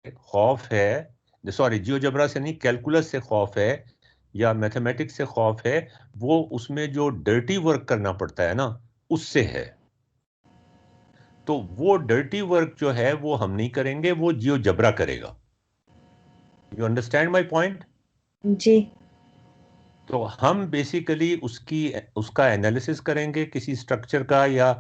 खौफ है, sorry GeoGebra से नहीं, कैलकुलस से खौफ है या मैथमेटिक्स से खौफ है, वो उसमें जो डर्टी वर्क करना पड़ता है ना, उससे है। तो वो डर्टी वर्क जो है वो हम नहीं करेंगे, वो जियोजेब्रा करेगा। You understand my point? जी। तो हम बेसिकली उसका एनालिसिस करेंगे किसी स्ट्रक्चर का या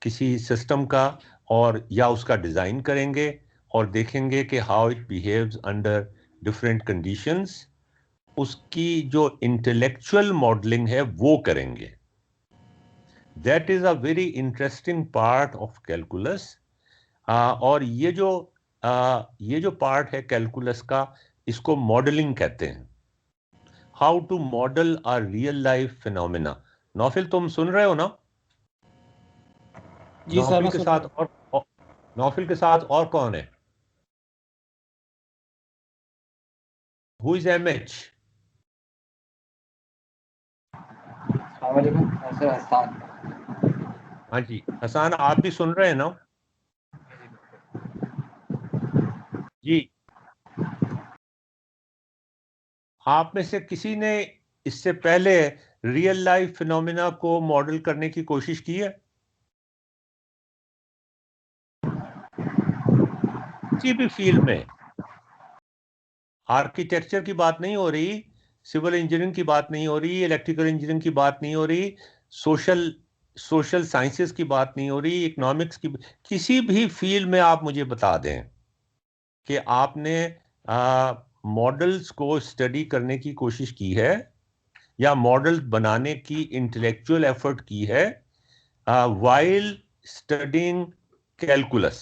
किसी सिस्टम का, और या उसका डिजाइन करेंगे और देखेंगे कि how it behaves under different conditions. उसकी जो इंटेलेक्चुअल मॉडलिंग है वो करेंगे। That is a very interesting part of calculus. और ये जो पार्ट है कैलकुलस का, इसको मॉडलिंग कहते हैं। How to model a real life phenomena. Naufil, तुम सुन रहे हो ना? जी सर, नौफिल मैं के सुन साथ रहा और नौफिल के साथ और कौन है? Who is M H? हूँ। सर हसान। हाँ जी, हसान, आप भी सुन रहे हैं ना? जी। आप में से किसी ने इससे पहले रियल लाइफ फिनोमिना को मॉडल करने की कोशिश की है? किसी भी फील्ड में, आर्किटेक्चर की बात नहीं हो रही, सिविल इंजीनियरिंग की बात नहीं हो रही, इलेक्ट्रिकल इंजीनियरिंग की बात नहीं हो रही, सोशल सोशल साइंसेस की बात नहीं हो रही, इकोनॉमिक्स की, किसी भी फील्ड में आप मुझे बता दें कि आपने मॉडल्स को स्टडी करने की कोशिश की है या मॉडल बनाने की इंटेलेक्चुअल एफर्ट की है वाइल स्टडिंग कैलकुलस।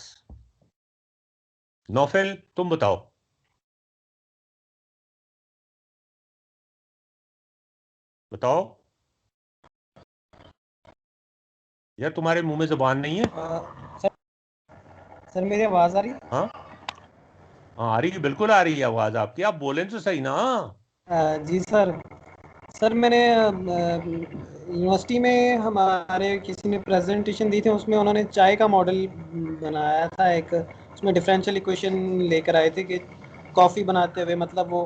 नौफिल, तुम बताओ। बताओ, यार तुम्हारे मुंह में जुबान नहीं है? सर सर मेरी आवाज़ आ रही है? हाँ हाँ, आ रही है, बिल्कुल आ रही है आवाज आपकी, आप बोलें तो सही ना। जी सर। सर मैंने यूनिवर्सिटी में हमारे किसी ने प्रेजेंटेशन दी थी, उसमें उन्होंने चाय का मॉडल बनाया था एक। उसमें डिफरेंशियल इक्वेशन लेकर आए थे कि कॉफ़ी बनाते हुए मतलब वो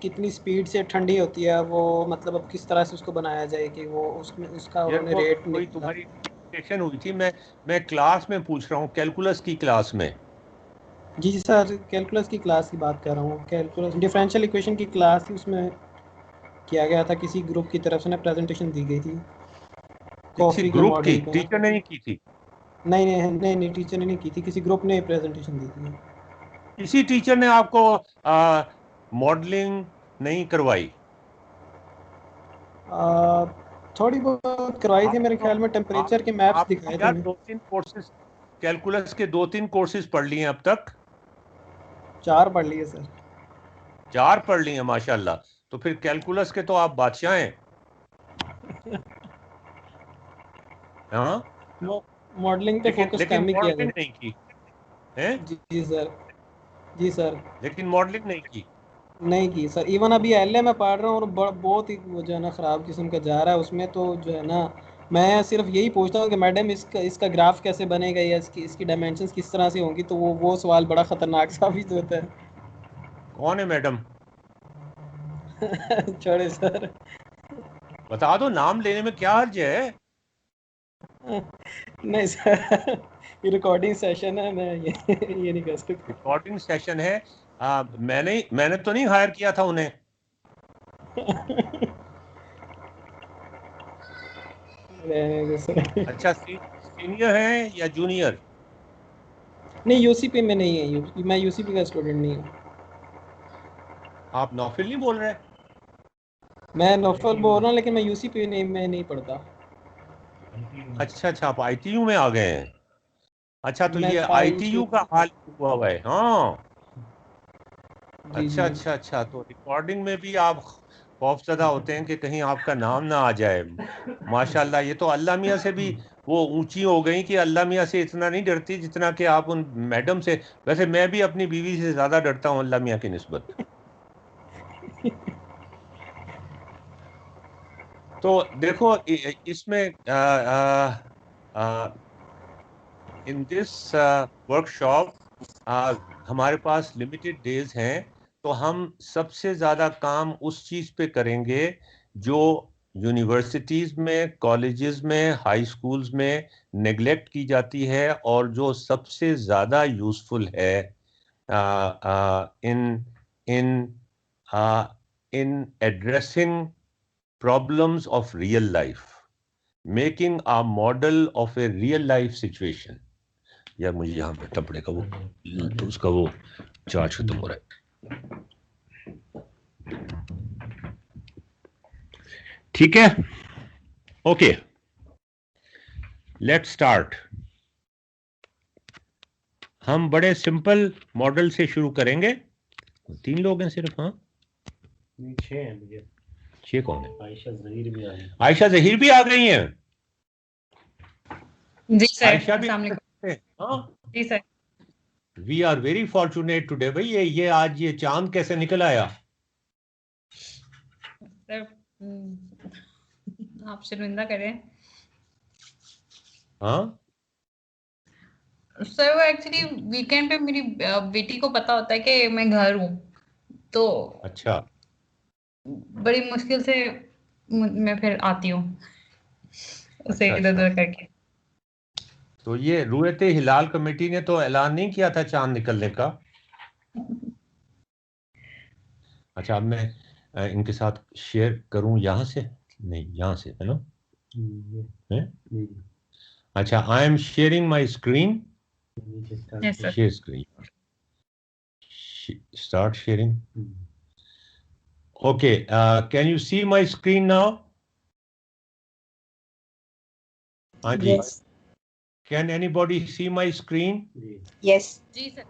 कितनी स्पीड से ठंडी होती है वो, मतलब अब किस तरह से उसको बनाया जाए कि वो उसमें उसका यार उन्होंने वो रेट कोई निकला। तुम्हारी प्रेजेंटेशन हुई थी, मैं क्लास में पूछ रहा हूँ, कैलकुलस की क्लास में। जी सर, कैलकुलस की क्लास की बात कर रहा हूँ। कैलकुलस डिफरेंशियल इक्वेशन की क्लास थी, उसमें किया गया था, किसी ग्रुप की तरफ से ना प्रेजेंटेशन दी गई थी किसी कॉफ़ी के ग्रुप की मॉडल पे ना। टीचर ने नहीं की थी? नहीं नहीं नहीं नहीं, टीचर ने नहीं की थी, किसी ग्रुप ने प्रेजेंटेशन दी थी। किसी टीचर ने आपको मॉडलिंग नहीं करवाई? आ, थोड़ी बहुत करवाई थी, आप मेरे तो ख्याल में आप टेम्परेचर के मैप्स आप तो दिखाए थे यार हमें। 2-3 कोर्सेज, कैलकुलस के 2-3 कोर्सेज पढ़ लिए हैं अब तक। 4 पढ़ लिए सर। 4 पढ़ लिए हैं, माशाल्लाह। तो फिर कैलकुलस के तो आप बादशाह हैं। हाँ। मॉडलिंग पे लेकिन फोकस लेकिन कम ही किया मॉडलिंग गया। नहीं की है। जी सर। जी सर। लेकिन मॉडलिंग नहीं की। नहीं की सर। इवन अभी एलए में पढ़ रहा हूँ और बहुत ही वो जो है ना ख़राब किस्म का जा रहा है उसमें, तो जो है ना मैं सिर्फ यही पूछता हूँ कि मैडम इसका इसका ग्राफ कैसे बनेगा या इसकी इसकी डायमेंशंस किस तरह से होंगी, तो वो सवाल बड़ा ख़तरनाक साबित होता कौन है मैडम? है। छोड़े सर। बता दो, नाम लेने में क्या हर्ज है? नहीं सर, ये रिकॉर्डिंग सेशन है, मैं ये नहीं कर सकता। रिकॉर्डिंग सेशन है। मैंने तो नहीं हायर किया था उन्हें। रहने दो सर। अच्छा, सीनियर है या जूनियर? नहीं, यूसीपी में नहीं है, मैं यूसीपी का स्टूडेंट नहीं हूँ। आप नौफिल नहीं बोल रहे? मैं नौफल बोल रहा हूँ, लेकिन मैं यूसीपी नहीं, मैं नहीं पढ़ता। अच्छा अच्छा, आप आईटीयू में आ गए हैं। अच्छा, तो मैं ये था आईटीयू का हाल हुआ हुआ है, हाँ। जी अच्छा जी। अच्छा अच्छा, तो रिकॉर्डिंग में भी आप खौफजदा होते हैं कि कहीं आपका नाम ना आ जाए। माशाल्लाह, ये तो अल्लाह मियाँ से भी वो ऊंची हो गई कि अल्लाह मियाँ से इतना नहीं डरती जितना कि आप उन मैडम से। वैसे मैं भी अपनी बीवी से ज्यादा डरता हूँ अल्लाह मियाँ की निस्बत। तो देखो, इसमें इन दिस वर्कशॉप हमारे पास लिमिटेड डेज हैं, तो हम सबसे ज़्यादा काम उस चीज़ पे करेंगे जो यूनिवर्सिटीज़ में, कॉलेजेस में, हाई स्कूल्स में नेग्लेक्ट की जाती है और जो सबसे ज़्यादा यूज़फुल है इन इन इन addressing problems of real life, making a model of a real life situation. यार मुझे यहाँ बैठना पड़ेगा, वो तो उसका वो चार्ज खत्म हो रहा है। ठीक है, ओके, लेट्स स्टार्ट। हम बड़े सिंपल मॉडल से शुरू करेंगे। 3 लोग हैं सिर्फ? हाँ, 6 हैं भैया। 6 कौन है? आयशा जहीर भी आ गई। आयशा जहीर भी आ गई हैं? जी सर, आयशा भी? अस्सलाम वालेकुम। हाँ, जी sir. We are very fortunate today. भाई ये आज ये चांद कैसे निकल आया? सर आप शर्मिंदा करें। हाँ सर वो एक्चुअली वीकेंड पे मेरी बेटी को पता होता है कि मैं घर हूँ, तो अच्छा, बड़ी मुश्किल से मैं फिर आती हूँ उसे अच्छा, इधर अच्छा। उधर करके। तो ये रुयते हिलाल कमेटी ने तो ऐलान नहीं किया था चांद निकलने का? अच्छा, अब मैं इनके साथ शेयर करूं यहाँ से? नहीं, यहाँ से है ना? है? अच्छा, I am sharing my screen. Yes sir. Share screen, start sharing. Okay, can you see my screen now? हाँ जी, can anybody see my screen? Yes जी सर।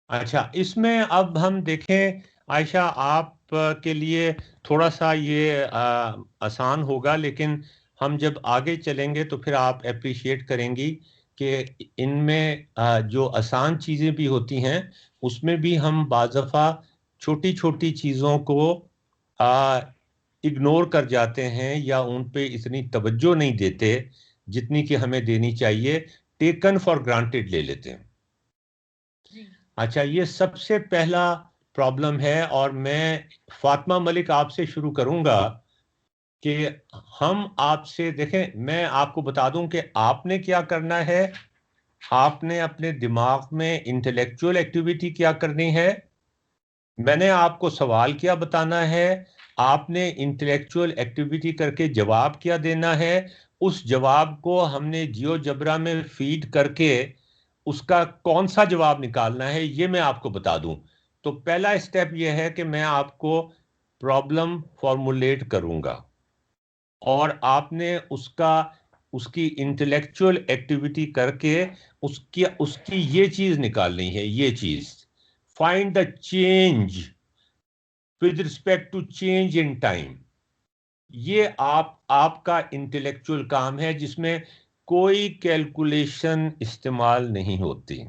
अच्छा, इसमें अब हम देखें आयशा, आप के लिए थोड़ा सा ये आसान होगा, लेकिन हम जब आगे चलेंगे तो फिर आप अप्रिशिएट करेंगी कि इनमें जो आसान चीज़ें भी होती हैं उसमें भी हम बाज़ दफ़ा छोटी छोटी चीज़ों को इग्नोर कर जाते हैं या उन पे इतनी तवज्जो नहीं देते जितनी कि हमें देनी चाहिए, टेकन फॉर ग्रांटेड ले लेते हैं। अच्छा, ये सबसे पहला प्रॉब्लम है और मैं फातिमा मलिक आपसे शुरू करूंगा कि हम आपसे देखें, मैं आपको बता दूं कि आपने क्या करना है। आपने अपने दिमाग में इंटेलेक्चुअल एक्टिविटी क्या करनी है, मैंने आपको सवाल क्या बताना है, आपने इंटेलेक्चुअल एक्टिविटी करके जवाब क्या देना है, उस जवाब को हमने जियोजेब्रा में फीड करके उसका कौन सा जवाब निकालना है ये मैं आपको बता दूं। तो पहला स्टेप यह है कि मैं आपको प्रॉब्लम फॉर्मुलेट करूंगा और आपने उसकी इंटेलेक्चुअल एक्टिविटी करके उसकी उसकी ये चीज निकालनी है, ये चीज, find the change with respect to change in time. ये आपका इंटेलेक्चुअल काम है जिसमें कोई कैलकुलेशन इस्तेमाल नहीं होती,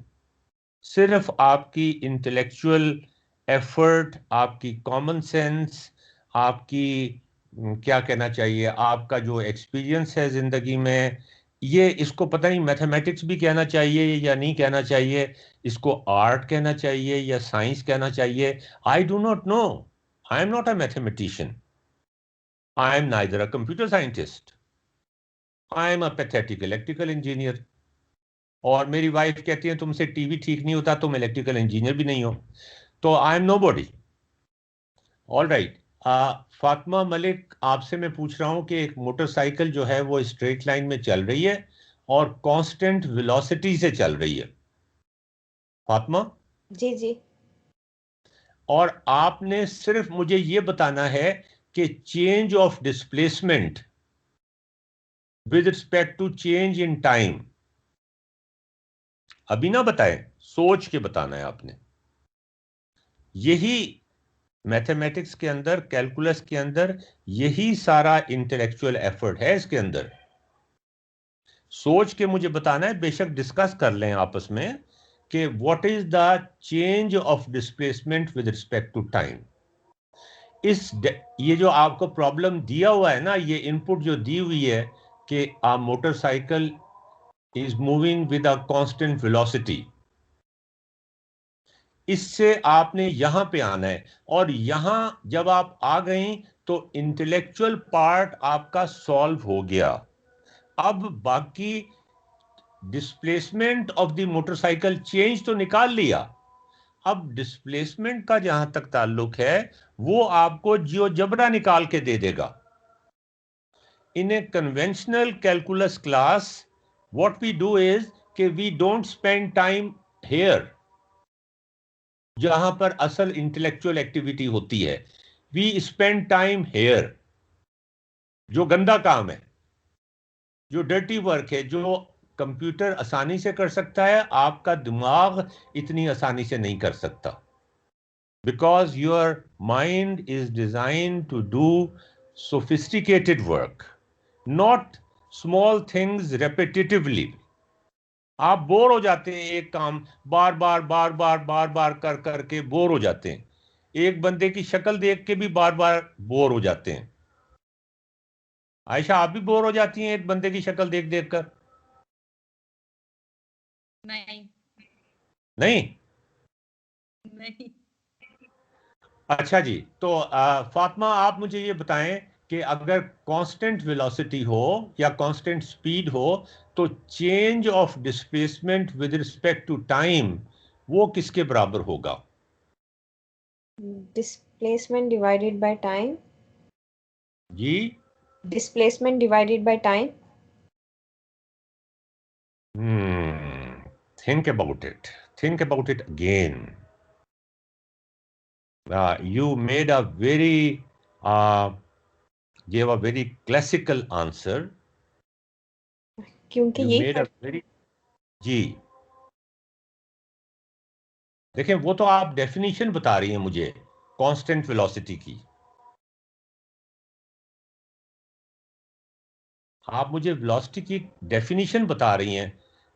सिर्फ आपकी इंटेलेक्चुअल एफर्ट, आपकी कॉमन सेंस, आपकी क्या कहना चाहिए, आपका जो एक्सपीरियंस है जिंदगी में, ये इसको पता नहीं मैथमेटिक्स भी कहना चाहिए या नहीं कहना चाहिए, इसको आर्ट कहना चाहिए या साइंस कहना चाहिए, I do not know. I am not a mathematician, I am neither a computer scientist, I am a pathetic electrical engineer. और मेरी वाइफ कहती है तुमसे टीवी ठीक नहीं होता, तुम इलेक्ट्रिकल इंजीनियर भी नहीं हो, तो I am nobody. All right, Fatima Malik, आपसे मैं पूछ रहा हूं कि एक मोटरसाइकिल जो है वो स्ट्रेट लाइन में चल रही है और कांस्टेंट वेलोसिटी से चल रही है, फातिमा, जी जी और आपने सिर्फ मुझे ये बताना है कि change of displacement with respect to change in time, अभी ना बताएं, सोच के बताना है आपने। यही मैथमेटिक्स के अंदर, कैलकुलस के अंदर, यही सारा इंटेलेक्चुअल एफर्ट है इसके अंदर। सोच के मुझे बताना है, बेशक डिस्कस कर लें आपस में कि what is the change of displacement with respect to time. ये जो आपको प्रॉब्लम दिया हुआ है ना, ये इनपुट जो दी हुई है कि a motorcycle is moving with a constant velocity, इससे आपने यहां पे आना है, और यहां जब आप आ गई तो इंटेलेक्चुअल पार्ट आपका सॉल्व हो गया। अब बाकी displacement of the motorcycle change तो निकाल लिया, अब डिस्प्लेसमेंट का जहां तक ताल्लुक है वो आपको जियोजेब्रा निकाल के दे देगा। In a conventional calculus class what we do is कि we don't spend time here जहां पर असल इंटेलेक्चुअल एक्टिविटी होती है, वी स्पेंड टाइम हेयर, जो गंदा काम है, जो डर्टी वर्क है, जो कंप्यूटर आसानी से कर सकता है, आपका दिमाग इतनी आसानी से नहीं कर सकता, because your mind is design to do sophisticated work, not small things repetitively. आप बोर हो जाते हैं, एक काम बार बार बार बार बार बार कर करके बोर हो जाते हैं, एक बंदे की शक्ल देख के भी बार बार बोर हो जाते हैं। आयशा, आप भी बोर हो जाती हैं एक बंदे की शक्ल देख देख कर? नहीं नहीं? नहीं। अच्छा जी, तो फातिमा आप मुझे ये बताएं कि अगर कांस्टेंट वेलोसिटी हो या कांस्टेंट स्पीड हो तो change of displacement with respect to time वो किसके बराबर होगा? Displacement divided by time. Ji? Displacement divided by time. Think about it. Think about it again. You made a very gave a very classical answer. क्योंकि You यही made a very जी, देखें वो तो आप डेफिनेशन बता रही हैं मुझे कांस्टेंट वेलोसिटी की, आप मुझे वेलोसिटी की डेफिनेशन बता रही हैं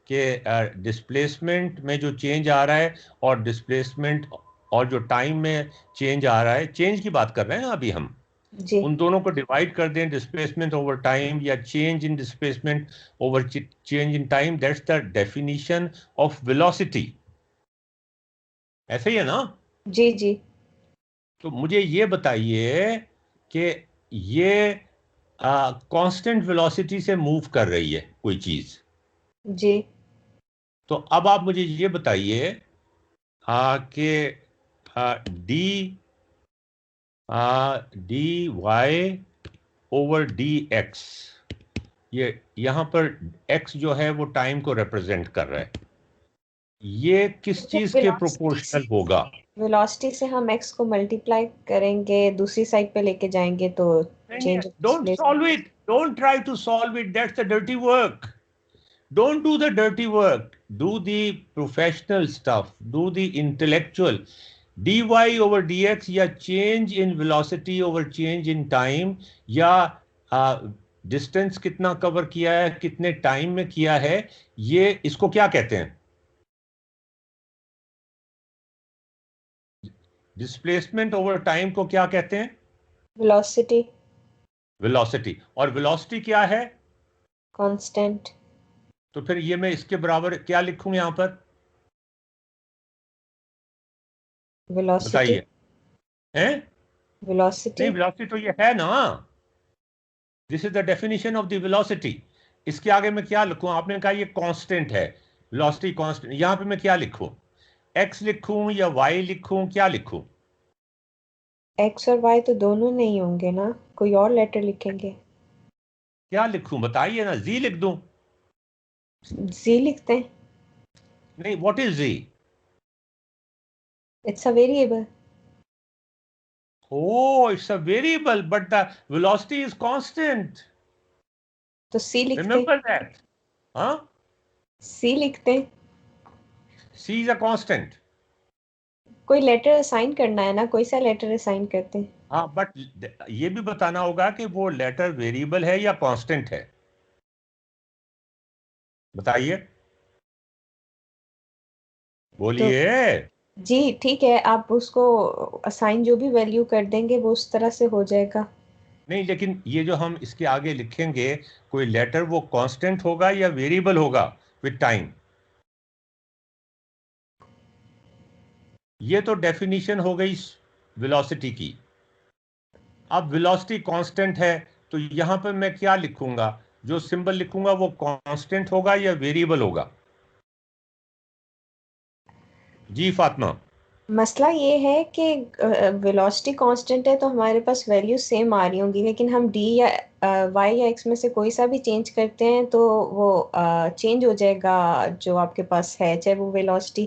कि डिस्प्लेसमेंट में जो चेंज आ रहा है और डिस्प्लेसमेंट और जो टाइम में चेंज आ रहा है, चेंज की बात कर रहे हैं ना अभी हम, जी उन दोनों को डिवाइड कर दें, डिस्प्लेसमेंट ओवर टाइम या change in displacement over change in time, that's the definition of velocity. ऐसे ही है ना? जी जी तो मुझे ये बताइए कि ये कांस्टेंट वेलोसिटी से मूव कर रही है कोई चीज, जी तो अब आप मुझे ये बताइए कि D D Y over D X, ये यहां पर एक्स जो है वो टाइम को रिप्रेजेंट कर रहा है, ये किस चीज के प्रोपोर्शनल होगा? वेलोसिटी से हम x को मल्टीप्लाई करेंगे, दूसरी साइड पे लेके जाएंगे तो change don't solve it, don't try to solve it, that's the dirty work. Don't do the dirty work. Do the professional stuff. Do the intellectual. dy over dx या change in velocity over change in time या distance कितना cover किया है, कितने time में किया है, ये इसको क्या कहते हैं? डिस्प्लेसमेंट ओवर टाइम को क्या कहते हैं? Velocity velocity. और वेलोसिटी क्या है? कांस्टेंट। तो फिर ये मैं इसके बराबर क्या लिखूं यहां पर? वेलोसिटी बताइए हैं? वेलोसिटी नहीं, वेलोसिटी तो ये है ना, this is the definition of the velocity. इसके आगे मैं क्या लिखूं? आपने कहा ये कांस्टेंट है, वेलोसिटी कांस्टेंट, यहां पे मैं क्या लिखूं? एक्स लिखूं या वाई लिखूं, क्या लिखूं? x और y तो दोनों नहीं होंगे ना, कोई और लेटर लिखेंगे। क्या लिखूं बताइए ना, जी लिख दूं? z लिखते हैं। नहीं, what is G? It's a variable. Oh, it's a variable, but the velocity is constant. तो c लिखते हैं। Remember that. Huh? c लिखते हैं। C is a constant. कोई लेटर असाइन करना है ना, कोई सा लेटर असाइन करते हैं। हाँ, बट ये भी बताना होगा कि वो लेटर वेरिएबल है या कांस्टेंट है, बताइए, बोलिए। जी ठीक है, आप उसको असाइन जो भी वैल्यू कर देंगे वो उस तरह से हो जाएगा। नहीं, लेकिन ये जो हम इसके आगे लिखेंगे कोई लेटर, वो कांस्टेंट होगा या वेरिएबल होगा विद टाइम? ये तो डेफिनेशन हो गई वेलोसिटी की। अब वेलोसिटी कांस्टेंट है, तो यहां पर मैं क्या लिखूंगा? जो सिंबल लिखूंगा वो कांस्टेंट होगा या वेरिएबल होगा? जी फातिमा। मसला ये है कि वेलोसिटी कांस्टेंट है तो हमारे पास वैल्यू सेम आ रही होंगी, लेकिन हम डी या वाई या एक्स में से कोई सा भी चेंज करते हैं तो वो चेंज हो जाएगा जो आपके पास है, चाहे वो वेलोसिटी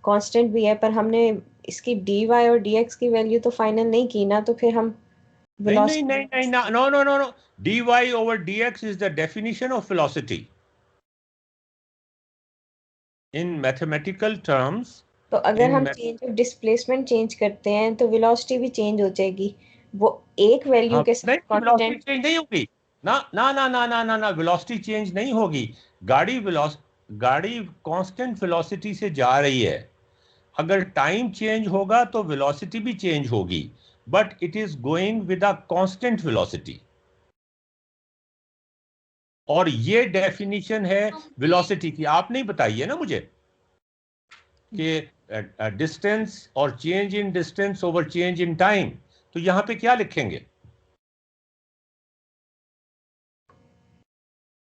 कांस्टेंट भी है। पर हमने इसकी डी वाई और डी एक्स की वैल्यू तो फाइनल नहीं की ना, तो फिर हम नहीं नहीं नहीं वेलोसिटी। नहीं, no no no no, D Y over D X is the definition of velocity in mathematical terms. तो अगर हम इन चेंज ऑफ डिस्प्लेसमेंट चेंज करते हैं तो वेलोसिटी भी चेंज हो जाएगी, वो एक वैल्यू हाँ, के साथ नहीं वेलोसिटी कांस्टेंट। चेंज नहीं होगी। ना ना ना ना ना ना ना, वेलोसिटी चेंज नहीं होगी। गाड़ी कांस्टेंट वेलोसिटी से जा रही है। अगर टाइम चेंज होगा तो वेलोसिटी भी चेंज होगी, but it is going with a constant velocity. और ये डेफिनेशन है वेलोसिटी की। आप नहीं बताइए ना मुझे कि डिस्टेंस और change in distance over change in time, तो यहां पे क्या लिखेंगे?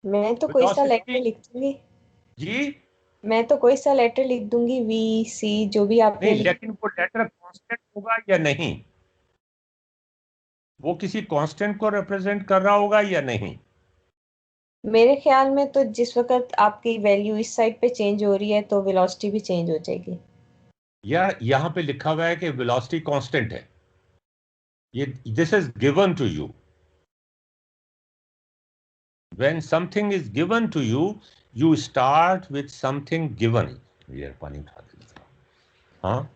मैं तो कोई सा लेटर वेलोसिटी। लिख दूंगी। जी। मैं तो कोई सा लेटर लिख दूंगी, वी सी जो भी आपने नहीं, लिख। लेकिन वो लेटर कांस्टेंट होगा या नहीं? वो किसी कांस्टेंट को रिप्रेजेंट कर रहा होगा या नहीं? मेरे ख्याल में तो जिस वक्त आपकी वैल्यू इस साइड पे चेंज हो रही है तो वेलोसिटी भी चेंज हो जाएगी। या यहां पे लिखा हुआ है कि वेलोसिटी कांस्टेंट है। ये this is given to you. when something is given to you, you start with something given. ये पानी उठा दीजिए। हाँ,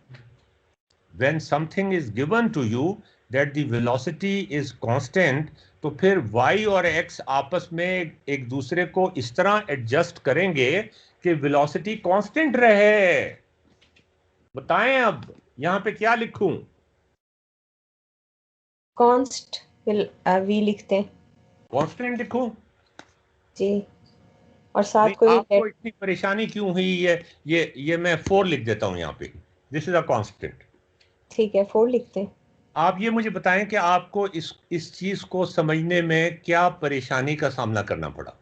when something is given to you that the velocity is constant, तो फिर y और x आपस में एक दूसरे को इस तरह एडजस्ट करेंगे कि वेलोसिटी कांस्टेंट रहे। बताएं अब यहां पे क्या लिखूं? कॉन्स्ट वी लिखते हैं कांस्टेंट लिखूं? जी, और साथ नहीं, कोई आपको इतनी परेशानी क्यों हुई? ये मैं 4 लिख देता हूं यहां पे। This is a constant. ठीक है 4 लिखते हैं। आप ये मुझे बताएं कि आपको इस चीज को समझने में क्या परेशानी का सामना करना पड़ा?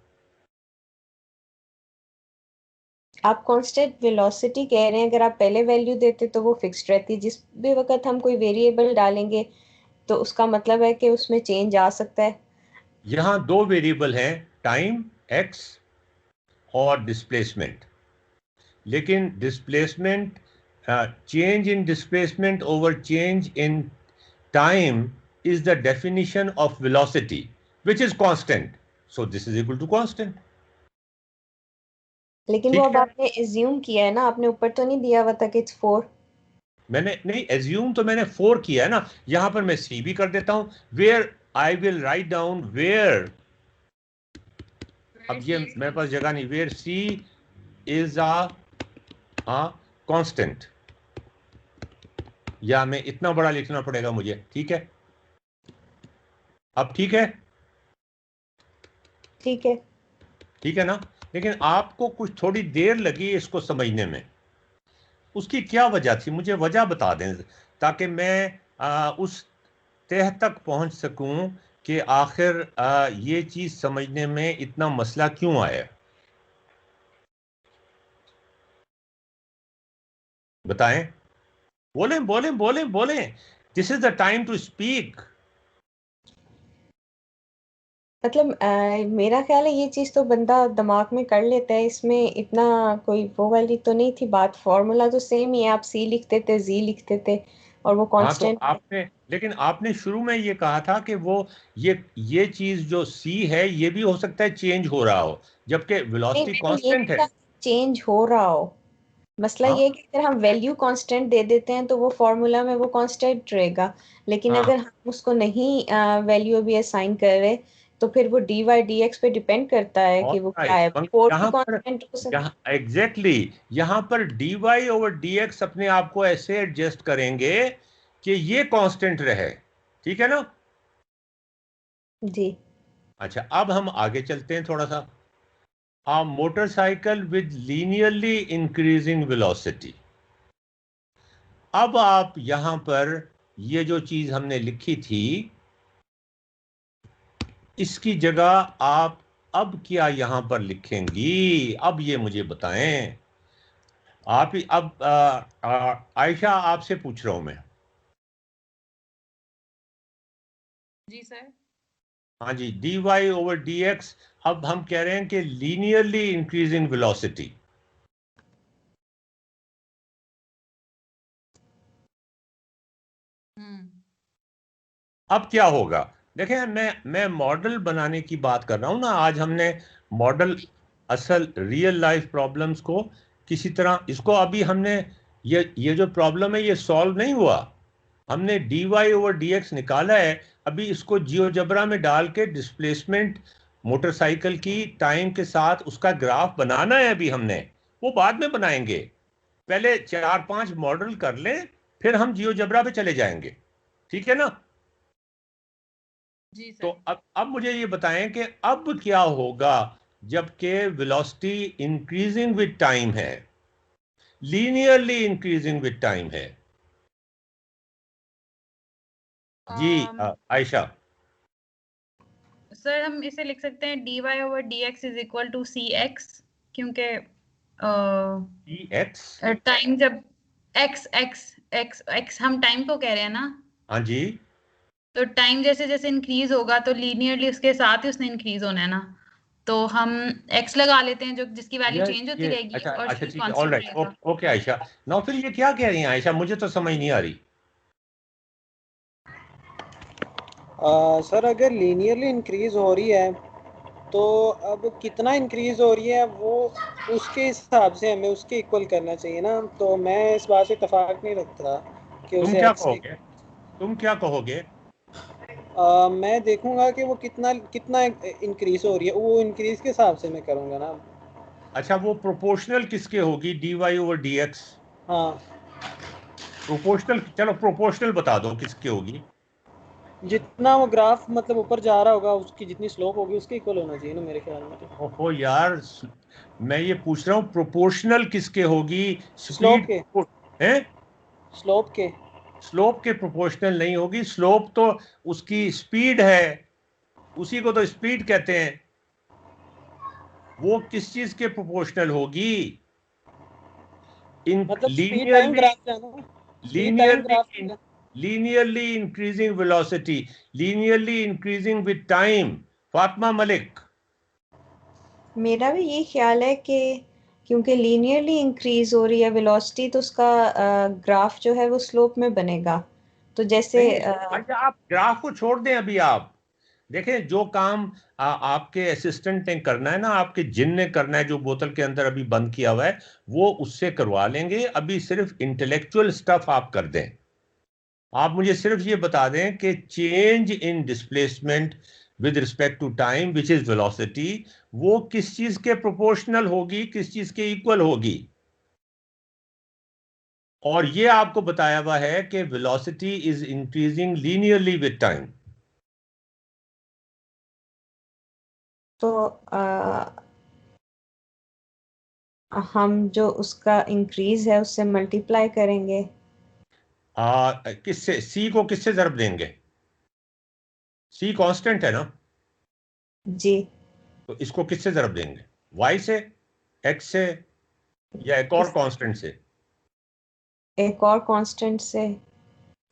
आप कांस्टेंट वेलोसिटी कह रहे हैं, अगर आप पहले वैल्यू देते तो वो फिक्स्ड रहती, जिस भी वक्त हम कोई वेरिएबल डालेंगे तो उसका मतलब है कि उसमें चेंज आ सकता है। यहां दो वेरिएबल हैं, टाइम एक्स और डिस्प्लेसमेंट। लेकिन displacement, change in displacement over change in time is the definition of velocity which is constant, so this is equal to constant. लेकिन वो ठीक अब है, आपने एज्यूम किया है ना, आपने ऊपर तो नहीं दिया हुआ था कि इट्स 4। मैंने नहीं एज्यूम तो मैंने 4 किया है ना। यहां पर मैं सी भी कर देता हूं, where I will write down where. अब ये मेरे पास जगह नहीं, where C is a constant, या मैं इतना बड़ा लिखना पड़ेगा मुझे? ठीक है, अब ठीक है, ठीक है। ठीक है ना? लेकिन आपको कुछ थोड़ी देर लगी इसको समझने में। उसकी क्या वजह थी? मुझे वजह बता दें ताकि मैं उस तह तक पहुंच सकूं कि आखिर ये चीज समझने में इतना मसला क्यों आया। बताएं, बोलें बोलें बोलें बोलें। This is the time to speak. मतलब मेरा ख्याल है ये चीज तो बंदा दिमाग में कर लेता है, इसमें इतना कोई वो वाली तो नहीं थी बात। फॉर्मूला तो सेम ही है, आप सी लिखते थे जी लिखते थे और वो हाँ, तो कांस्टेंट। आपने, लेकिन आपने शुरू में ये कहा था कि वो ये चीज जो सी है ये भी हो सकता है चेंज हो रहा हो, जबकि नहीं, वेलोसिटी मैंने ये नहीं कांस्टेंट है। कहा चेंज हो रहा हो। मसला हाँ ये है कि अगर हम वैल्यू कांस्टेंट दे देते हैं तो वो फॉर्मूला में वो कांस्टेंट रहेगा, लेकिन हाँ, अगर हम उसको नहीं वैल्यू अभी असाइन कर रहे तो फिर वो डी वाई डी एक्स पे डिपेंड करता है कि वो क्या ऑलराइट, है। मगर फोर भी यहाँ पर, कांस्टेंट हो सकता यहाँ एग्जैक्टली यहाँ पर D Y over D X अपने आप को ऐसे एडजस्ट करेंगे कि ये कांस्टेंट रहे। ठीक है ना? है जी। अच्छा, अब हम आगे चलते हैं थोड़ा सा। A motorcycle with linearly increasing velocity, अब आप यहां पर ये जो चीज हमने लिखी थी इसकी जगह आप अब क्या यहां पर लिखेंगी, अब ये मुझे बताएं आप ही। अब आयशा आपसे पूछ रहा हूं मैं। जी सर। हाँ जी, dy ओवर dx। अब हम कह रहे हैं कि लीनियरली इंक्रीजिंग वेलोसिटी। अब क्या होगा, देखें मैं मॉडल बनाने की बात कर रहा हूं ना। आज हमने मॉडल, असल रियल लाइफ प्रॉब्लम्स को किसी तरह, इसको अभी हमने ये जो प्रॉब्लम है ये सॉल्व नहीं हुआ। हमने dy ओवर dx निकाला है, अभी इसको जियोजेब्रा में डाल के डिस्प्लेसमेंट मोटरसाइकिल की टाइम के साथ उसका ग्राफ बनाना है। अभी हमने वो बाद में बनाएंगे, पहले 4-5 मॉडल कर लें, फिर हम जियोजेब्रा पे चले जाएंगे, ठीक है ना। जी तो सर। अब मुझे ये बताएं कि अब क्या होगा जबकि वेलोसिटी इंक्रीजिंग विद टाइम है, लीनियरली इंक्रीजिंग विद टाइम है। जी आयशा। सर हम इसे लिख सकते हैं dy over dx is equal to cx, क्योंकि एक्स। टाइम जब x x x x हम टाइम को कह रहे हैं ना, हाँ जी। तो टाइम जैसे जैसे इंक्रीज होगा तो लीनियरली उसके साथ ही उसने इंक्रीज होना है ना, तो हम x लगा लेते हैं जो जिसकी वैल्यू चेंज होती ये रहेगी अच्छा और अच्छा, c ठीक है, ऑल कांस्टेंट राइट, रहेगा। ओके आयशा। ना फिर ये क्या कह रही हैं आयशा, मुझे तो समझ नहीं आ रही। सर अगर लीनियरली इंक्रीज हो रही है तो अब कितना इंक्रीज हो रही है वो उसके हिसाब से हमें उसके इक्वल करना चाहिए ना। तो मैं इस बात से इत्तेफाक नहीं रखता कि तुम उसे क्या एक्स के। कहोगे, तुम क्या कहोगे? मैं देखूंगा कि वो कितना कितना इंक्रीज हो रही है, वो इंक्रीज के हिसाब से मैं करूंगा ना। अच्छा, वो प्रोपोर्शनल किसके होगी, dy ओवर dx? हाँ, प्रोपोर्शनल, चलो प्रोपोर्शनल बता दो किसकी होगी। जितना वो ग्राफ मतलब ऊपर जा रहा होगा उसकी जितनी स्लोप होगी उसके इक्वल होना चाहिए ना मेरे ख्याल में तो। ओहो यार, मैं ये पूछ रहा हूँ प्रोपोर्शनल किसके होगी, स्लोप स्पीड के, है? स्लोप के। स्लोप के प्रोपोर्शनल नहीं होगी, स्लोप तो उसकी स्पीड है, उसी को तो स्पीड कहते हैं। वो किस चीज के प्रोपोर्शनल होगी? इन मतलब स्पीड टाइम लीनियरली, ग्राफ है ना, स्पीड टाइम लीनियरली ग्राफ है। Linearly increasing velocity, linearly increasing with time. Fatima Malik. मेरा भी ये ख्याल है कि क्योंकि लीनियरली इंक्रीज हो रही है वेलोसिटी तो उसका ग्राफ जो है वो स्लोप में बनेगा। तो जैसे नहीं, अच्छा आप ग्राफ को छोड़ दें, अभी आप देखें जो काम आपके असिस्टेंट ने करना है ना, आपके जिन ने करना है, जो बोतल के अंदर अभी बंद किया हुआ है, वो उससे करवा लेंगे। अभी सिर्फ इंटेलेक्चुअल स्टफ आप कर दें। आप मुझे सिर्फ ये बता दें कि change in displacement with respect to time which is velocity, वो किस चीज के प्रोपोर्शनल होगी, किस चीज के इक्वल होगी। और ये आपको बताया हुआ है कि velocity is increasing linearly with time. तो हम जो उसका इंक्रीज है उससे मल्टीप्लाई करेंगे। किससे, सी को किससे जरूर देंगे? सी कांस्टेंट है ना, जी। तो इसको किससे जरूर देंगे? वाई से, एक्स से, या एक और इस कांस्टेंट से? एक और कांस्टेंट से।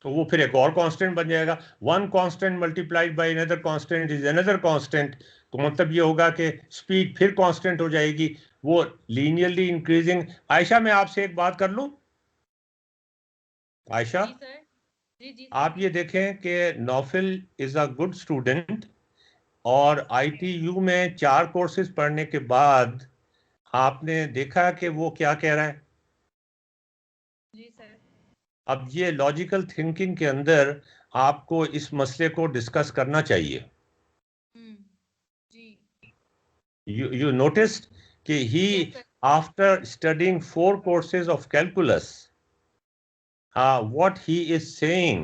तो वो फिर एक और कांस्टेंट बन जाएगा। One constant multiplied by another constant is another constant. तो मतलब ये होगा कि स्पीड फिर कांस्टेंट हो जाएगी, वो लीनियरली इंक्रीजिंग। आयशा, मैं आपसे एक बात कर लूं? आयशा, जी सर। जी जी आप सर। ये देखें कि Naufil is a good student, और आईटीयू में 4 कोर्सेज पढ़ने के बाद आपने देखा कि वो क्या कह रहा है। जी सर। अब ये लॉजिकल थिंकिंग के अंदर आपको इस मसले को डिस्कस करना चाहिए। जी। You noticed कि he, yes sir. after studying 4 courses of calculus, what he is saying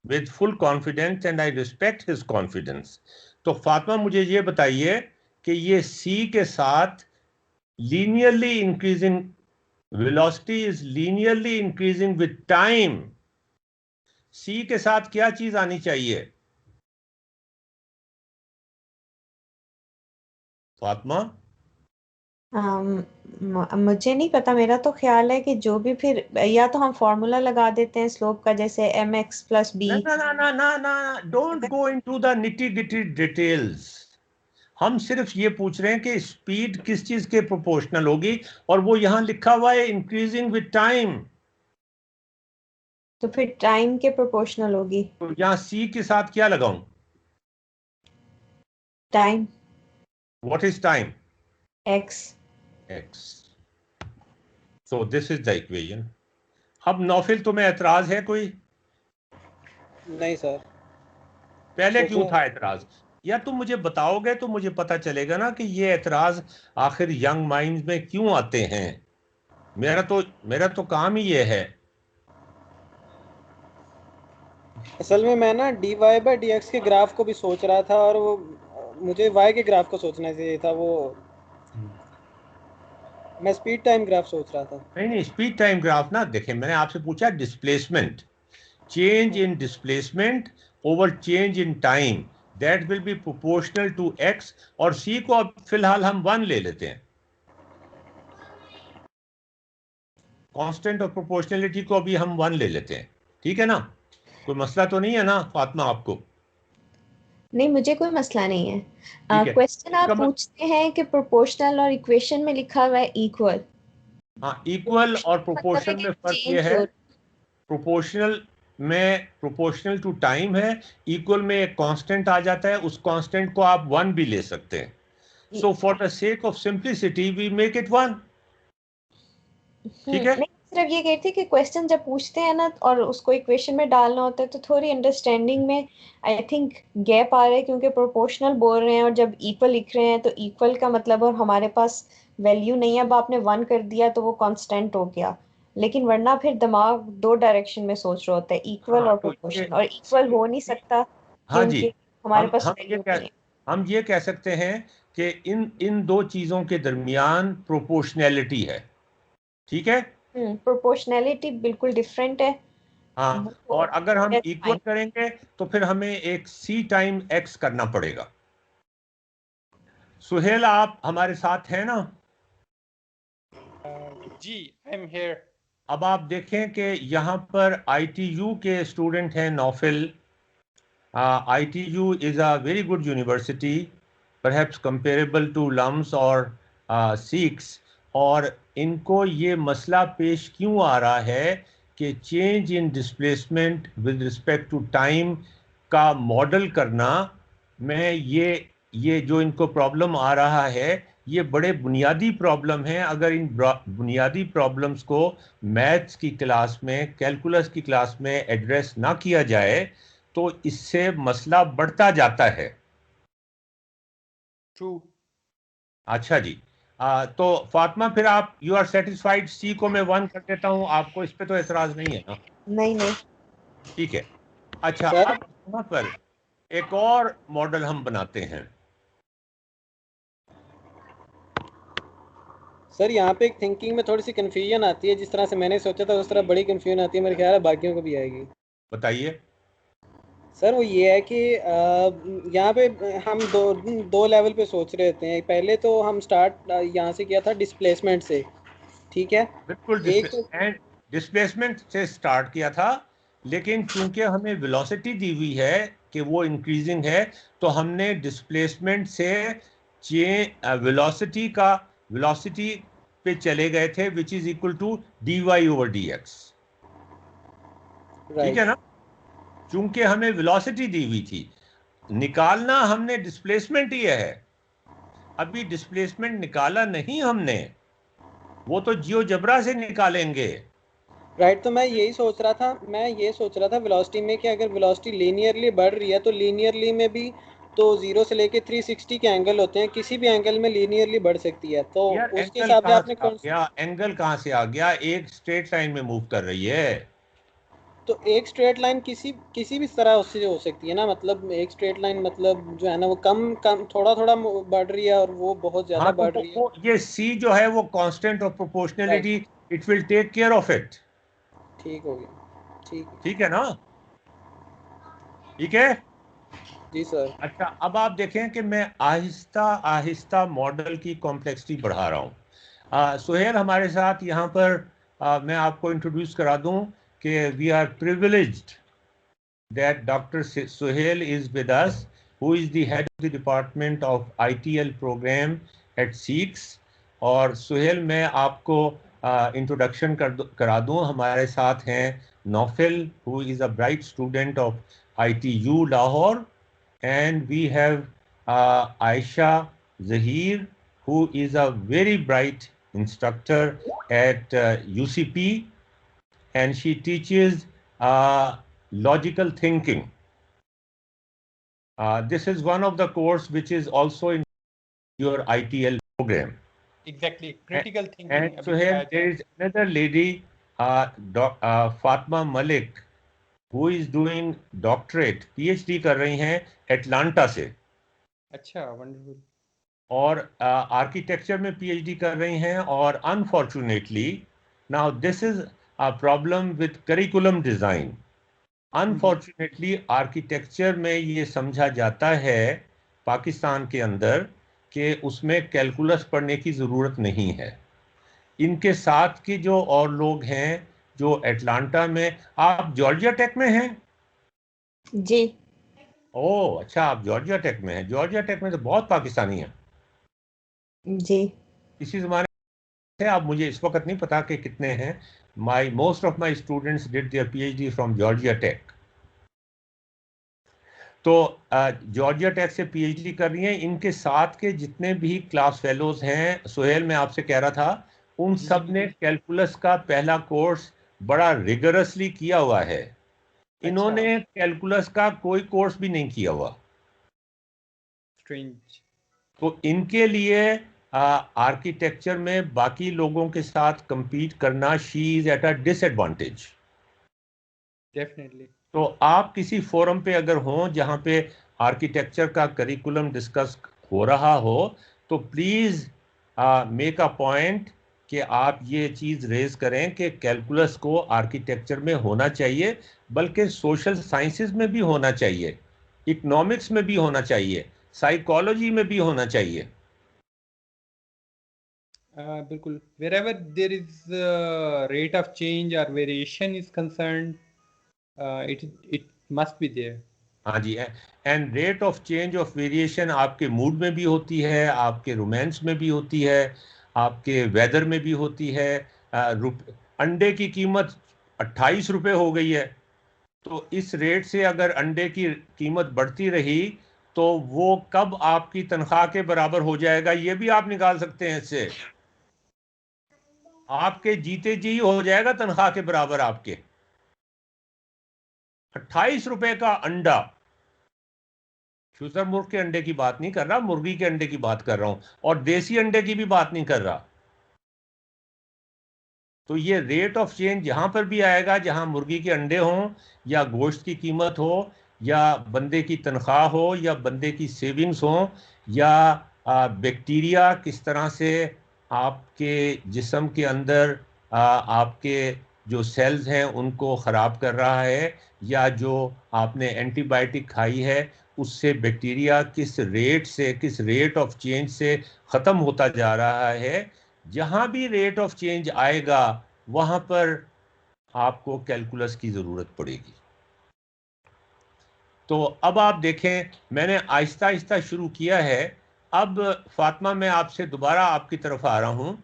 with full confidence, and I respect his confidence. तो फातिमा मुझे ये बताइए कि ये C के साथ linearly increasing velocity is linearly increasing with time. C के साथ क्या चीज आनी चाहिए फातिमा? मुझे नहीं पता, मेरा तो ख्याल है कि जो भी फिर या तो हम फॉर्मूला लगा देते हैं स्लोप का, जैसे mx प्लस b। ना, don't go into the nitty गिटी डिटेल्स। हम सिर्फ ये पूछ रहे हैं कि स्पीड किस चीज के प्रोपोर्शनल होगी, और वो यहां लिखा हुआ है इंक्रीजिंग विद टाइम, तो फिर टाइम के प्रोपोर्शनल होगी। तो यहां सी के साथ क्या लगाऊं? Time. What is time? x। So this is the equation. अब नौफिल तुम्हें एतराज है कोई? नहीं सर। पहले क्यों था एतराज? या तुम मुझे बताओगे तो मुझे पता चलेगा ना कि ये एतराज आखिर यंग माइंड्स में क्यों आते हैं। मेरा तो काम ही ये है। असल में मैं ना dy बाई dx के ग्राफ को भी सोच रहा था, और वो मुझे y के ग्राफ को सोचना चाहिए था। वो मैं स्पीड टाइम ग्राफ सोच रहा था। नहीं, स्पीड टाइम ग्राफ ना देखें, मैंने आपसे पूछा displacement, change in displacement over change in time, that will be proportional to x, और c को अब फिलहाल हम 1 ले लेते हैं। कांस्टेंट और प्रोपोर्शनलिटी को अभी हम 1 ले लेते हैं, ठीक है ना? कोई मसला तो नहीं है ना फातिमा आपको? नहीं, मुझे कोई मसला नहीं है। ठीक है। क्वेश्चन आप इसका पूछते हैं कि प्रोपोर्शनल और इक्वेशन में लिखा हुआ है इक्वल। हाँ, इक्वल और मतलब है प्रोपोर्शनल कि में फर्क ये चेंज है, हो। प्रोपोर्शनल में प्रोपोर्शनल टू टाइम है, इक्वल में एक कांस्टेंट आ जाता है, उस कांस्टेंट को आप 1 भी ले सकते हैं। So for the sake of simplicity we make it 1, ठीक है? नहीं, सिर्फ ये कहती कि क्वेश्चन जब पूछते हैं ना और उसको इक्वेशन में डालना होता है तो थोड़ी अंडरस्टैंडिंग में आई थिंक गैप आ रहा है, क्योंकि प्रोपोर्शनल बोल रहे हैं और जब इक्वल लिख रहे हैं तो इक्वल का मतलब, और हमारे पास वैल्यू नहीं है, अब आपने 1 कर दिया तो वो कांस्टेंट हो गया। लेकिन वरना फिर दिमाग 2 डायरेक्शन में सोच रहा होता है, इक्वल और तो प्रोपोर्शन, और इक्वल हो नहीं सकता हाँ जी, क्योंकि हमारे पास हम वैल्यू नहीं है। हम ये कह सकते हैं कि इन दो चीजों के दरमियान प्रोपोर्शनैलिटी है, ठीक है? प्रोपोर्शनैलिटी बिल्कुल डिफरेंट है। हाँ, और अगर हम That's इक्वल fine. करेंगे तो फिर हमें एक c टाइम x करना पड़ेगा। सुहेल, आप हमारे साथ हैं ना? जी, आई एम हियर। अब आप देखें कि यहाँ पर ITU के स्टूडेंट हैं Naufil. ITU is a very good university, perhaps comparable to LUMS और SEEKS, और इनको ये मसला पेश क्यों आ रहा है कि change in displacement with respect to time का मॉडल करना में ये जो इनको प्रॉब्लम आ रहा है, ये बड़े बुनियादी प्रॉब्लम हैं। अगर इन बुनियादी प्रॉब्लम्स को मैथ्स की क्लास में, कैलकुलस की क्लास में एड्रेस ना किया जाए तो इससे मसला बढ़ता जाता है। ट्रू। अच्छा जी, तो फातिमा फिर आप यू आर सेटिस्फाइड, सी को मैं 1 कर देता हूं, आपको इस पे तो एतराज नहीं है ना? नहीं। ठीक है। अच्छा, सर? अब यहाँ पर एक और मॉडल हम बनाते हैं। सर यहाँ पे एक थिंकिंग में थोड़ी सी कंफ्यूजन आती है, जिस तरह से मैंने सोचा था उस तरह बड़ी कंफ्यूजन आती है, मेरे ख्याल है बाकियों को भी आएगी। बताइए। सर वो ये है कि यहाँ पे हम दो लेवल पे सोच रहे होते हैं। पहले तो हम स्टार्ट यहाँ से किया था डिस्प्लेसमेंट से, ठीक है? बिल्कुल, डिस्प्लेसमेंट से स्टार्ट किया था, लेकिन चूंकि हमें वेलोसिटी दी हुई है कि वो इंक्रीजिंग है, तो हमने डिस्प्लेसमेंट से वेलोसिटी पे चले गए थे, which is equal to dy over dx, ठीक है ना? चूंकि हमें वेलोसिटी दी हुई थी, निकालना हमने डिस्प्लेसमेंट ही है। अभी डिस्प्लेसमेंट निकाला नहीं हमने, वो तो जियोजेब्रा से निकालेंगे। राइट। तो मैं ये सोच रहा था वेलोसिटी में कि अगर वेलोसिटी लीनियरली बढ़ रही है तो लीनियरली में भी तो 0 से लेके 360 के एंगल होते हैं, किसी भी एंगल में लीनियरली बढ़ सकती है। तो उसके हिसाब से आपने एंगल कहां से आ गया? एक स्ट्रेट लाइन में मूव कर रही है, तो एक स्ट्रेट लाइन किसी भी तरह उससे हो सकती है ना। मतलब एक स्ट्रेट लाइन मतलब जो है ना वो कम थोड़ा बढ़ रही है और वो बहुत ज्यादा बढ़ रही है। ये सी जो है वो constant of proportionality it will take care of it. ठीक हो गया। ठीक है ना? ठीक है जी सर। अच्छा, अब आप देखें कि मैं आहिस्ता आहिस्ता मॉडल की कॉम्प्लेक्सिटी बढ़ा रहा हूँ। सुहेल हमारे साथ यहाँ पर मैं आपको इंट्रोड्यूस करा दूँ कि we are privileged that Dr. Suhail is with us, who is the head of the department of ITL program at SEEKS। और सुहेल मैं आपको इंट्रोडक्शन करा दूं। हमारे साथ हैं Naufil, who is a bright student of ITU Lahore, and we have Aisha Zahir, who is a very bright instructor at UCP, and she teaches logical thinking. This is one of the course which is also in your ITL program. Exactly, critical thinking. And so here there is another lady, Fatma Malik, who is doing doctorate, PhD कर रही हैं Atlanta से। अच्छा, wonderful. और architecture में PhD कर रही हैं। और unfortunately now this is a problem with curriculum design. Unfortunately architecture में ये समझा जाता है पाकिस्तान के अंदर कि उसमें कैलकुलस पढ़ने की ज़रूरत नहीं है। इनके साथ के जो और लोग हैं जो एटलांटा में, आप जॉर्जिया टेक में हैं? जी। ओह अच्छा, आप जॉर्जिया टेक में हैं। जॉर्जिया टेक में तो बहुत पाकिस्तानी हैं। जी। इसी ज़माने से, आप मुझे इस वक्त नहीं पता कि कितने हैं। most of my students did their PhD from Georgia Tech। तो जॉर्जिया टेक से PhD कर रही हैं। इनके साथ के जितने भी क्लास फेलोज हैं, सुहेल मैं आपसे कह रहा था, उन सब ने कैलकुलस का पहला कोर्स बड़ा रिगरसली किया हुआ है। इन्होंने कैलकुलस का कोई कोर्स भी नहीं किया हुआ। Strange। तो इनके लिए आर्किटेक्चर में बाकी लोगों के साथ compete करना, she is at a disadvantage. Definitely। तो आप किसी फोरम पे अगर हों जहां पे आर्किटेक्चर का करिकुलम डिस्कस हो रहा हो, तो प्लीज मेक अ पॉइंट कि आप ये चीज़ रेज करें कि कैलकुलस को आर्किटेक्चर में होना चाहिए, बल्कि सोशल साइंसेज में भी होना चाहिए, इकोनॉमिक्स में भी होना चाहिए, साइकोलॉजी में भी होना चाहिए। बिल्कुल, wherever there is rate of change or variation is concerned, it must be there। हाँ जी। And rate of change of variation आपके मूड में भी होती है, आपके रोमांस में भी होती है, आपके वेदर में भी होती है। अंडे की कीमत 28 रुपये हो गई है, तो इस रेट से अगर अंडे की कीमत बढ़ती रही तो वो कब आपकी तनख्वाह के बराबर हो जाएगा, ये भी आप निकाल सकते हैं इससे। आपके जीते जी हो जाएगा तनख्वाह के बराबर आपके। 28 रुपए का अंडा, शुतुरमुर्ग के अंडे की बात नहीं कर रहा, मुर्गी के अंडे की बात कर रहा हूं, और देसी अंडे की भी बात नहीं कर रहा। तो ये रेट ऑफ चेंज जहां पर भी आएगा, जहां मुर्गी के अंडे हों या गोश्त की कीमत हो या बंदे की तनख्वाह हो या बंदे की सेविंग्स हो या बैक्टीरिया किस तरह से आपके जिस्म के अंदर आपके जो सेल्स हैं उनको ख़राब कर रहा है, या जो आपने एंटीबायोटिक खाई है उससे बैक्टीरिया किस रेट से, किस रेट ऑफ चेंज से ख़त्म होता जा रहा है। जहाँ भी रेट ऑफ चेंज आएगा वहाँ पर आपको कैलकुलस की ज़रूरत पड़ेगी। तो अब आप देखें, मैंने आहिस्ता आहिस्ता शुरू किया है। अब फातिमा, मैं आपसे दोबारा आपकी तरफ आ रहा हूँ।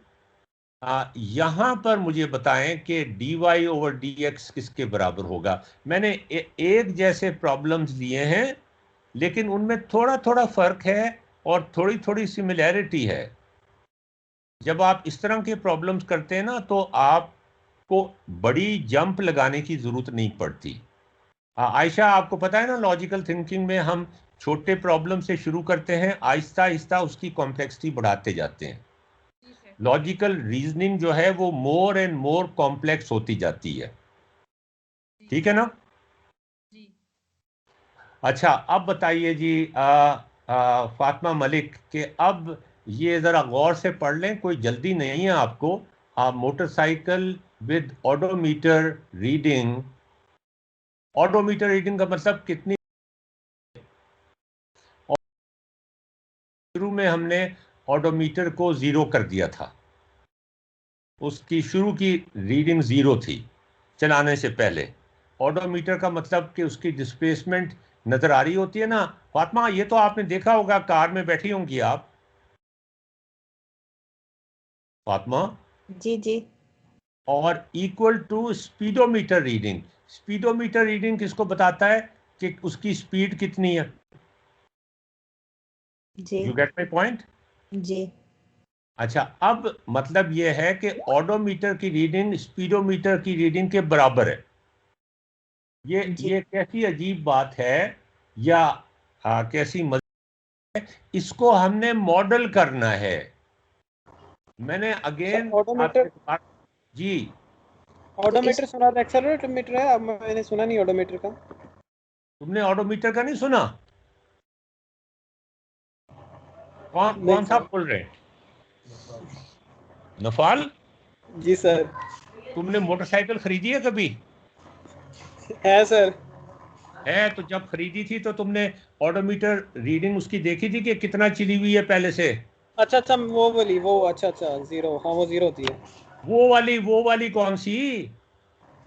यहाँ पर मुझे बताएं कि dy ओवर dx किसके बराबर होगा। मैंने एक जैसे प्रॉब्लम्स लिए हैं, लेकिन उनमें थोड़ा थोड़ा फ़र्क है और थोड़ी थोड़ी सिमिलैरिटी है। जब आप इस तरह के प्रॉब्लम्स करते हैं ना, तो आपको बड़ी जंप लगाने की ज़रूरत नहीं पड़ती। आयशा, आपको पता है ना, लॉजिकल थिंकिंग में हम छोटे प्रॉब्लम से शुरू करते हैं, आहिस्ता आहिस्ता उसकी कॉम्प्लेक्सिटी बढ़ाते जाते हैं। लॉजिकल रीजनिंग जो है वो मोर एंड मोर कॉम्प्लेक्स होती जाती है। ठीक है ना? अच्छा, अब बताइए जी फातिमा मलिक, कि अब ये ज़रा गौर से पढ़ लें, कोई जल्दी नहीं है आपको। a motorcycle with odometer reading, odometer reading का मतलब कितनी, शुरू में हमने ओडोमीटर को 0 कर दिया था, उसकी शुरू की रीडिंग 0 थी चलाने से पहले। ओडोमीटर का मतलब कि उसकी डिस्प्लेसमेंट नजर आ रही होती है ना फातिमा, ये तो आपने देखा होगा, कार में बैठी होंगी आप फातिमा। जी जी। और equal to speedometer reading, speedometer reading किसको बताता है कि उसकी स्पीड कितनी है। जी यू गेट माई पॉइंट? जी। अच्छा, अब मतलब यह है कि ओडोमीटर की रीडिंग स्पीडोमीटर की रीडिंग के बराबर है। ये कैसी अजीब बात है, या कैसी मजा है, इसको हमने मॉडल करना है। मैंने अगेन ऑडोमीटर, जी ऑडोमीटर सुना था, एक्सेलरोमीटर मीटर है, अब मैंने सुना नहीं ऑडोमीटर का। तुमने ऑडोमीटर का नहीं सुना? कौन नहीं सा सर। बोल रहे हैं? नफाल, जी सर। तुमने मोटरसाइकिल खरीदी है कभी? है सर। है, तो जब खरीदी थी तो तुमने ऑडोमीटर रीडिंग उसकी देखी थी कि कितना चली हुई है पहले से? अच्छा अच्छा, वो वाली, वो अच्छा अच्छा, 0, हाँ वो 0 होती है। वो वाली कौन सी?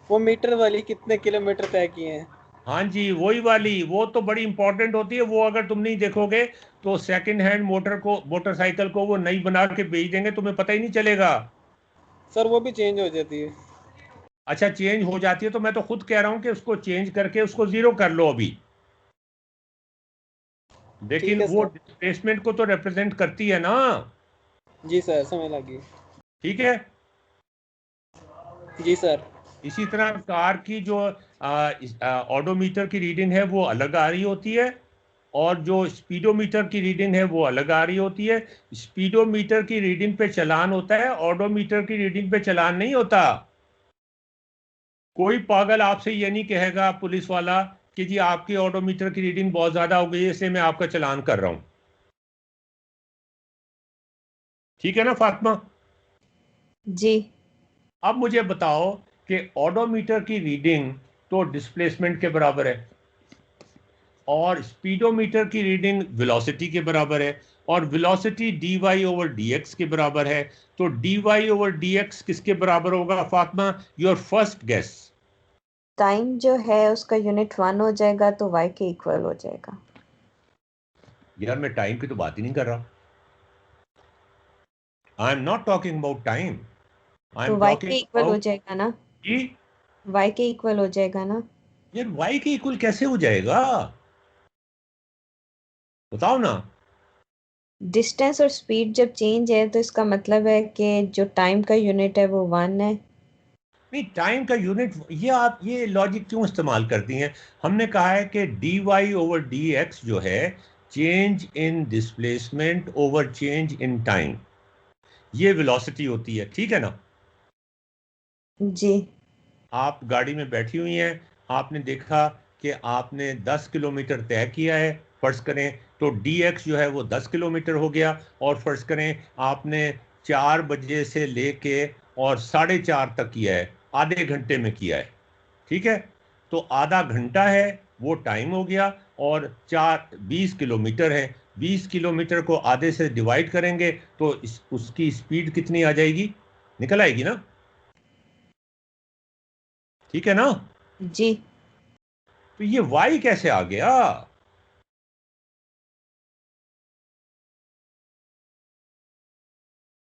वो मीटर वाली, कितने किलोमीटर तय किए हैं। हाँ जी, वही वाली, वो तो बड़ी इंपॉर्टेंट होती है। वो अगर तुम नहीं देखोगे तो सेकंड हैंड मोटरसाइकिल को वो नई बना के बेच देंगे, तुम्हें पता ही नहीं चलेगा। सर वो भी चेंज हो जाती है। अच्छा, चेंज हो जाती है, तो मैं तो खुद कह रहा हूं कि उसको चेंज करके उसको 0 कर लो अभी। ठीक लेकिन है वो सर। डिस्प्लेसमेंट को तो रिप्रेजेंट करती है ना। जी सर, समझ लगी। ठीक है। जी सर। इसी तरह कार की जो ऑडोमीटर की रीडिंग है वो अलग आ रही होती है, और जो स्पीडोमीटर की रीडिंग है वो अलग आ रही होती है। स्पीडोमीटर की रीडिंग पे चालान होता है, ऑडोमीटर की रीडिंग पे चालान नहीं होता। कोई पागल आपसे ये नहीं कहेगा पुलिस वाला कि जी आपकी ऑडोमीटर की रीडिंग बहुत ज्यादा हो गई है इसलिए मैं आपका चालान कर रहा हूं। ठीक है ना फातिमा? जी। अब मुझे बताओ कि ऑडोमीटर की रीडिंग तो डिस्प्लेसमेंट के बराबर है, और स्पीडोमीटर की रीडिंग वेलोसिटी के बराबर है, और velocity D Y over D X के बराबर है। तो D Y over D x किसके बराबर होगा Fatima? Your first guess. Time जो है उसका यूनिट 1 हो जाएगा तो y के इक्वल हो जाएगा। यार मैं टाइम की तो बात ही नहीं कर रहा। I am not talking about time, I तो एम y टॉकिंग के इक्वल हो अबाउट जाएगा ना, जी। y के इक्वल हो जाएगा ना। यार वाई के इक्वल कैसे हो जाएगा, बताओ ना। डिस्टेंस और स्पीड जब चेंज है तो इसका मतलब है कि जो टाइम का यूनिट है वो 1 है। नहीं, टाइम का यूनिट, ये आप ये लॉजिक क्यों इस्तेमाल करती हैं? हमने कहा है कि D Y over D X जो है change in displacement over change in time, ये वेलोसिटी होती है, ठीक है ना? जी आप गाड़ी में बैठी हुई हैं, आपने देखा कि आपने 10 किलोमीटर तय किया है, फर्ज करें, तो डी एक्स जो है वो 10 किलोमीटर हो गया, और फर्ज करें आपने 4 बजे से लेके और 4:30 तक किया है, आधे घंटे में किया है, ठीक है? तो आधा घंटा है वो टाइम हो गया, और 20 किलोमीटर है, 20 किलोमीटर को आधे से डिवाइड करेंगे तो उसकी स्पीड कितनी आ जाएगी? निकल आएगी ना? ठीक है ना? जी। तो ये वाई कैसे आ गया?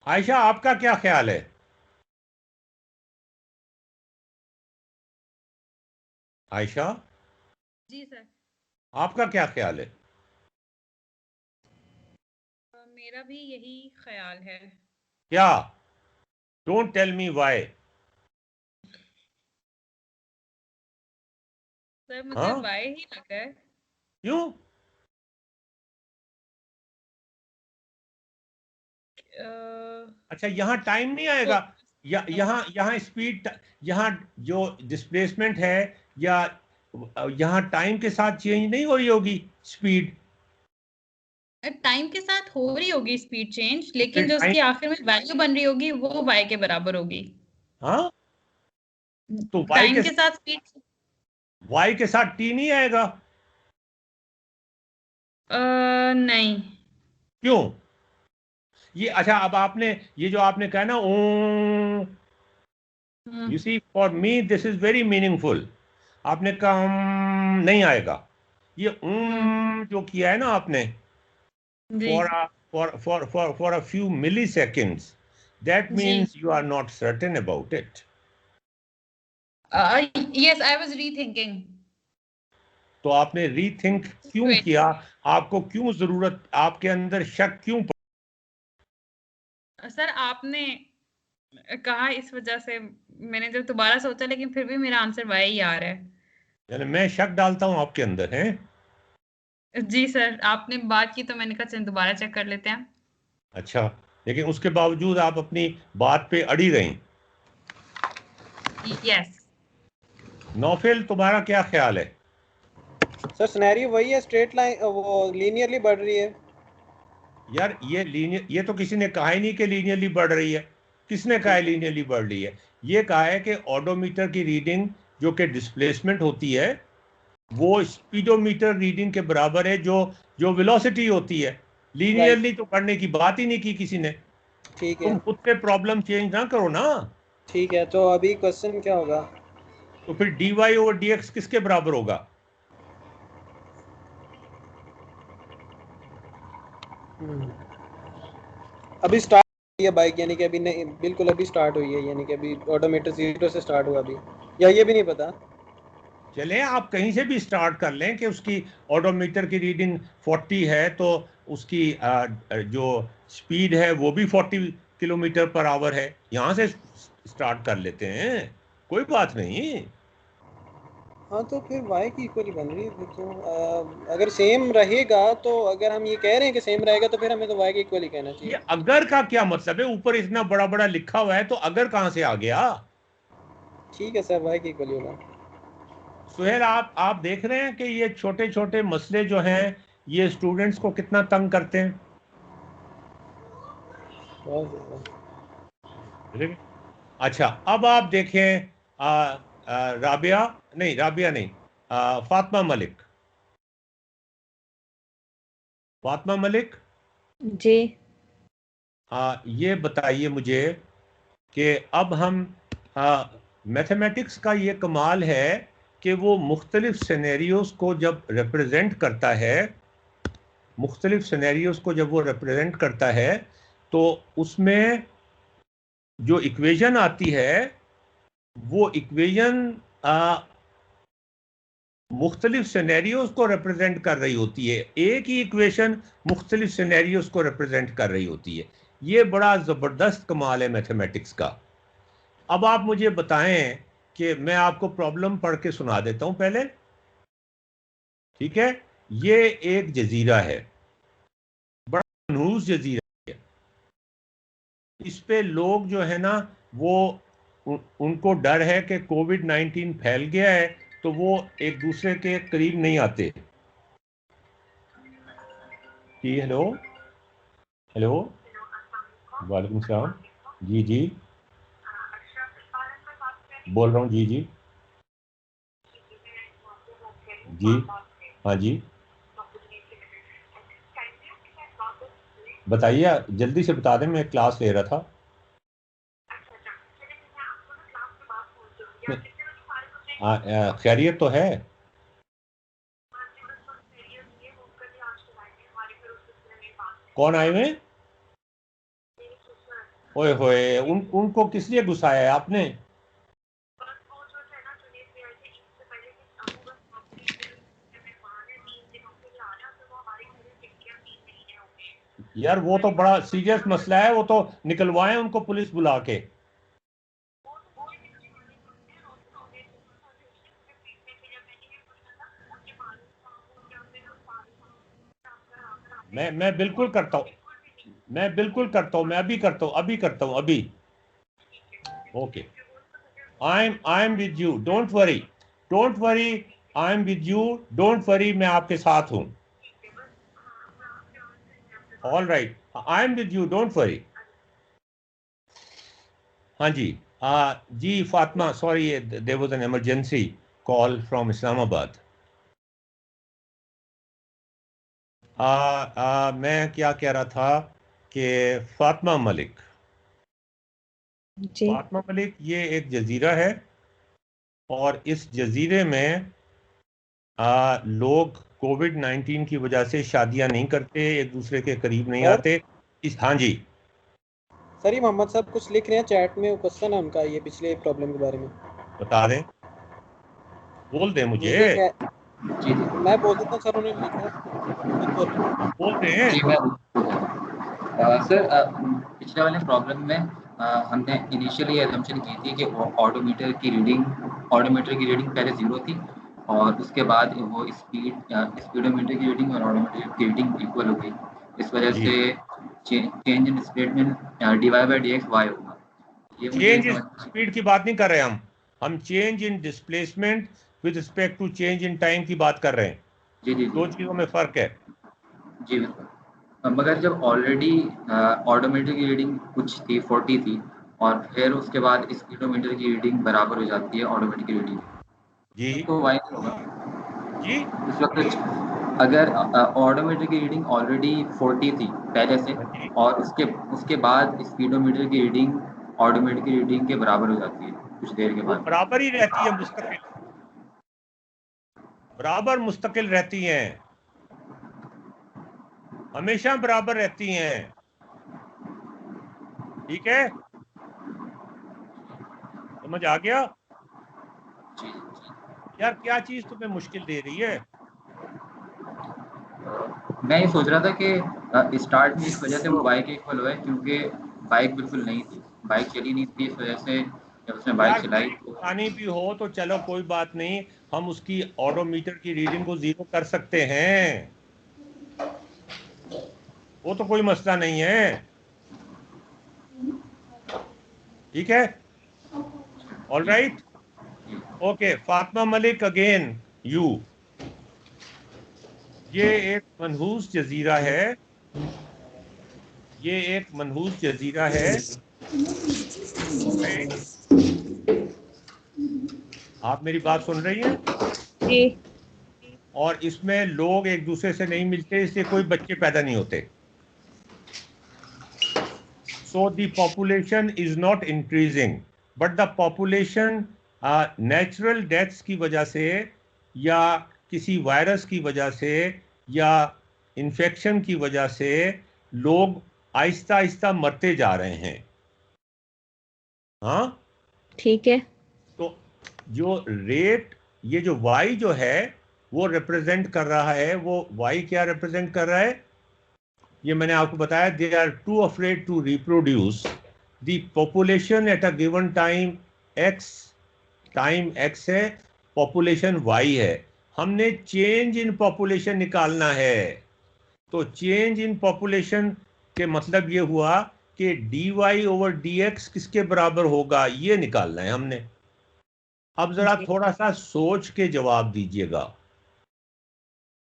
आयशा, आपका क्या ख्याल है? आयशा, जी सर। आपका क्या ख्याल है? मेरा भी यही ख्याल है। क्या? Don't tell me why. Sir मुझे हाँ, वाई ही लगा है। क्यों? अच्छा, यहां टाइम नहीं आएगा? यहाँ यहाँ स्पीड, यहाँ जो डिस्प्लेसमेंट है, या यहाँ टाइम के साथ चेंज नहीं हो रही होगी स्पीड? टाइम के साथ हो रही होगी स्पीड चेंज, लेकिन फिर जो उसकी टाइम, आखिर में वैल्यू बन रही होगी वो y के बराबर होगी। हाँ तो टाइम के साथ स्पीड y के साथ t नहीं आएगा? नहीं। क्यों? ये अच्छा, अब आपने ये जो आपने कहा ना you see, for me this is very meaningful. आपने कहा नहीं आएगा, ये जो किया है ना आपने, जी for a few milliseconds, that जी means you are not certain about it. Yes, I was rethinking. तो आपने रीथिंक क्यों किया? आपको क्यों जरूरत, आपके अंदर शक क्यों सर आपने कहा इस वजह से मैंने जब दोबारा सोचा, लेकिन फिर भी मेरा आंसर y ही आ रहा है। यानी मैं शक डालता हूं आपके अंदर, हैं? जी सर, आपने बात की तो मैंने कहा चल दोबारा चेक कर लेते हैं। अच्छा, लेकिन उसके बावजूद आप अपनी बात पे अड़ी रही। यस। नौफिल, तुम्हारा क्या ख्याल है? सर सिनेरियो वही है, स्ट्रेट लाइन वो लीनियरली बढ़ रही है। यार ये लीनियर, ये तो किसी ने कहा ही नहीं कि लीनियरली बढ़ रही है। किसने कहा है लीनियरली बढ़ रही है? ये कहा है कि ऑडोमीटर की रीडिंग जो कि डिस्प्लेसमेंट होती है वो स्पीडोमीटर रीडिंग के बराबर है जो जो वेलोसिटी होती है। लीनियरली तो बढ़ने की बात ही नहीं की किसी ने। ठीक है, तुम खुद से प्रॉब्लम चेंज ना करो ना। ठीक है, तो अभी क्वेश्चन क्या होगा? तो फिर dy ओवर dx किसके बराबर होगा? अभी स्टार्ट हुई है बाइक, यानी कि अभी नहीं, बिल्कुल अभी स्टार्ट हुई है, यानी कि अभी ऑडोमीटर 0 से स्टार्ट हुआ अभी, या ये भी नहीं पता? चलें, आप कहीं से भी स्टार्ट कर लें कि उसकी ऑडोमीटर की रीडिंग 40 है तो उसकी जो स्पीड है वो भी 40 किलोमीटर पर आवर है। यहाँ से स्टार्ट कर लेते हैं, कोई बात नहीं। हाँ तो फिर y की इक्वल बन रही है फिर तो, अगर सेम रहेगा तो, अगर हम ये कह रहे हैं कि सेम रहेगा तो फिर हमें तो y की इक्वल ही कहना ये चाहिए। अगर का क्या मतलब है? ऊपर इतना बड़ा बड़ा लिखा हुआ है तो अगर कहाँ से आ गया? ठीक है सर, y की इक्वल ही होगा। सुहेल, आप देख रहे हैं कि ये छोटे छोटे मसले जो हैं ये स्टूडेंट्स को कितना तंग करते हैं। बहुत ज़्यादा। ठीक है? अच्छा, अब आप देखें राबिया, नहीं राबिया नहीं, फातिमा मलिक। फातिमा मलिक, जी। ये बताइए मुझे कि अब हम मैथमेटिक्स का ये कमाल है कि वो मुख्तलिफ सिनेरियोज को जब रिप्रेजेंट करता है, मुख्तलिफ सिनेरियोज को जब वो रिप्रेजेंट करता है तो उसमें जो इक्वेशन आती है वो इक्वेशन मुख्तलिफ सिनेरियोज को रिप्रेजेंट कर रही होती है। एक ही इक्वेशन मुख्तलिफ सिनेरियोज को रिप्रेजेंट कर रही होती है। ये बड़ा ज़बरदस्त कमाल है मैथमेटिक्स का। अब आप मुझे बताएं कि मैं आपको प्रॉब्लम पढ़ के सुना देता हूं पहले, ठीक है? ये एक जजीरा है, बड़ा मनहूस जजीरा है। इस पे लोग जो है ना वो उनको डर है कि कोविड-19 फैल गया है तो वो एक दूसरे के करीब नहीं आते। जी हेलो, हेलो, वालेकुम सलाम। जी जी, बोल रहा हूँ। जी जी जी, हाँ जी, बताइए, जल्दी से बता दें, मैं क्लास ले रहा था। खैरियत तो है? कौन आए हुए? ओए होए, उनको किस लिए गुस्साया है आपने? यार वो तो बड़ा सीरियस मसला है, वो तो निकलवाएं उनको पुलिस बुला के। मैं बिल्कुल करता हूँ, मैं बिल्कुल करता हूँ, मैं अभी करता हूँ, अभी करता हूँ, अभी। Okay, I am with you, don't worry, don't worry, I am with you, don't worry, मैं आपके साथ हूँ। All right, I am with you, don't worry. हाँ जी, जी Fatima, sorry there was an emergency call from Islamabad. मैं क्या कह रहा था कि फातिमा मलिक, जी फातिमा मलिक ये एक जजीरा है और इस जजीरे में लोग कोविड-19 की वजह से शादियां नहीं करते, एक दूसरे के करीब नहीं सर? आते। हाँ जी, सर ये मोहम्मद साहब कुछ लिख रहे हैं चैट में, क्वेश्चन है उनका ये पिछले प्रॉब्लम के बारे में। बता दें, बोल दें मुझे, ये कह, जी जी मैं बोल देता हूँ सर, उन्होंने लिखा है खुद बोल रहे हैं। बोल दें। जी मैं सर पिछले वाले प्रॉब्लम में हमने इनिशियली एजम्पशन की थी कि ऑडोमीटर की रीडिंग पहले 0 थी और उसके बाद वो स्पीडोमीटर की रीडिंग और ऑडोमीटर की रीडिंग इक्वल हो गई। इस वजह जी। से change in displacement dy by dx y होगा। ये मुझे चेंज इन समझ स्पीड की बात नहीं कर रहे हम change in displacement with respect to change in time की बात कर रहे हैं। जी जी दो जी चीजों में फर्क है। जी बिल्कुल। मगर जब ऑलरेडी ऑडोमीटर की रीडिंग कुछ थी 40 थी और फिर उसके बाद स्पीडोमीटर की रीडिंग बराबर हो जाती है ऑडोमीटर की रीडिंग, जी तो वाई नहीं होगा जी उस वक्त। अगर ऑडोमीटर की रीडिंग ऑलरेडी 40 थी पहले से जी, और उसके बाद स्पीडोमीटर की रीडिंग ऑडोमीटर की रीडिंग के बराबर हो जाती है कुछ देर के वो बाद। बराबर ही रहती है, मुस्तकिल, बराबर मुस्तकिल रहती हैं, हमेशा बराबर रहती हैं। ठीक है, समझ आ गया? जी जी। यार क्या चीज तुम्हें मुश्किल दे रही है? मैं ये सोच रहा था कि स्टार्ट में इस वजह से वो बाइक इक्वल हुआ है क्योंकि बाइक बिल्कुल नहीं थी, बाइक चली नहीं थी, इस वजह से जब उसने बाइक यार चलाई बाइक तो चलानी भी हो तो चलो कोई बात नहीं, हम उसकी ऑडोमीटर की रीडिंग को 0 कर सकते हैं, वो तो कोई मसला नहीं है। ठीक है, ऑल जी राइट, जी okay. Fatima Malik again, you, ये एक मनहूस जजीरा है, ये एक मनहूस जजीरा है। राइट? आप मेरी बात सुन रही हैं? जी और इसमें लोग एक दूसरे से नहीं मिलते, इसलिए कोई बच्चे पैदा नहीं होते। So the population is not increasing, but the population natural deaths की वजह से या किसी वायरस की वजह से या इन्फेक्शन की वजह से लोग आहिस्ता आहिस्ता मरते जा रहे हैं। हाँ, ठीक है। तो जो रेट, ये जो y जो है वो रिप्रेजेंट कर रहा है, वो y क्या रिप्रेजेंट कर रहा है? ये मैंने आपको बताया, they are too afraid to reproduce the population at a given time x, time x है, पॉपुलेशन y है, हमने चेंज इन पॉपुलेशन निकालना है। तो चेंज इन पॉपुलेशन के मतलब ये हुआ कि dy ओवर dx किसके बराबर होगा, ये निकालना है हमने। अब जरा जी। थोड़ा सा सोच के जवाब दीजिएगा,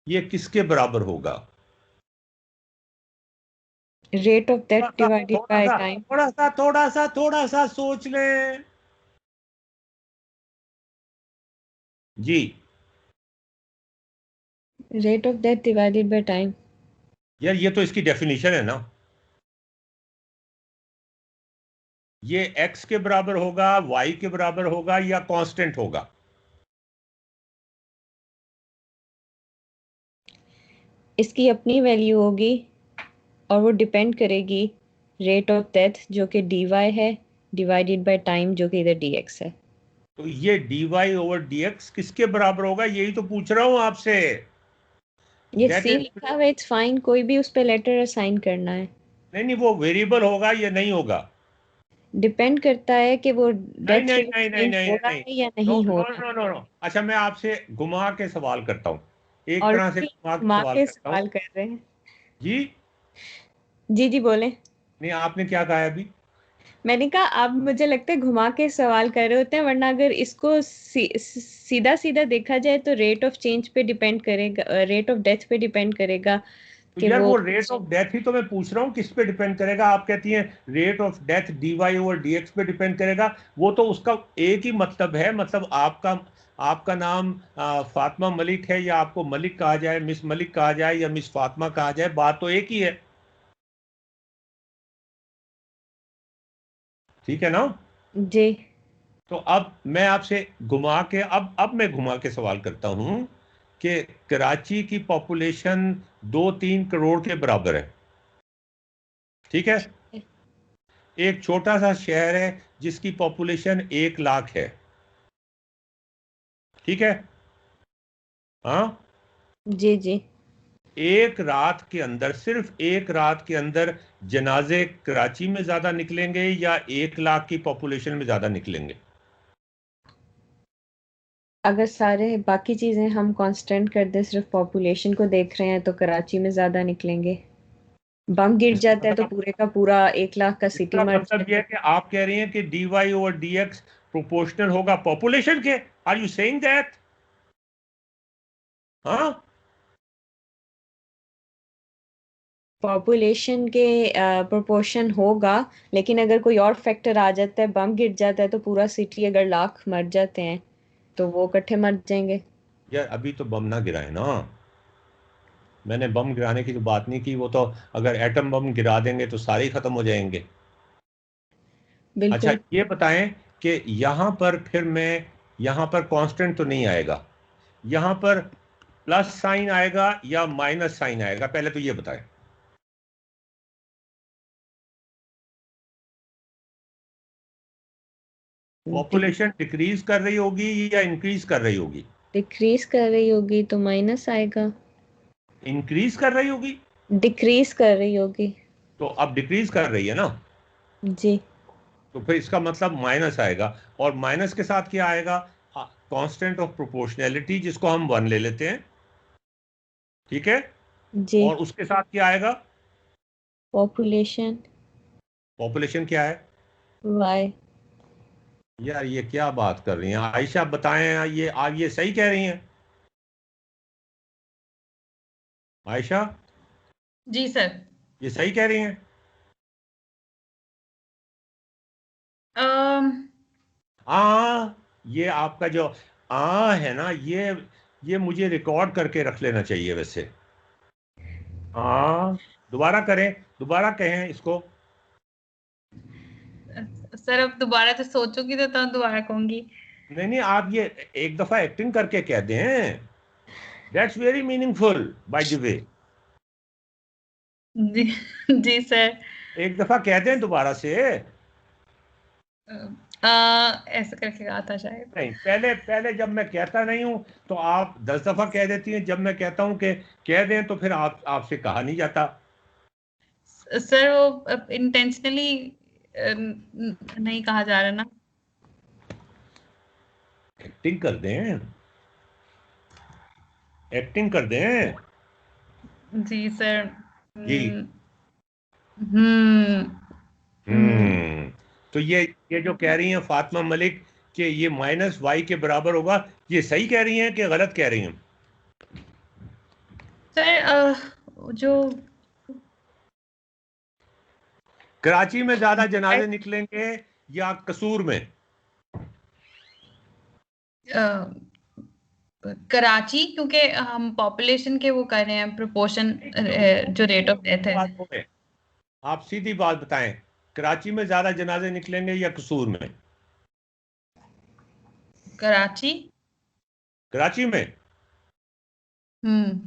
ये किसके बराबर होगा? Rate of death divided by time. थोड़ा सा सोच लें जी। Rate of death divided by time. यार ये तो इसकी डेफिनेशन है ना, ये x के बराबर होगा, y के बराबर होगा या कांस्टेंट होगा? इसकी अपनी वैल्यू होगी और वो डिपेंड करेगी रेट ऑफ डेथ जो कि dy है डिवाइडेड बाय टाइम जो कि इधर dx है। तो ये dy ओवर dx किसके बराबर होगा, यही तो पूछ रहा हूं आपसे। ये That सी is, लिखा हुआ है, इट्स फाइन, कोई भी उस पे लेटर असाइन करना है। नहीं वो वेरिएबल होगा या नहीं होगा? डिपेंड करता है कि वो नहीं डेथ नहीं रेट नहीं नहीं चेंज नहीं हो रहा नहीं, है या नो नहीं हो नो रहा। No no no. अच्छा मैं आपसे घुमा के सवाल करता हूँ, एक तरह से ऑलरेडी घुमा के घुमा सवाल के करता हूँ। सवाल कर रहे हैं। जी जी जी बोले। नहीं, आपने क्या कहा अभी? मैंने कहा आप मुझे लगता है घुमा के सवाल कर रहे होते हैं, वरना अगर इसको सीधा सीधा देखा जाए तो रेट ऑफ चेंज पे डिपेंड करेगा, रेट ऑफ डेथ पे डिपेंड करेगा, तो कि यार वो वो रेट ऑफ डेथ ही तो मैं पूछ रहा हूँ किस पे डिपेंड करेगा। आप कहती हैं rate of death dy over dx पे डिपेंड करेगा। वो तो उसका एक ही मतलब है, मतलब आपका नाम फातिमा मलिक है, या आपको मलिक कहा जाए, मिस मलिक कहा जाए, या मिस फातिमा कहा जाए, बात तो एक ही है। ठीक है ना? जी तो अब मैं आपसे घुमा के अब मैं घुमा के सवाल करता हूं कि कराची की पॉपुलेशन 2-3 करोड़ के बराबर है। ठीक है? एक छोटा सा शहर है जिसकी पॉपुलेशन 1 लाख है। ठीक है? हाँ, जी जी एक रात के अंदर, सिर्फ एक रात के अंदर जनाजे कराची में ज्यादा निकलेंगे या 1 लाख की पॉपुलेशन में ज्यादा निकलेंगे? अगर सारे बाकी चीजें हम कांस्टेंट कर दें, सिर्फ पॉपुलेशन को देख रहे हैं, तो कराची में ज्यादा निकलेंगे। बम गिर इसका जाता है तो मतलब पूरे का पूरा 1 लाख का सिटी इसका मर मतलब यह जाएगा। है कि आप कह रही हैं कि dy ओवर dx प्रोपोर्शनल होगा पॉपुलेशन के। Are you saying that? हाँ, पॉपुलेशन के प्रोपोर्शन होगा, लेकिन अगर कोई और फैक्टर आ जाता है, बम गिर जाता है, तो पूरा सिटी अगर लाख मर जाते हैं तो वो इकट्ठे मर जाएंगे। यार अभी तो बम ना गिराए ना। मैंने बम गिराने की तो बात नहीं की। वो तो अगर एटम बम गिरा देंगे तो सारे ही खत्म हो जाएंगे। अच्छा बिल्कुल। ये बताएं कि यहां पर फिर मैं, यहां पर कांस्टेंट तो नहीं आएगा, यहां पर प्लस साइन आएगा या माइनस साइन आएगा, पहले तो ये बताएं। पॉपुलेशन डिक्रीज कर रही होगी या इंक्रीज कर रही होगी? डिक्रीज कर रही होगी तो माइनस आएगा। इंक्रीज कर रही होगी? डिक्रीज कर रही होगी। तो अब डिक्रीज कर रही है ना, जी तो फिर इसका मतलब माइनस आएगा। और माइनस के साथ क्या आएगा? कांस्टेंट ऑफ प्रोपोर्शनैलिटी, जिसको हम 1 ले लेते हैं। ठीक है? जी। और उसके साथ क्या आएगा? पॉपुलेशन पॉपुलेशन क्या है? वाई। यार ये क्या बात कर रही हैं आयशा, बताएं। ये आप ये सही कह रही हैं आयशा? जी सर। ये सही कह रही हैं? अम, ये आपका जो है ना, ये मुझे रिकॉर्ड करके रख लेना चाहिए वैसे। दोबारा करें, दोबारा कहें इसको। सर अब दोबारा तो सोचूंगी तो तब दोबारा कहूंगी। नहीं नहीं, आप ये एक दफा एक्टिंग करके कह दें, that's very meaningful by the way. जी जी सर। एक दफा कह दें दोबारा से। ऐसा करके कहा था शायद। नहीं, पहले पहले जब मैं कहता नहीं हूं तो आप 10 दफा कह देती हैं, जब मैं कहता हूं कि कह दें तो फिर आपसे कहा नहीं जाता। सर वो इंटेंशनली नहीं कहा जा रहा ना। एक्टिंग कर दें, एक्टिंग कर दें। जी सर। जी। हम्म हम्म हम्म। हम्म। तो ये जो कह रही हैं फातिमा मलिक कि ये माइनस वाई के बराबर होगा, ये सही कह रही हैं कि गलत कह रही हैं? सर जो कराची में ज्यादा जनाजे निकलेंगे या कसूर में? कराची, क्योंकि हम पॉपुलेशन के वो कर रहे हैं प्रोपोर्शन, जो रेट ऑफ डेथ है। बात बोले, आप सीधी बात बताएं, कराची में ज्यादा जनाजे निकलेंगे या कसूर में? कराची। कराची में? हम्म।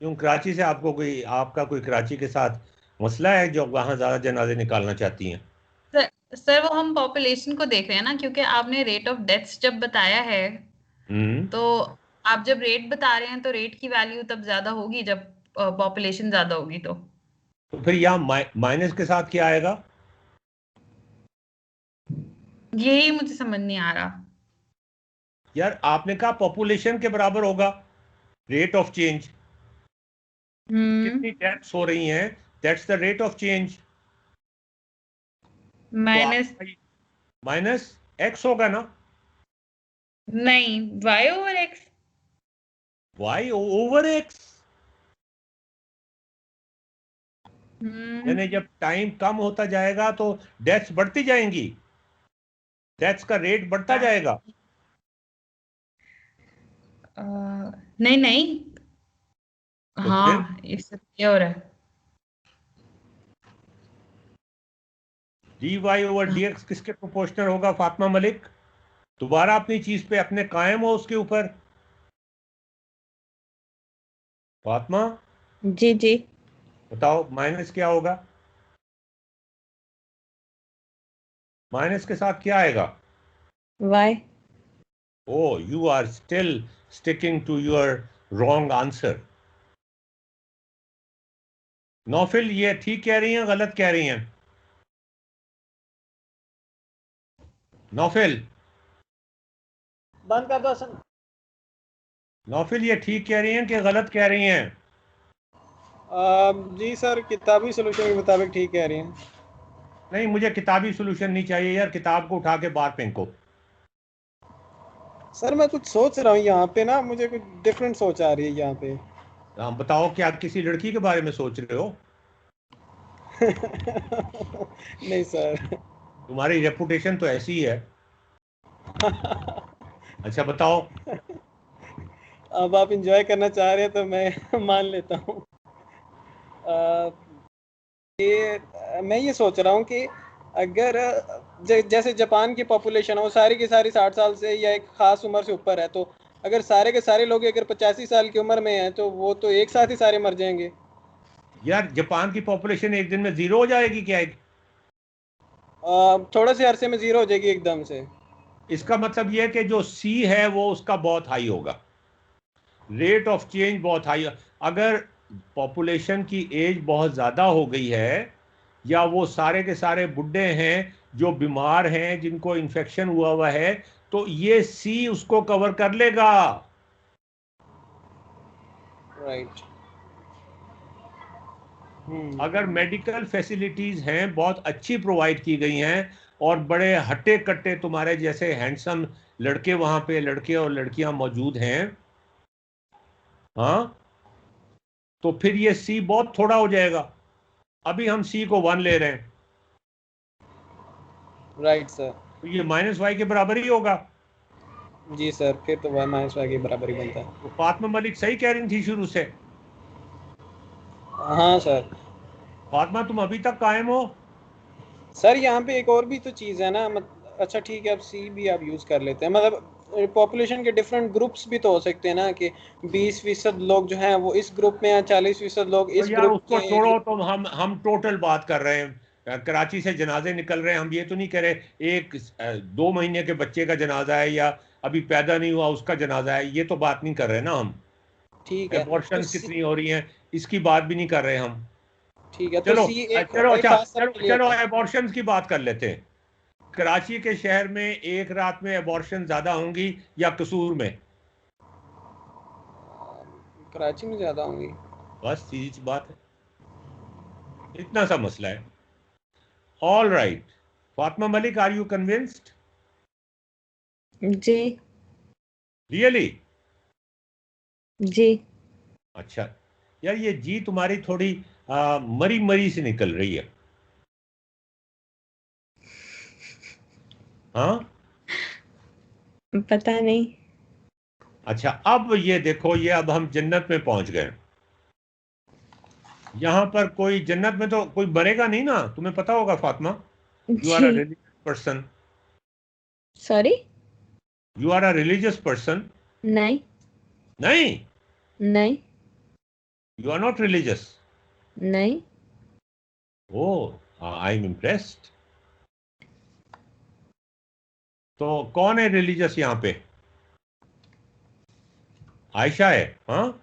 क्यों, कराची से आपको कोई, आपका कोई कराची के साथ मसला है जो वहां ज्यादा जनाजे निकालना चाहती हैं? सर वो हम पॉपुलेशन को देख रहे हैं ना, क्योंकि आपने रेट ऑफ डेथ्स जब बताया है, हम्म। तो आप जब रेट बता रहे हैं तो रेट की वैल्यू तब ज्यादा होगी जब पॉपुलेशन ज्यादा होगी। तो फिर यहाँ माइनस के साथ क्या आएगा? यही मुझे समझ नहीं आ रहा। यार आपने कहा पॉपुलेशन के बराबर होगा रेट ऑफ चेंज। हम्म। कितनी डेथ्स हो रही हैं, that's the rate of change. तो माइनस। आपका माइनस एक्स होगा ना? नहीं, y over x. Y over x? यानी जब टाइम कम होता जाएगा तो डेथ्स बढ़ती जाएंगी, डेथ्स का रेट बढ़ता जाएगा। नहीं नहीं, तो हाँ इससे क्या हो रहा है? D Y over D x किसके प्रोपोर्शनल होगा फातिमा मलिक? दोबारा अपनी चीज पे अपने कायम हो उसके ऊपर। फातिमा जी जी। बताओ माइनस क्या होगा? माइनस के साथ क्या आएगा? Y. Oh, you are still sticking to your wrong answer. Naufil ये ठीक कह रही हैं गलत कह रही हैं? नौफिल, बंद कर दो हसन। नौफिल ये ठीक कह रही हैं कि गलत कह रही हैं? जी सर, किताबी सोल्यूशन के मुताबिक ठीक कह रही हैं। नहीं, मुझे किताबी सोल्यूशन नहीं चाहिए यार, किताब को उठा के बाहर फेंको। सर मैं कुछ सोच रहा हूँ यहाँ पे ना, मुझे कुछ डिफरेंट सोच आ रही है यहाँ पे। हाँ बताओ, क्या किसी लड़की के बारे में सोच रहे हो? नहीं सर। तुम्हारी रेपुटेशन तो ऐसी ही है। अच्छा बताओ। अब आप इंजॉय करना चाह रहे हैं तो मैं मान लेता हूँ। मैं ये सोच रहा हूँ कि अगर जैसे जापान की पॉपुलेशन है वो सारी की सारी 60 साल से या एक खास उम्र से ऊपर है, तो अगर सारे के सारे लोग अगर 85 साल की उम्र में हैं तो वो तो एक साथ ही सारे मर जाएंगे। यार जापान की पॉपुलेशन एक दिन में जीरो हो जाएगी क्या? थोड़े से अरसे में जीरो हो जाएगी एकदम से। इसका मतलब यह है कि जो सी है वो उसका बहुत हाई होगा, रेट ऑफ चेंज बहुत हाई। अगर पॉपुलेशन की एज बहुत ज़्यादा हो गई है, या वो सारे के सारे बुढ़े हैं जो बीमार हैं जिनको इन्फेक्शन हुआ हुआ है, तो ये सी उसको कवर कर लेगा। राइट। अगर मेडिकल फैसिलिटीज हैं बहुत अच्छी प्रोवाइड की गई हैं, और बड़े हट्टे कट्टे तुम्हारे जैसे हैंडसम लड़के वहां पे, लड़के और लड़कियां मौजूद हैं, हाँ, तो फिर ये सी बहुत थोड़ा हो जाएगा। अभी हम सी को 1 ले रहे हैं, राइट सर। तो ये माइनस वाई के बराबर ही होगा। जी सर, फिर तो वाई माइनस वाई के बराबर ही बनता है। तो फातिमा मलिक सही कह रही थी शुरू से। हाँ सर। फातिमा तुम अभी तक कायम हो? सर यहाँ पे एक और भी तो चीज़ है ना, अच्छा ठीक है, अब सी भी आप यूज़ कर लेते हैं, मतलब पॉपुलेशन के डिफरेंट ग्रुप्स भी तो हो सकते हैं ना, कि 20% लोग जो हैं वो इस ग्रुप में हैं, 40% लोग तो इस यार ग्रुप उसको में छोड़ो, तो हम टोटल बात कर रहे हैं। कराची से जनाजे निकल रहे हैं, हम ये तो नहीं कह रहे एक 2 महीने के बच्चे का जनाजा है या अभी पैदा नहीं हुआ उसका जनाजा है, ये तो बात नहीं कर रहे ना हम। ठीक है तो एबॉर्शंस कितनी हो रही हैं इसकी बात भी नहीं कर रहे हम। ठीक है तो चलो सी एक चलो एक अच्छा, खास तरह चलो क्लियर चलो कर। एबॉर्शंस की बात कर लेते हैं। कराची के शहर में एक रात में एबॉर्शन ज्यादा होंगी या कसूर में? कराची में ज़्यादा होंगी। बस सीधी सी बात है, इतना सा मसला है। All right, Fatima Malik, are you convinced? जी रियली? जी। अच्छा, यार ये जी तुम्हारी थोड़ी मरी मरी से निकल रही है। हाँ पता नहीं। अच्छा, अब ये देखो, ये अब हम जन्नत में पहुंच गए। यहां पर कोई जन्नत में तो कोई मरेगा नहीं ना, तुम्हें पता होगा फातिमा। यू आर जी। A religious person, sorry. You are a religious person. नहीं नहीं, नहीं यू आर नॉट रिलीजियस। नहीं। Oh, I am impressed. तो कौन है रिलीजियस यहाँ पे? आयशा है, हाँ।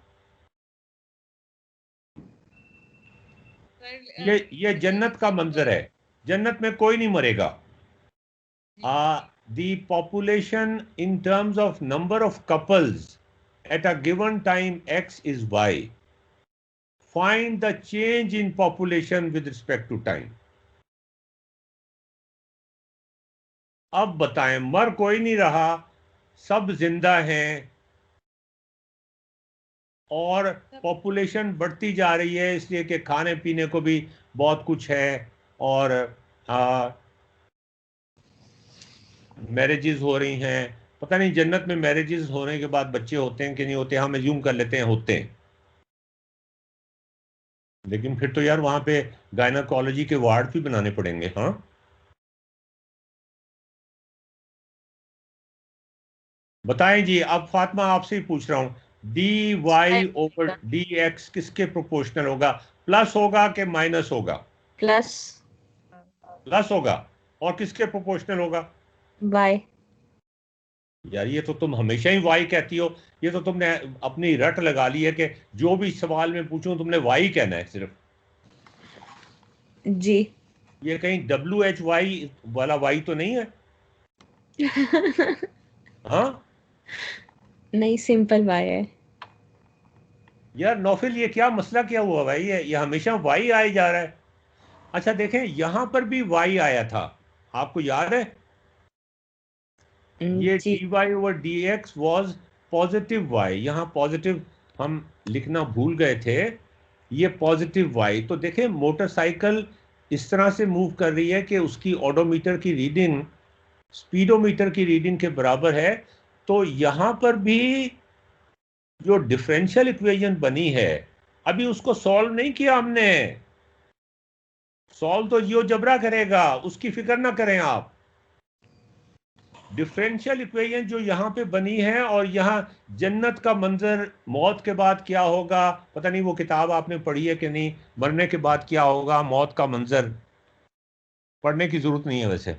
ये जन्नत का मंजर है, जन्नत में कोई नहीं मरेगा। The population in terms of number of couples at a given time x is y. Find the change in population with respect to time. अब बताएं, मर कोई नहीं रहा, सब जिंदा हैं, और पॉपुलेशन बढ़ती जा रही है, इसलिए कि खाने पीने को भी बहुत कुछ है, और मैरिजेस हो रही हैं। पता नहीं जन्नत में मैरिजेस होने के बाद बच्चे होते हैं कि नहीं होते, हम एज्यूम कर लेते हैं होते हैं, लेकिन फिर तो यार वहां पे गायनाकोलॉजी के वार्ड भी बनाने पड़ेंगे। हाँ, बताएं जी। अब फातिमा आपसे ही पूछ रहा हूं, d Y over D x किसके प्रोपोर्शनल होगा? प्लस होगा कि माइनस होगा? प्लस। प्लस होगा। और किसके प्रोपोर्शनल होगा? वाई। यार ये तो तुम हमेशा ही वाई कहती हो, ये तो तुमने अपनी रट लगा ली है कि जो भी सवाल में पूछूं तुमने वाई कहना है सिर्फ। जी। ये कहीं WHY वाला वाई तो नहीं है? हाँ नहीं, सिंपल वाई है। यार नौफिल, ये क्या मसला क्या हुआ भाई? ये हमेशा वाई आए जा रहा है। अच्छा देखें, यहां पर भी वाई आया था, आपको याद है? ये जी। dy over dx was positive y, यहां पॉजिटिव हम लिखना भूल गए थे, ये पॉजिटिव वाई। तो देखें मोटरसाइकिल इस तरह से मूव कर रही है कि उसकी ओडोमीटर की रीडिंग स्पीडोमीटर की रीडिंग के बराबर है। तो यहां पर भी जो डिफरेंशियल इक्वेशन बनी है, अभी उसको सॉल्व नहीं किया हमने। सॉल्व तो जियोजेब्रा करेगा, उसकी फिक्र ना करें आप। डिफरेंशियल इक्वेशन जो यहां पे बनी है, और यहां जन्नत का मंजर, मौत के बाद क्या होगा, पता नहीं वो किताब आपने पढ़ी है कि नहीं, मरने के बाद क्या होगा, मौत का मंजर। पढ़ने की जरूरत नहीं है वैसे।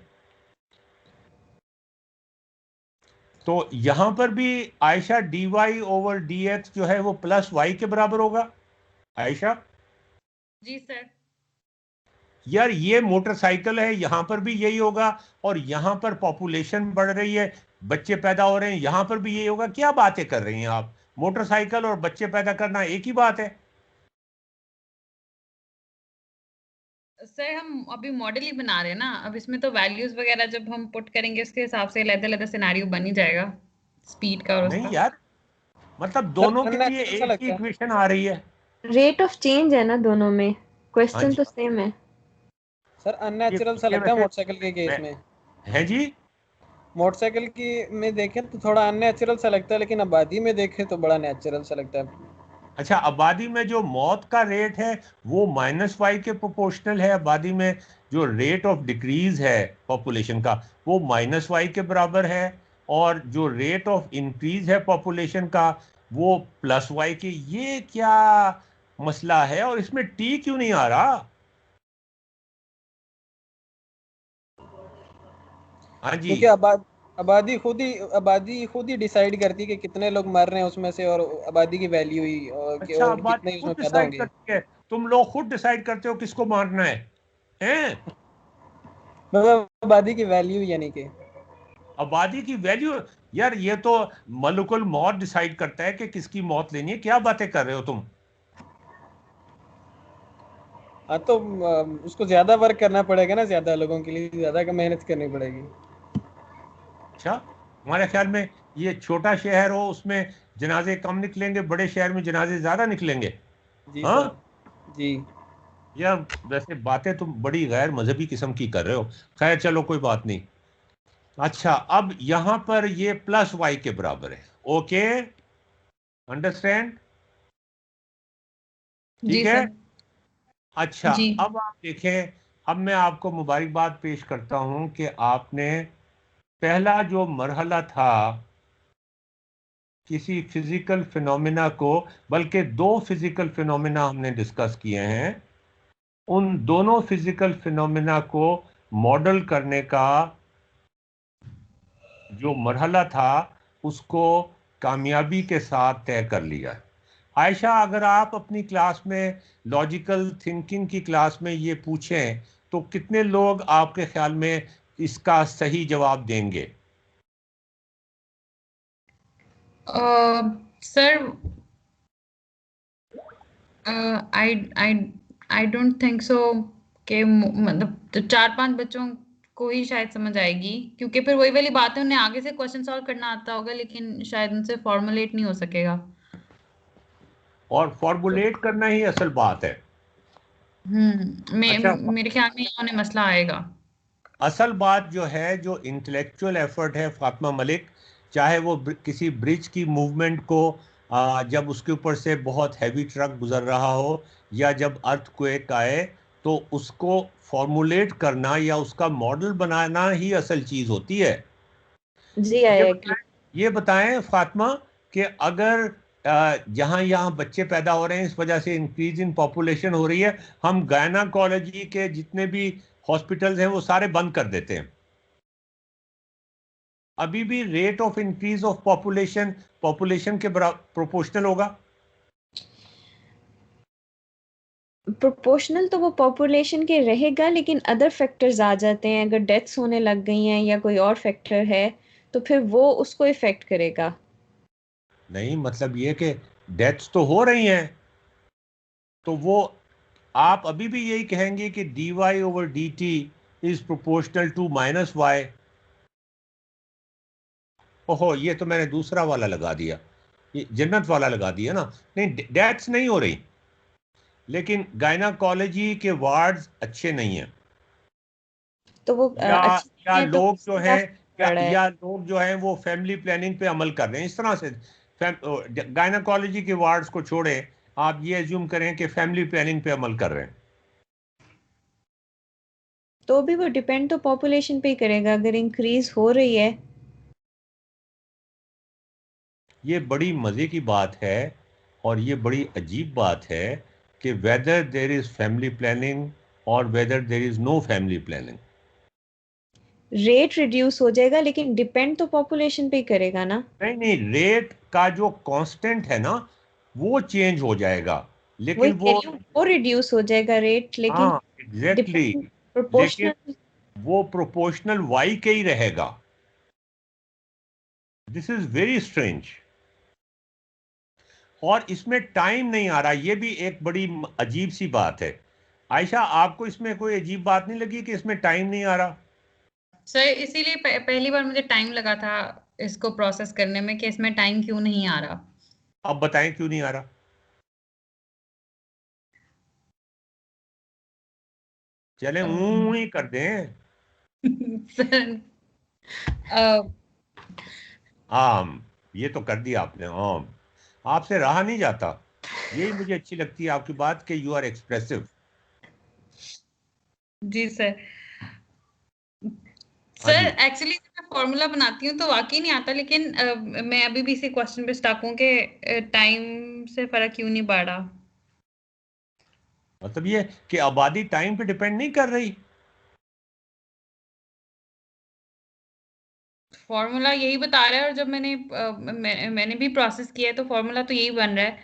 तो यहां पर भी आयशा dy ओवर dx जो है वो प्लस वाई के बराबर होगा। आयशा जी सर। यार ये मोटरसाइकिल है, यहां पर भी यही होगा, और यहां पर पॉपुलेशन बढ़ रही है, बच्चे पैदा हो रहे हैं, यहां पर भी यही होगा। क्या बातें कर रही हैं आप? मोटरसाइकिल और बच्चे पैदा करना एक ही बात है। सर हम अभी मॉडल ही बना रहे हैं ना, अब इसमें तो वैल्यूज वगैरह जब हम पुट करेंगे उसके हिसाब से अलग-अलग सिनेरियो बन ही जाएगा, स्पीड का और नहीं उसका। यार, मतलब सर दोनों के लिए अननेचुरल सा एक ही लगता है। इक्वेशन आ रही है। रेट ऑफ चेंज है ना दोनों में, हाँ क्वेश्चन जी, तो सेम है। सर अननेचुरल सा ये लगता है वैसे मोटरसाइकिल के केस में। है जी। मोटरसाइकिल की में देखें तो थोड़ा अननेचुरल सा लगता है, लेकिन आबादी में देखें तो बड़ा नेचुरल सा लगता है। अच्छा, आबादी में जो मौत का रेट है वो -y के प्रोपोर्शनल है। आबादी में जो रेट ऑफ डिक्रीज है पॉपुलेशन का वो -y के बराबर है, और जो रेट ऑफ इंक्रीज है पॉपुलेशन का वो +y के। ये क्या मसला है, और इसमें t क्यों नहीं आ रहा? हाँ जी। क्योंकि आबादी खुद ही डिसाइड करती है कि कितने लोग मर रहे हैं उसमें से, और आबादी की वैल्यू ही अच्छा, और आबादी कितने खुद उसमें पैदा डिसाइड होंगे। करती है? तुम लोग खुद डिसाइड करते हो किसको मारना है, हैं? मतलब आबादी की वैल्यू यानी कि आबादी की वैल्यू? यार ये तो मलकुल मौत डिसाइड करता है कि किसकी मौत लेनी है। क्या बातें कर रहे हो तुम? हाँ, तो उसको ज्यादा वर्क करना पड़ेगा ना, ज्यादा लोगों के लिए ज्यादा का मेहनत करनी पड़ेगी। अच्छा, हमारे ख्याल में ये छोटा शहर हो उसमें जनाजे कम निकलेंगे, बड़े शहर में जनाजे ज्यादा निकलेंगे। जी हाँ सर। जी। यार, वैसे बातें तुम बड़ी गैर मजहबी किस्म की कर रहे हो। खैर चलो, कोई बात नहीं। अच्छा, अब यहां पर ये +y के बराबर है। Okay, understand? ठीक जी है। सर। अच्छा, जी। अब आप देखें, अब मैं आपको मुबारकबाद पेश करता हूं कि आपने पहला जो मरहला था किसी फिजिकल फिनोमिना को, बल्कि 2 फिजिकल फिनोमिना हमने डिस्कस किए हैं, उन दोनों फिजिकल फिनोमिना को मॉडल करने का जो मरहला था उसको कामयाबी के साथ तय कर लिया। आयशा, अगर आप अपनी क्लास में लॉजिकल थिंकिंग की क्लास में ये पूछें तो कितने लोग आपके ख्याल में इसका सही जवाब देंगे? Sir I I I don't think so कि मतलब तो 4-5 बच्चों को ही शायद समझ आएगी, क्योंकि फिर वही वाली बात है, उन्हें आगे से क्वेश्चन सॉल्व करना आता होगा लेकिन शायद उनसे फॉर्मुलेट नहीं हो सकेगा। और फॉर्मुलेट करना ही असल बात है। अच्छा, मेरे ख्याल में यहाँ उन्हें मसला आएगा। असल बात जो है, जो इंटेलेक्चुअल एफर्ट है फातिमा मलिक, चाहे वो किसी ब्रिज की मूवमेंट को जब उसके ऊपर से बहुत हैवी ट्रक गुजर रहा हो, या जब अर्थक्वेक आए, तो उसको फॉर्मुलेट करना या उसका मॉडल बनाना ही असल चीज होती है। जी आई एग्री। ये बताएं फातिमा कि अगर जहां यहाँ बच्चे पैदा हो रहे हैं, इस वजह से इंक्रीज इन पॉपुलेशन हो रही है, हम गायनाकोलॉजी के जितने भी हॉस्पिटल्स हैं वो सारे बंद कर देते हैं, अभी भी rate of increase of population के प्रोपोर्शनल होगा? प्रोपोर्शनल तो वो पॉपुलेशन के रहेगा, लेकिन अदर फैक्टर्स आ जाते हैं। अगर डेथ्स होने लग गई हैं या कोई और फैक्टर है तो फिर वो उसको इफेक्ट करेगा। नहीं, मतलब ये कि डेथ्स तो हो रही हैं, तो वो आप अभी भी यही कहेंगे कि dy over dt is proportional to minus y. ओहो, ये तो मैंने दूसरा वाला लगा दिया, ये जन्नत वाला लगा दिया ना। नहीं, डेथ्स नहीं हो रही, लेकिन गायनाकोलॉजी के वार्ड्स अच्छे नहीं हैं, तो वो अच्छी या है तो लोग जो क्या हैं, पड़ रहा है? या लोग जो हैं वो फैमिली प्लानिंग पे अमल कर रहे हैं। इस तरह से गायनाकोलॉजी के वार्ड्स को छोड़ें, आप ये एज्यूम करें कि फैमिली प्लानिंग पे अमल कर रहे हैं। तो भी वो डिपेंड तो पॉपुलेशन पे ही करेगा, अगर इंक्रीज हो रही है। ये बड़ी मज़े की बात है और ये बड़ी अजीब बात है कि whether there is family planning और whether there is no family planning, rate reduce हो जाएगा, लेकिन डिपेंड तो पॉपुलेशन पे ही करेगा ना। नहीं नहीं, रेट का जो कांस्टेंट है ना वो चेंज हो जाएगा, वही लेकिन कह रही हूँ, वो रिड्यूस हो जाएगा रेट, लेकिन हाँ एग्जैक्टली, डिपेंड लेकिन प्रोपोर्शनल। वो प्रोपोर्शनल वाई के ही रहेगा। दिस इज वेरी स्ट्रेंज, और इसमें टाइम नहीं आ रहा, ये भी एक बड़ी अजीब सी बात है। आयशा, आपको इसमें कोई अजीब बात नहीं लगी कि इसमें टाइम नहीं आ रहा? सर इसीलिए पहली बार मुझे टाइम लगा था इसको प्रोसेस करने में कि इसमें टाइम क्यों नहीं आ रहा। अब बताएं क्यों नहीं आ रहा? चले ही कर दें। सर ये तो कर दिया आपने। आपसे रहा नहीं जाता, यही मुझे अच्छी लगती है आपकी बात कि यू आर एक्सप्रेसिव। जी सर। हाँ सर जी, एक्चुअली मैं फॉर्मूला बनाती हूँ तो वाकई नहीं आता, लेकिन मैं अभी भी इसी क्वेश्चन पे स्टक हूँ कि टाइम से फर्क क्यों नहीं पड़ रहा। मतलब ये कि आबादी टाइम पे डिपेंड नहीं कर रही। फॉर्मूला यही बता रहा है, और जब मैंने भी प्रोसेस किया है तो फॉर्मूला तो यही बन रहा है।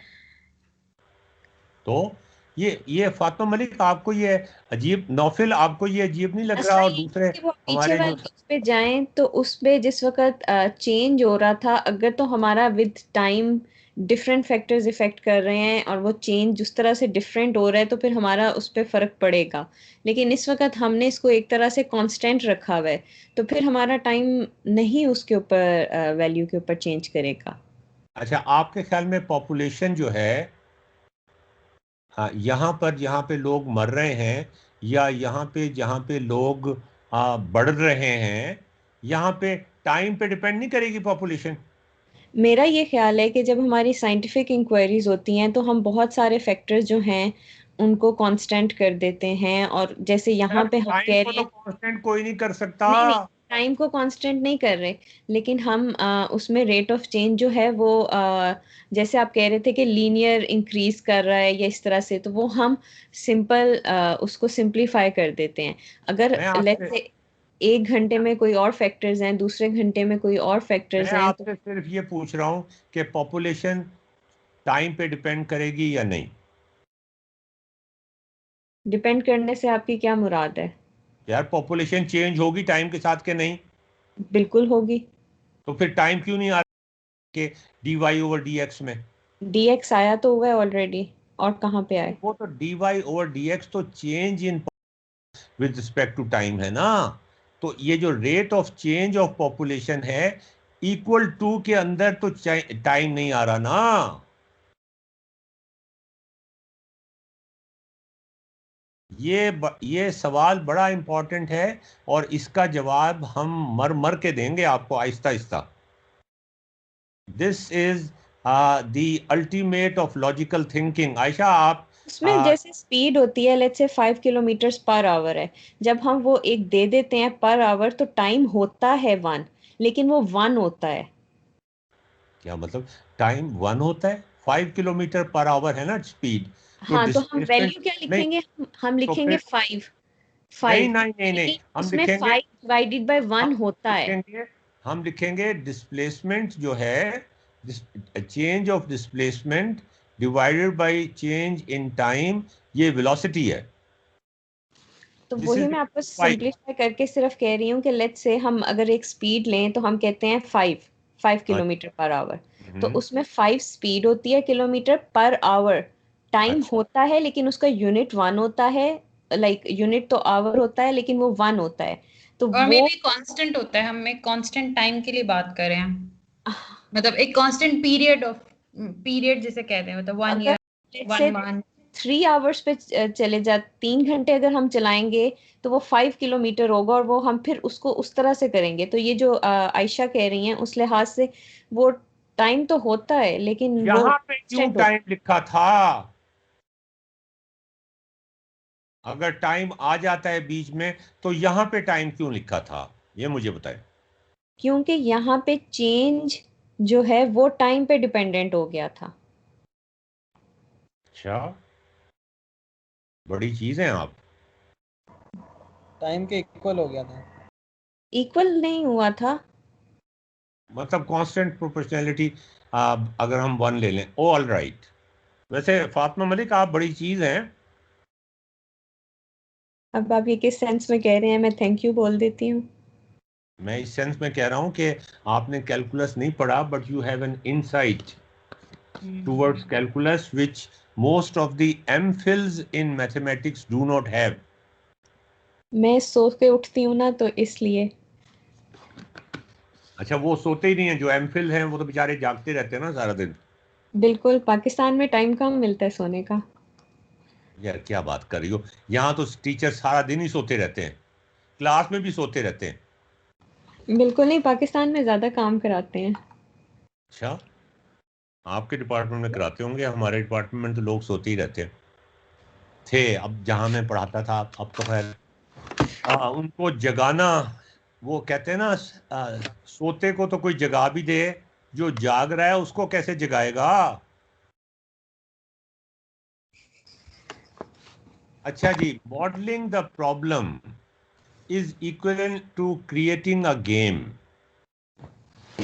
तो ये फातिमा मलिक, आपको ये अजीब, नौफिल, आपको ये अजीब नहीं लग रहा? मसला और ये दूसरे है कि वो पीछे हमारे जो, वाले उस पे जाएं तो उस पे जिस वक्त चेंज हो रहा था, अगर तो हमारा with time different factors effect कर रहे हैं और वो चेंज जिस तरह से डिफरेंट हो रहा है तो फिर हमारा उस पे फर्क पड़ेगा। लेकिन इस वक्त हमने इसको एक तरह से कांस्टेंट रखा हुआ है, तो फिर हमारा टाइम नहीं उसके ऊपर वैल्यू के ऊपर चेंज करेगा। अच्छा, आपके ख्याल में पॉपुलेशन जो है, हाँ, यहाँ पे लोग मर रहे हैं, या यहाँ पे जहाँ पे लोग बढ़ रहे हैं, यहाँ पे टाइम पे डिपेंड नहीं करेगी पॉपुलेशन? मेरा ये ख्याल है कि जब हमारी साइंटिफिक इंक्वायरीज होती हैं तो हम बहुत सारे फैक्टर्स जो हैं उनको कांस्टेंट कर देते हैं, और जैसे यहाँ यार, पे हम टाइम कह को रहे तो हैं। कांस्टेंट कोई नहीं कर सकता। नहीं नहीं, टाइम को कांस्टेंट नहीं कर रहे, लेकिन हम उसमें रेट ऑफ चेंज जो है वो जैसे आप कह रहे थे कि लीनियर इंक्रीज कर रहा है या इस तरह से, तो वो हम सिंपल उसको सिंपलीफाई कर देते हैं। अगर मैं लेट्स आपसे से एक घंटे में कोई और फैक्टर्स हैं, दूसरे घंटे में कोई और मैं फैक्टर्स हैं, तो आपसे सिर्फ ये पूछ रहा हूँ कि पॉपुलेशन टाइम पे डिपेंड करेगी या नहीं? डिपेंड करने से आपकी क्या मुराद है? यार, पॉपुलेशन चेंज होगी टाइम के साथ के नहीं? बिल्कुल होगी। तो फिर टाइम क्यों नहीं आ रहा कि D Y over D x में? dx आया तो हुआ है ऑलरेडी, और कहाँ पे आए? वो तो D Y over D X तो change in with respect to time है ना। तो ये जो rate of change of population है, इक्वल टू के अंदर तो टाइम नहीं आ रहा ना। ये सवाल बड़ा इंपॉर्टेंट है और इसका जवाब हम मर मर के देंगे आपको Aahista Aahista. This is the ultimate of logical thinking. Ayesha आप उसमें जैसे स्पीड होती है, let's say 5 kilometre per hour है, जब हम वो एक दे देते हैं पर आवर तो टाइम होता है 1, लेकिन वो 1 होता है। क्या मतलब टाइम 1 होता है? 5 किलोमीटर पर आवर है ना स्पीड, तो हाँ, तो हम डिस्प्लेसमेंट वैल्यू क्या नहीं, लिखेंगे? हम तो लिखेंगे फिर 5 नहीं 5 नहीं नहीं नहीं, क्योंकि हम उसमें लिखेंगे 5 डिवाइडेड बाय 1 होता है। हम लिखेंगे डिस्प्लेसमेंट जो है, change of displacement divided by change in time, ये वेलोसिटी है। तो दिस वही इज मैं आपको 5। सिंपलीफाई करके सिर्फ कह रही हूँ कि लेट्स से हम अगर एक स्पीड लें तो हम कहते हैं 5 किलोमीटर पर आवर, तो उसमें 5 स्पीड होती है किलोमीटर पर आवर, टाइम अच्छा, होता है लेकिन उसका यूनिट 1 होता है, लाइक यूनिट तो आवर होता है लेकिन वो 1 होता है। तो और मे वो भी कांस्टेंट होता है, हम एक कांस्टेंट टाइम के लिए बात कर रहे हैं, मतलब एक कांस्टेंट पीरियड जिसे कहते हैं, मतलब 1 अगर year, let's 1 say month. 3 hours पे चले जा 3 घंटे अगर हम चलाएंगे तो वो 5 किलोमीटर होगा, और वो हम फिर उसको उस तरह से करेंगे। तो ये जो आयशा कह रही हैं उस लिहाज से वो टाइम तो होता है लेकिन वो यहाँ पे क्यों constant टाइम लिखा था? अगर टाइम आ जाता है बीच में तो यहाँ पे टाइम क्यों लिखा था, ये मुझे बताएं। क्योंकि यहाँ पे चेंज जो है वो टाइम पे डिपेंडेंट हो गया था। अच्छा, बड़ी चीज है आप। टाइम के इक्वल हो गया था। इक्वल नहीं हुआ था। मतलब कांस्टेंट प्रोपोर्शनैलिटी, अगर हम 1 ले लें, ऑल राइट। वैसे फातिमा मलिक आप बड़ी चीज हैं। अब आप ये किस सेंस में कह रहे हैं? मैं थैंक यू बोल देती हूँ। मैं इस सेंस में कह रहा हूं कि आपने कैलकुलस नहीं पढ़ा, but you have an insight towards calculus which most of the MPhils in mathematics do not have. मैं सो के उठती हूँ ना, तो इसलिए। अच्छा, वो सोते ही नहीं है, जो एमफिल हैं वो तो बेचारे जागते रहते हैं ना सारा दिन। बिल्कुल, पाकिस्तान में टाइम कम मिलता है सोने का। यार क्या बात कर रही हो, यहाँ तो टीचर सारा दिन ही सोते रहते हैं, क्लास में भी सोते रहते हैं। बिल्कुल नहीं, पाकिस्तान में ज्यादा काम कराते हैं। अच्छा, आपके डिपार्टमेंट में कराते होंगे, हमारे डिपार्टमेंट में तो लोग सोते ही रहते हैं, थे अब जहाँ मैं पढ़ाता था। अब तो खैर उनको जगाना, वो कहते हैं ना, सोते को तो कोई जगा भी दे, जो जाग रहा है उसको कैसे जगाएगा। अच्छा जी, modelling the problem is equivalent to creating a game.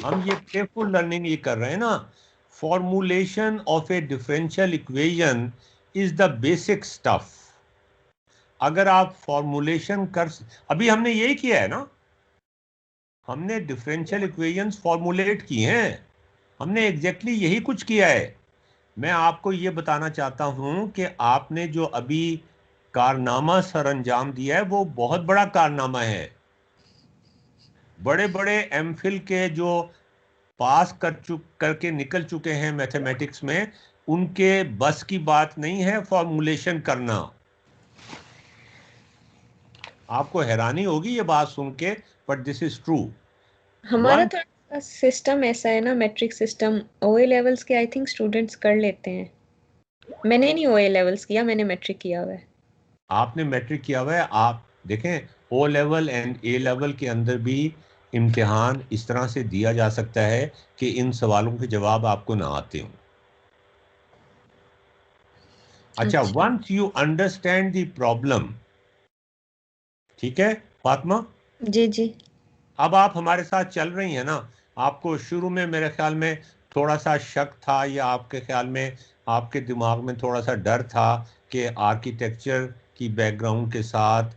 हम ये प्लेफुल लर्निंग ये कर रहे हैं ना। Formulation of a differential equation is the basic stuff. अगर आप फॉर्मुलेशन कर, अभी हमने यही किया है ना, हमने डिफरेंशियल इक्वेशंस फॉर्मुलेट की हैं, हमने एग्जैक्टली यही कुछ किया है। मैं आपको ये बताना चाहता हूं कि आपने जो अभी कारनामा सर अंजाम दिया है वो बहुत बड़ा कारनामा है। बड़े बड़े एमफिल के जो पास करके निकल चुके हैं मैथमेटिक्स में, उनके बस की बात नहीं है फॉर्मुलेशन करना। आपको हैरानी होगी ये बात सुन के, बट दिस इज ट्रू। हमारा वन, थोड़ा सिस्टम ऐसा है ना, मैट्रिक सिस्टम, ओए लेवल्स के आई थिंक स्टूडेंट्स कर लेते हैं। मैंने नहीं ओए लेवल्स किया, मैंने मैट्रिक किया हुआ है। आपने मैट्रिक किया हुआ है, आप देखें O level and A level के अंदर भी इम्तिहान इस तरह से दिया जा सकता है कि इन सवालों के जवाब आपको ना आते हों। अच्छा, once you understand the problem, ठीक है फातिमा, जी जी। अब आप हमारे साथ चल रही हैं ना। आपको शुरू में मेरे ख्याल में थोड़ा सा शक था, या आपके ख्याल में, आपके दिमाग में थोड़ा सा डर था कि आर्किटेक्चर की बैकग्राउंड के साथ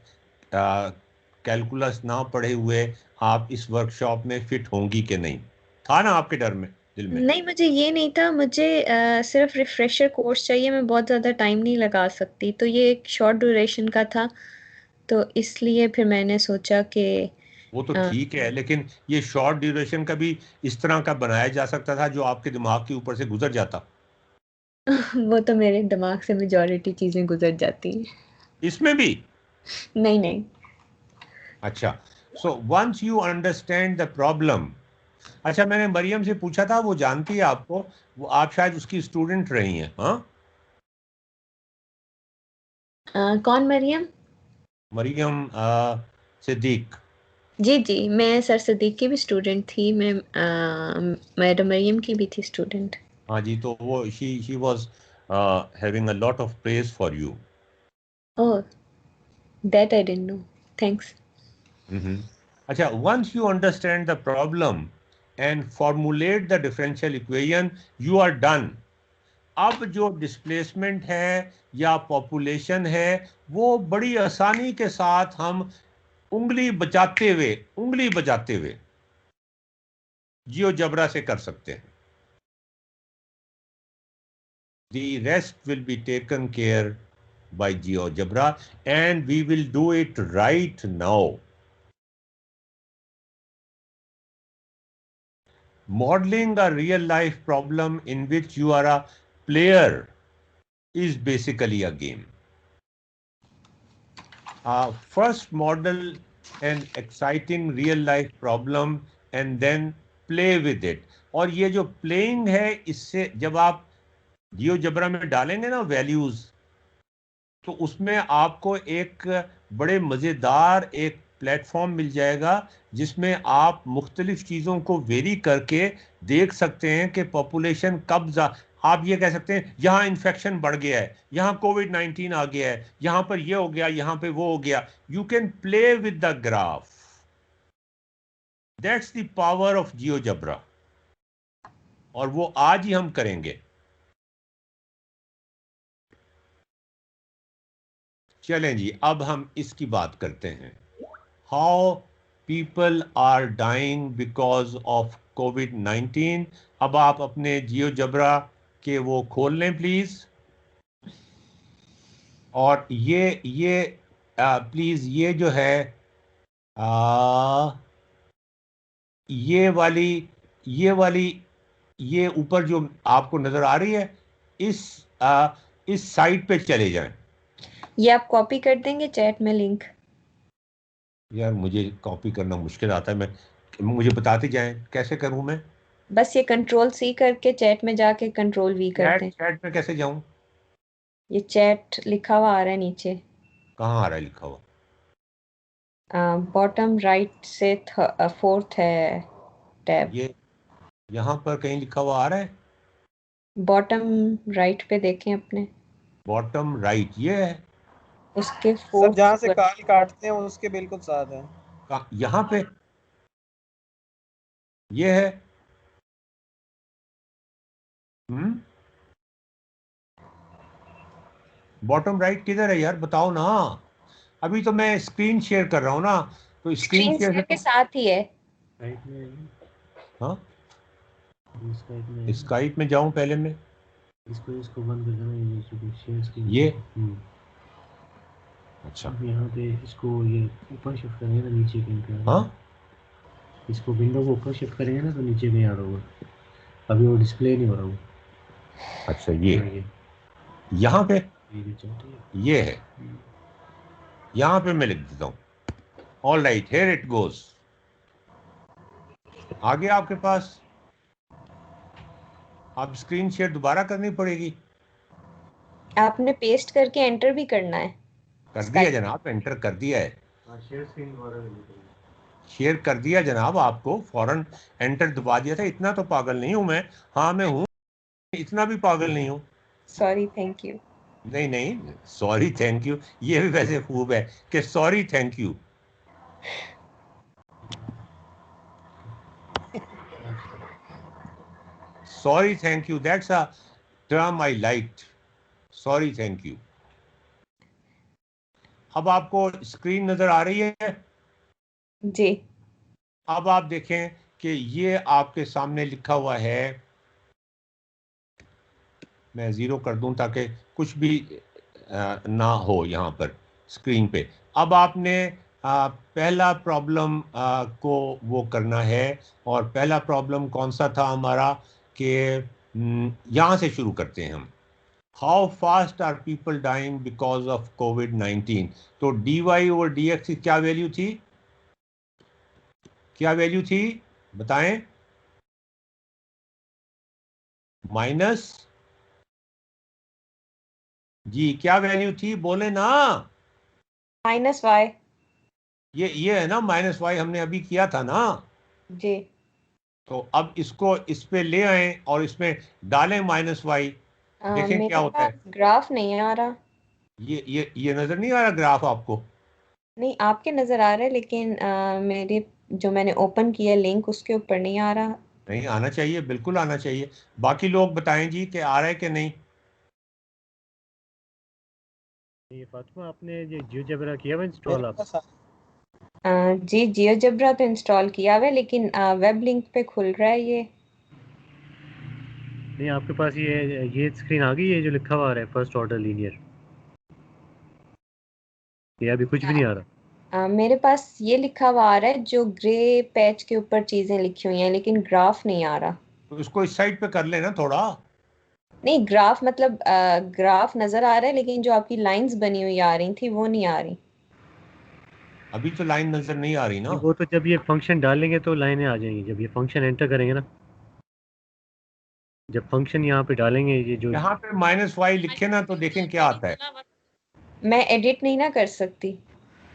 कैलकुलस ना पढ़े हुए आप इस वर्कशॉप में फिट होंगी कि नहीं, था ना आपके डर में, दिल में? नहीं, मुझे ये नहीं था, मुझे सिर्फ रिफ्रेशर कोर्स चाहिए, मैं बहुत ज़्यादा टाइम नहीं लगा सकती, तो ये एक शॉर्ट ड्यूरेशन का था, तो इसलिए फिर मैंने सोचा कि वो तो अ, ठीक है, लेकिन ये शॉर्ट ड्यूरेशन का भी इस तरह का बनाया जा सकता था जो आपके दिमाग के ऊपर से गुजर जाता। वो तो मेरे दिमाग से मेजॉरिटी चीज़ें गुजर जाती हैं। इसमें भी? नहीं नहीं। अच्छा, so once you understand the problem. अच्छा, मैंने मरियम से पूछा था, वो जानती है आपको, वो आप शायद उसकी स्टूडेंट रही हैं। हाँ, कौन मरियम? मरियम सिद्दीक। जी जी, मैं सर सदीक की भी स्टूडेंट थी। मैं मैडम मरियम की भी थी स्टूडेंट। हाँ जी, तो वो she was having a lot of praise for you. Oh, that I didn't know, thanks. अच्छा, once you understand the problem and formulate the differential equation, you are done. अब जो डिस्प्लेसमेंट है या पॉपुलेशन है, वो बड़ी आसानी के साथ हम उंगली बचाते हुए जियोजेब्रा से कर सकते हैं। The rest will be taken care by GeoGebra, and we will do it right now. Modeling a real life problem in which you are a player is basically a game. First model an exciting real life problem and then play with it. और ये जो playing है, इससे जब आप GeoGebra में डालेंगे ना वैल्यूज, तो उसमें आपको एक बड़े मज़ेदार एक प्लेटफॉर्म मिल जाएगा जिसमें आप मुख्तलिफ चीज़ों को वेरी करके देख सकते हैं कि पॉपुलेशन कब आप ये कह सकते हैं यहाँ इन्फेक्शन बढ़ गया है, यहाँ कोविड-19 आ गया है, यहाँ पर ये हो गया, यहाँ पे वो हो गया। You can play with the graph. That's the power of GeoGebra, और वो आज ही हम करेंगे। चलें जी, अब हम इसकी बात करते हैं। How people are dying because of COVID. अब आप अपने जियोजेब्रा के वो खोल लें प्लीज, और ये प्लीज ये जो है ये वाली ये ऊपर जो आपको नजर आ रही है, इस साइट पे चले जाएं। ये आप कॉपी कर देंगे चैट में लिंक? यार मुझे कॉपी करना मुश्किल आता है, मुझे बताते जाएं कैसे करूं मैं। बस ये कंट्रोल सी करके चैट में जाके कंट्रोल वी कर दें। चैट में कैसे जाऊं? ये चैट लिखा हुआ आ रहा है नीचे। कहाँ आ रहा है लिखा हुआ? बॉटम राइट से फोर्थ है टैब। ये यहाँ पर कहीं लिखा हुआ आ रहा है? बॉटम राइट पे देखें अपने। बॉटम राइट ये है? उसके सर फोर्थ जहाँ से काल काटते हैं उसके बिल्कुल साथ है। यहाँ पे ये है। बॉटम राइट किधर है यार, बताओ ना। अभी तो मैं स्क्रीन शेयर कर रहा हूँ ना, तो स्क्रीन शेयर के साथ ही है। हाँ, स्काइप में जाऊं पहले मैं, इसको बंद कर देना, ये शेयर स्क्रीन। ये अच्छा, अब यहाँ पे इसको ये ऊपर शिफ्ट करेंगे ना, नीचे कहीं। हाँ, इसको विंडो को ऊपर शिफ्ट करेंगे ना तो नीचे कहीं आ रहा होगा। अभी वो डिस्प्ले नहीं हो रहा वो। अच्छा, ये यहाँ पे ये है, यहाँ पे मैं लिख देता हूँ। All right, here it goes. आगे आपके पास, आप स्क्रीन शेयर दोबारा करनी पड़ेगी। आपने पेस्ट करके एंटर भी करना है। कर दिया जनाब, एंटर कर दिया है। शेयर कर दिया जनाब, आपको फौरन एंटर दबा दिया था। इतना तो पागल नहीं हूं मैं। हाँ मैं हूं, इतना भी पागल नहीं हूं। Sorry thank you. नहीं नहीं, सॉरी थैंक यू ये भी वैसे खूब है कि sorry thank you. Sorry thank you, that's a term I liked. Sorry thank you. अब आपको स्क्रीन नजर आ रही है जी? अब आप देखें कि ये आपके सामने लिखा हुआ है। मैं जीरो कर दूं ताकि कुछ भी ना हो यहाँ पर स्क्रीन पे। अब आपने पहला प्रॉब्लम को वो करना है, और पहला प्रॉब्लम कौन सा था हमारा कि यहाँ से शुरू करते हैं हम। How fast are people dying because of COVID. तो dy ओवर dx की क्या वैल्यू थी, क्या वैल्यू थी बताएं? माइनस, जी क्या वैल्यू थी बोले ना? -y। ये है ना -y, हमने अभी किया था ना जी। तो अब इसको इस पे ले आए और इसमें डालें -y, देखें क्या मेरे होता पास है। ग्राफ नहीं आ रहा। ये नजर नहीं आ रहा ग्राफ आपको? नहीं, आपके नजर आ रहा है, लेकिन मेरे जो मैंने ओपन किया लिंक उसके ऊपर नहीं आ रहा। नहीं आना चाहिए, बिल्कुल आना चाहिए। बाकी लोग बताएं जी कि आ रहा है कि नहीं। ये फातिमा, आपने ये जियोजेब्रा किया हुआ इंस्टॉल? मेरे आप पास जी, जियोजेब्रा तो इंस्टॉल किया हुआ है, लेकिन वेब लिंक पे खुल रहा है ये। नहीं, आपके पास ये स्क्रीन आ गई है जो लिखा हुआ आ रहा है फर्स्ट ऑर्डर लीनियर, ये अभी कुछ भी नहीं आ रहा? मेरे पास ये लिखा हुआ आ रहा है जो ग्रे पैच के ऊपर चीजें लिखी हुई हैं, लेकिन ग्राफ नहीं आ रहा। तो इसको इस साइड पे कर लेना थोड़ा। नहीं, ग्राफ मतलब ग्राफ नजर आ रहा है, लेकिन जो आपकी लाइंस बनी हुई आ रही थी वो नहीं आ रही। अभी तो लाइन नजर नहीं आ रही ना। नहीं, वो तो जब ये फंक्शन डालेंगे तो लाइनें आ जाएंगी, जब ये फंक्शन एंटर करेंगे ना, जब फंक्शन यहाँ पे डालेंगे ये जो। यहाँ पे -y लिखे ना तो देखें क्या आता है। मैं एडिट नहीं ना कर सकती।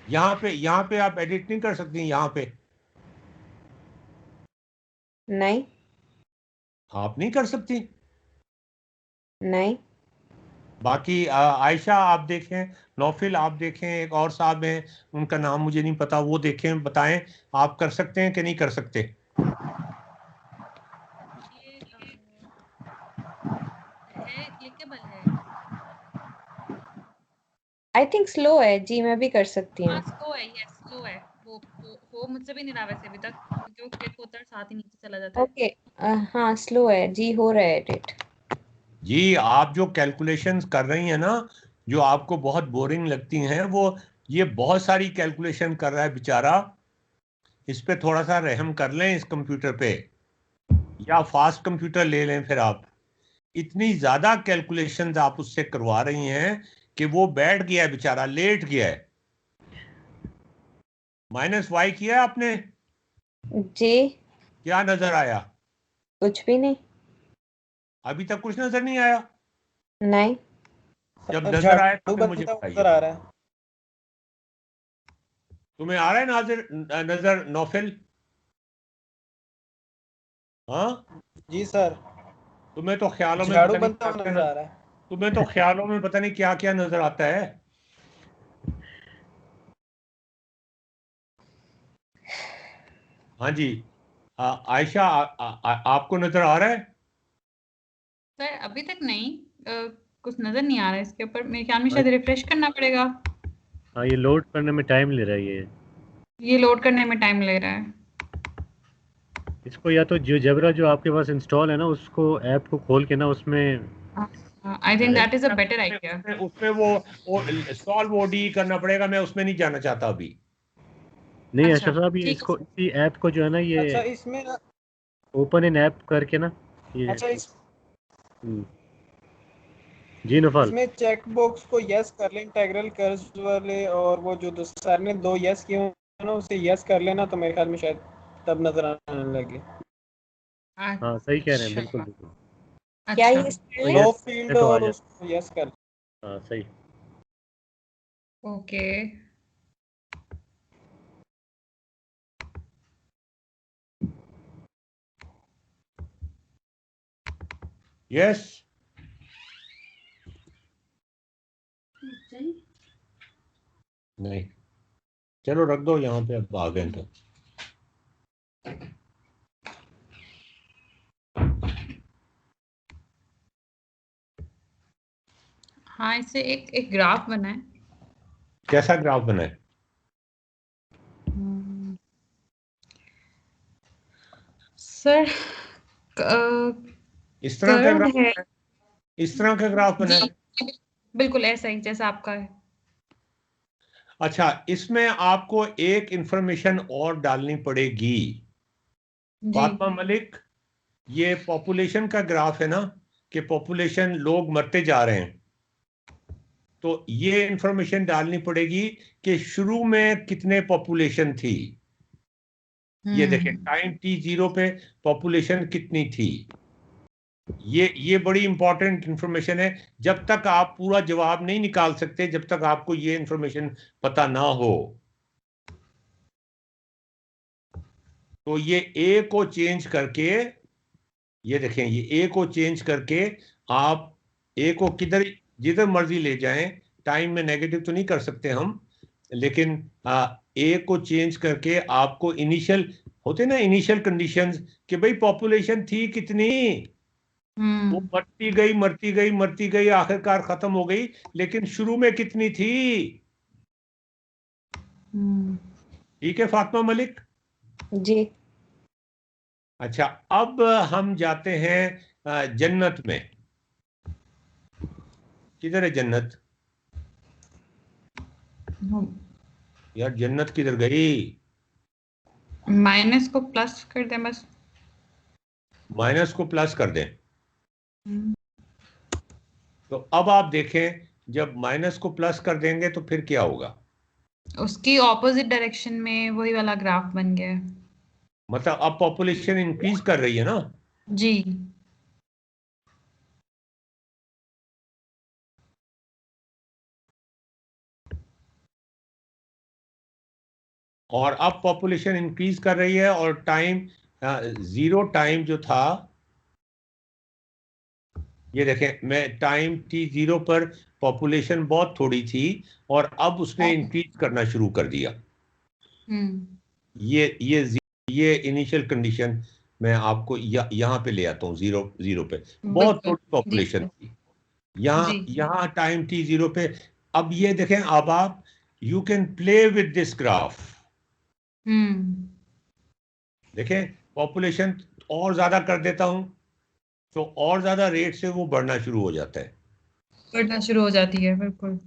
यहाँ पे आप एडिट नहीं कर सकती, यहाँ पे नहीं। आप नहीं कर सकती। नहीं। बाकी आयशा आप देखें, नौफिल आप देखें, एक और साहब हैं उनका नाम मुझे नहीं पता, वो देखें बताएं आप कर सकते हैं कि नहीं कर सकते। है क्लिकेबल है। आई थिंक स्लो है जी, मैं भी कर सकती हूँ। हाँ स्लो है, यस स्लो है। वो हो मुझसे भी नहीं रहा वैसे अभी तक, क्योंकि वो क्लिक होता है साथ ही नीचे चला जाता है। ओके। हाँ, स्लो है जी, हो रहा है एडिट। जी आप जो कैलकुलेशंस कर रही हैं ना, जो आपको बहुत बोरिंग लगती हैं, वो ये बहुत सारी कैलकुलेशन कर रहा है बेचारा। इस पे थोड़ा सा रहम कर लें इस कंप्यूटर पे, या फास्ट कंप्यूटर ले लें फिर आप। इतनी ज्यादा कैलकुलेशंस आप उससे करवा रही हैं कि वो बैठ गया है बेचारा, लेट गया है। -y किया है आपने? जी। क्या नजर आया? कुछ भी नहीं। अभी तक कुछ नजर नहीं आया? नहीं। जब सर नजर आए झाड़ू तो मुझे बनता बताइए। नजर आ रहा है। तुम्हें आ रहा है नाजिर नजर नौफिल? हाँ, जी सर, तुम्हें तो ख्यालों में झाड़ू पता नहीं बनता क्या हुआ क्या नजर आ रहा है। तुम्हें तो ख्यालों में पता नहीं क्या क्या नजर आता है। हाँ जी, आयशा आपको नजर आ रहा है? सर अभी तक नहीं, कुछ नजर नहीं आ रहा है इसके ऊपर। मेरे ख्याल में शायद रिफ्रेश करना पड़ेगा। हाँ, ये लोड करने में टाइम ले रहा है ये लोड करने में टाइम ले रहा है। इसको या तो जियोजेब्रा जो आपके पास इंस्टॉल है ना, उसको ऐप को खोल के ना उसमें। I think that is a better idea. उसमें वो सॉल्व ओडी करना पड़ेगा, मैं उसमें नहीं जाना चाहता अभी। नहीं अच्छा अशरफ साहब, ये ठीक इसको इसी ऐप को जो है ना, ये अच्छा इसमें ना, ओपन इन ऐप करके ना ये। अच्छा हम्म, जी नफल। इसमें चेक बॉक्स को यस कर लें इंटीग्रल कर्व्स वाले, और वो जो सर ने 2 यस किए हैं ना, उसे यस कर लेना तो मेरे ख्याल में शायद तब नजर आने लगे। हाँ सही कह रहे हैं, बिल्कुल अच्छा बिल्कुल। क्या अच्छा ये कर तो लें? लो यस फील्ड तो आ और जाए। उसको यस कर। हाँ सही। ओके। यस, नहीं चलो रख दो यहाँ पे, अब आ गए तो। हाँ इससे एक ग्राफ बना है। कैसा ग्राफ बना है? सर इस तरह का कर्व ग्राफ, है इस तरह का ग्राफ बना है? जी, बिल्कुल ऐसा ही जैसा आपका है। अच्छा, इसमें आपको एक इंफॉर्मेशन और डालनी पड़ेगी जी फातिमा मलिक। ये पॉपुलेशन का ग्राफ है ना, कि पॉपुलेशन, लोग मरते जा रहे हैं, तो ये इंफॉर्मेशन डालनी पड़ेगी कि शुरू में कितने पॉपुलेशन थी। ये देखें टाइम t0 पे पॉपुलेशन कितनी थी। ये बड़ी इंपॉर्टेंट इंफॉर्मेशन है। जब तक आप पूरा जवाब नहीं निकाल सकते, जब तक आपको ये इंफॉर्मेशन पता ना हो। तो ये a को चेंज करके, ये देखें, ये a को चेंज करके आप a को किधर, जिधर मर्जी ले जाएं। टाइम में नेगेटिव तो नहीं कर सकते हम, लेकिन a को चेंज करके आपको इनिशियल होते ना, इनिशियल कंडीशंस कि भाई पॉपुलेशन थी कितनी, वो मरती गई मरती गई मरती गई, आखिरकार खत्म हो गई, लेकिन शुरू में कितनी थी। ठीक है फातिमा मलिक जी। अच्छा, अब हम जाते हैं जन्नत में। किधर है जन्नत? यार जन्नत किधर गई? माइनस को प्लस कर दें बस। माइनस को प्लस कर दें। तो अब आप देखें, जब माइनस को प्लस कर देंगे तो फिर क्या होगा? उसकी ऑपोजिट डायरेक्शन में वही वाला ग्राफ बन गया है। मतलब अब पॉपुलेशन इंक्रीज कर रही है ना? जी। और अब पॉपुलेशन इंक्रीज कर रही है, और टाइम जीरो टाइम जो था, ये देखें, मैं टाइम t0 पर पॉपुलेशन बहुत थोड़ी थी और अब उसने इंक्रीज करना शुरू कर दिया। ये इनिशियल कंडीशन मैं आपको यहाँ पे ले आता हूँ, जीरो पे बहुत थोड़ी पॉपुलेशन थी। यहाँ टाइम t0 पे, अब ये देखें, अब आप you can play with this graph. देखें पॉपुलेशन और ज्यादा कर देता हूं तो और ज्यादा रेट से वो बढ़ना शुरू हो जाता है, बढ़ना शुरू हो जाती है, बिल्कुल।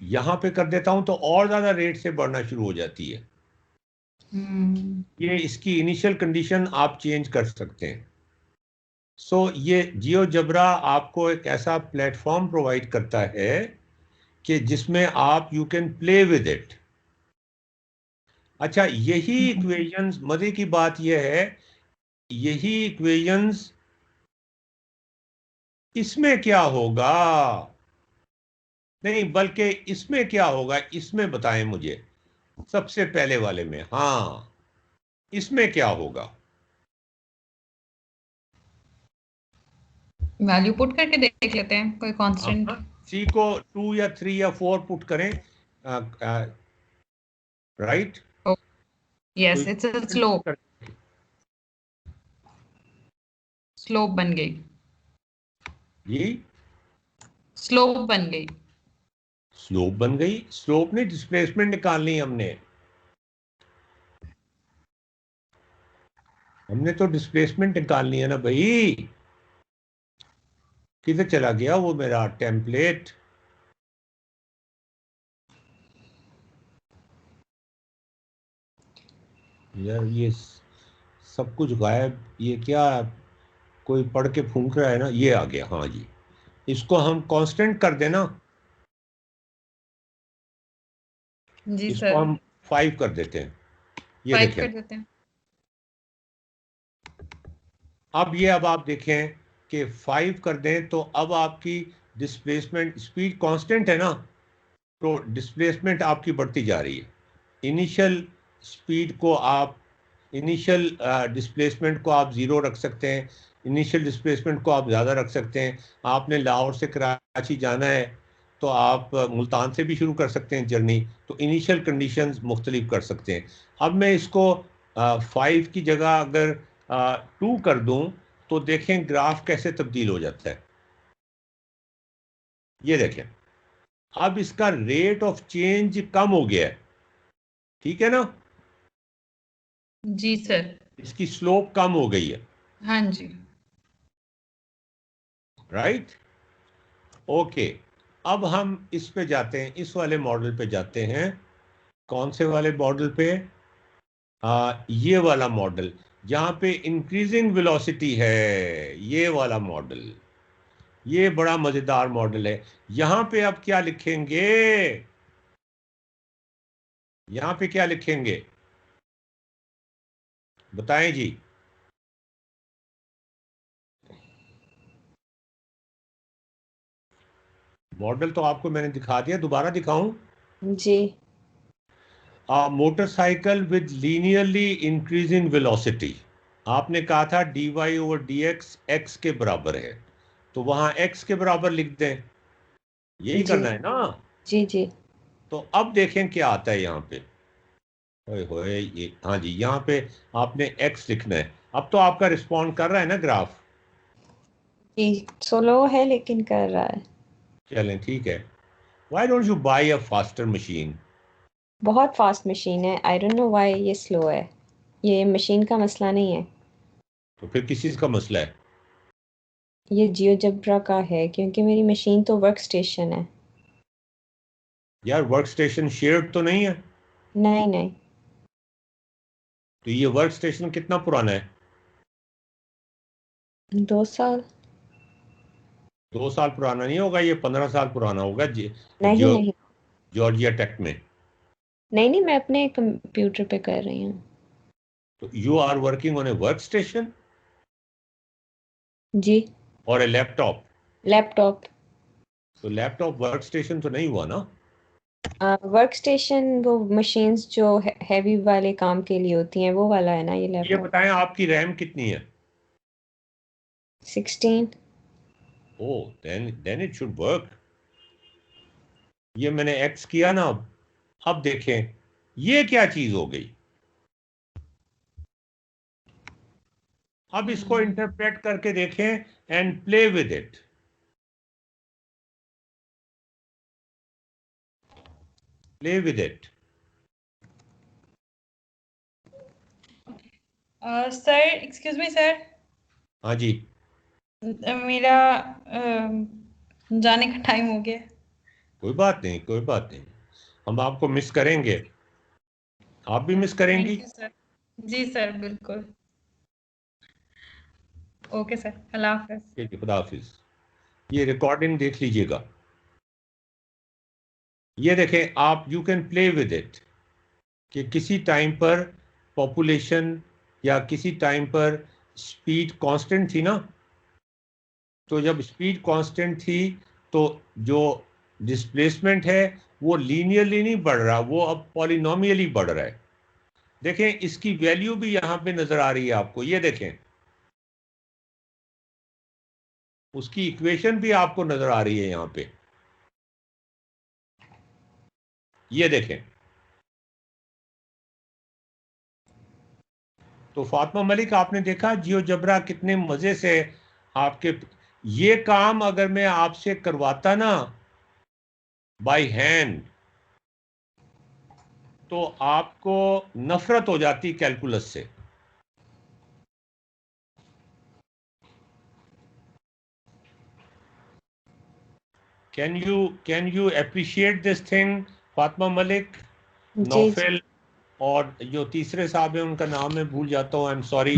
यहां पे कर देता हूं तो और ज्यादा रेट से बढ़ना शुरू हो जाती है। ये इसकी इनिशियल कंडीशन आप चेंज कर सकते हैं। सो ये जियोजेब्रा आपको एक ऐसा प्लेटफॉर्म प्रोवाइड करता है कि जिसमें आप you can play with it. अच्छा, यही इक्वेशंस, मजे की बात यह है, यही इक्वेशंस इसमें क्या होगा, नहीं बल्कि इसमें क्या होगा, इसमें बताएं मुझे, सबसे पहले वाले में। हाँ, इसमें क्या होगा? वैल्यू पुट करके देख लेते हैं, कोई कांस्टेंट। सी को 2 या 3 या 4 पुट करें, right? Yes, it's a slope. Slope बन गई जी, स्लोप बन गई। स्लोप बन गई? स्लोप नहीं, डिस्प्लेसमेंट निकालनी हमने तो डिस्प्लेसमेंट निकालनी है ना भाई। किधर चला गया वो मेरा टेम्पलेट? यार ये सब कुछ गायब, ये क्या, कोई पढ़ के फूंक रहा है ना? ये आ गया, हाँ जी। इसको हम कांस्टेंट कर देना, जी इसको सर। हम 5 कर देते हैं। ये 5 देखें, कर देते हैं। अब आप देखें कि 5 कर दें तो अब आपकी डिस्प्लेसमेंट स्पीड कांस्टेंट है ना, तो डिस्प्लेसमेंट आपकी बढ़ती जा रही है। इनिशियल स्पीड को आप, इनिशियल डिस्प्लेसमेंट को आप 0 रख सकते हैं, इनिशियल डिस्प्लेसमेंट को आप ज़्यादा रख सकते हैं। आपने लाहौर से कराची जाना है तो आप मुल्तान से भी शुरू कर सकते हैं जर्नी, तो इनिशियल कंडीशंस मुख्तलिफ कर सकते हैं। अब मैं इसको 5 की जगह अगर 2 कर दूं तो देखें ग्राफ कैसे तब्दील हो जाता है। ये देखें, अब इसका रेट ऑफ चेंज कम हो गया है, ठीक है ना? जी सर। इसकी स्लोप कम हो गई है। हाँ जी। Right, okay. अब हम इस पे जाते हैं, इस वाले मॉडल पे जाते हैं। कौन से वाले मॉडल पे? ये वाला मॉडल। जहां पे इंक्रीजिंग वेलोसिटी है, ये वाला मॉडल, ये बड़ा मजेदार मॉडल है। यहां पे आप क्या लिखेंगे, यहां पे क्या लिखेंगे बताएं जी। मॉडल तो आपको मैंने दिखा दिया, दोबारा दिखाऊं? जी। Motorcycle with linearly increasing velocity, आपने कहा था dy ओवर dx x के बराबर है, तो वहां x के बराबर लिख दें, यही जी करना है ना। जी जी। तो अब देखें क्या आता है यहाँ पे, ओए होए, ये हाँ जी, यहाँ पे आपने x लिखना है। अब तो आपका रिस्पॉन्ड कर रहा है ना ग्राफ? जी स्लो है लेकिन कर रहा है। चलें ठीक है। Why don't you buy a faster machine? बहुत फास्ट मशीन है, आई डोंट नो व्हाई ये स्लो है। ये मशीन का मसला नहीं है, तो फिर किस चीज़ का मसला है? ये जियोजेब्रा का है, क्योंकि मेरी मशीन तो वर्क स्टेशन है। यार वर्क स्टेशन शेयर्ड तो नहीं है? नहीं नहीं। तो ये वर्क स्टेशन कितना पुराना है? 2 साल। 2 साल पुराना नहीं होगा, ये 15 साल पुराना होगा नहीं नहीं। जॉर्जिया टेक में। नहीं नहीं, मैं अपने कंप्यूटर पे कर रही हूँ। तो you are working on a work station जी। और ए लैपटॉप? लैपटॉप। तो लैपटॉप वर्क स्टेशन तो नहीं हुआ ना? वर्क स्टेशन वो मशीन्स जो हैवी वाले काम के लिए होती हैं, वो वाला है ना ये ये लैपटॉप। बताएं आपकी रैम कितनी है? 16। ओ देन इट शुड वर्क। ये मैंने एक्स किया ना, अब देखें ये क्या चीज हो गई। अब इसको इंटरप्रेट करके देखें and play with it. Play with it. Sir excuse me sir, हाँ जी। मेरा जाने का टाइम हो गया। कोई बात नहीं, कोई बात नहीं, हम आपको मिस करेंगे, आप भी मिस करेंगी। Thank you sir. जी सर बिल्कुल। ओके सर, अल्लाह हाफिज। ठीक है, खुदा हाफिज। ये रिकॉर्डिंग देख लीजिएगा, ये देखें आप, you can play with it कि किसी टाइम पर पॉपुलेशन या किसी टाइम पर स्पीड कांस्टेंट थी ना, तो जब स्पीड कांस्टेंट थी तो जो डिस्प्लेसमेंट है वो लीनियरली नहीं बढ़ रहा, वो अब पॉलिनोमियली बढ़ रहा है। देखें इसकी वैल्यू भी यहां पे नजर आ रही है आपको, ये देखें उसकी इक्वेशन भी आपको नजर आ रही है यहां पे, ये देखें। तो फातिमा मलिक आपने देखा जियोजेब्रा कितने मजे से आपके, ये काम अगर मैं आपसे करवाता ना बाय हैंड तो आपको नफरत हो जाती कैलकुलस से। Can you appreciate this thing Fatima Malik, जी जी। नौफल, और जो तीसरे साहब हैं उनका नाम मैं भूल जाता हूँ, आई एम सॉरी।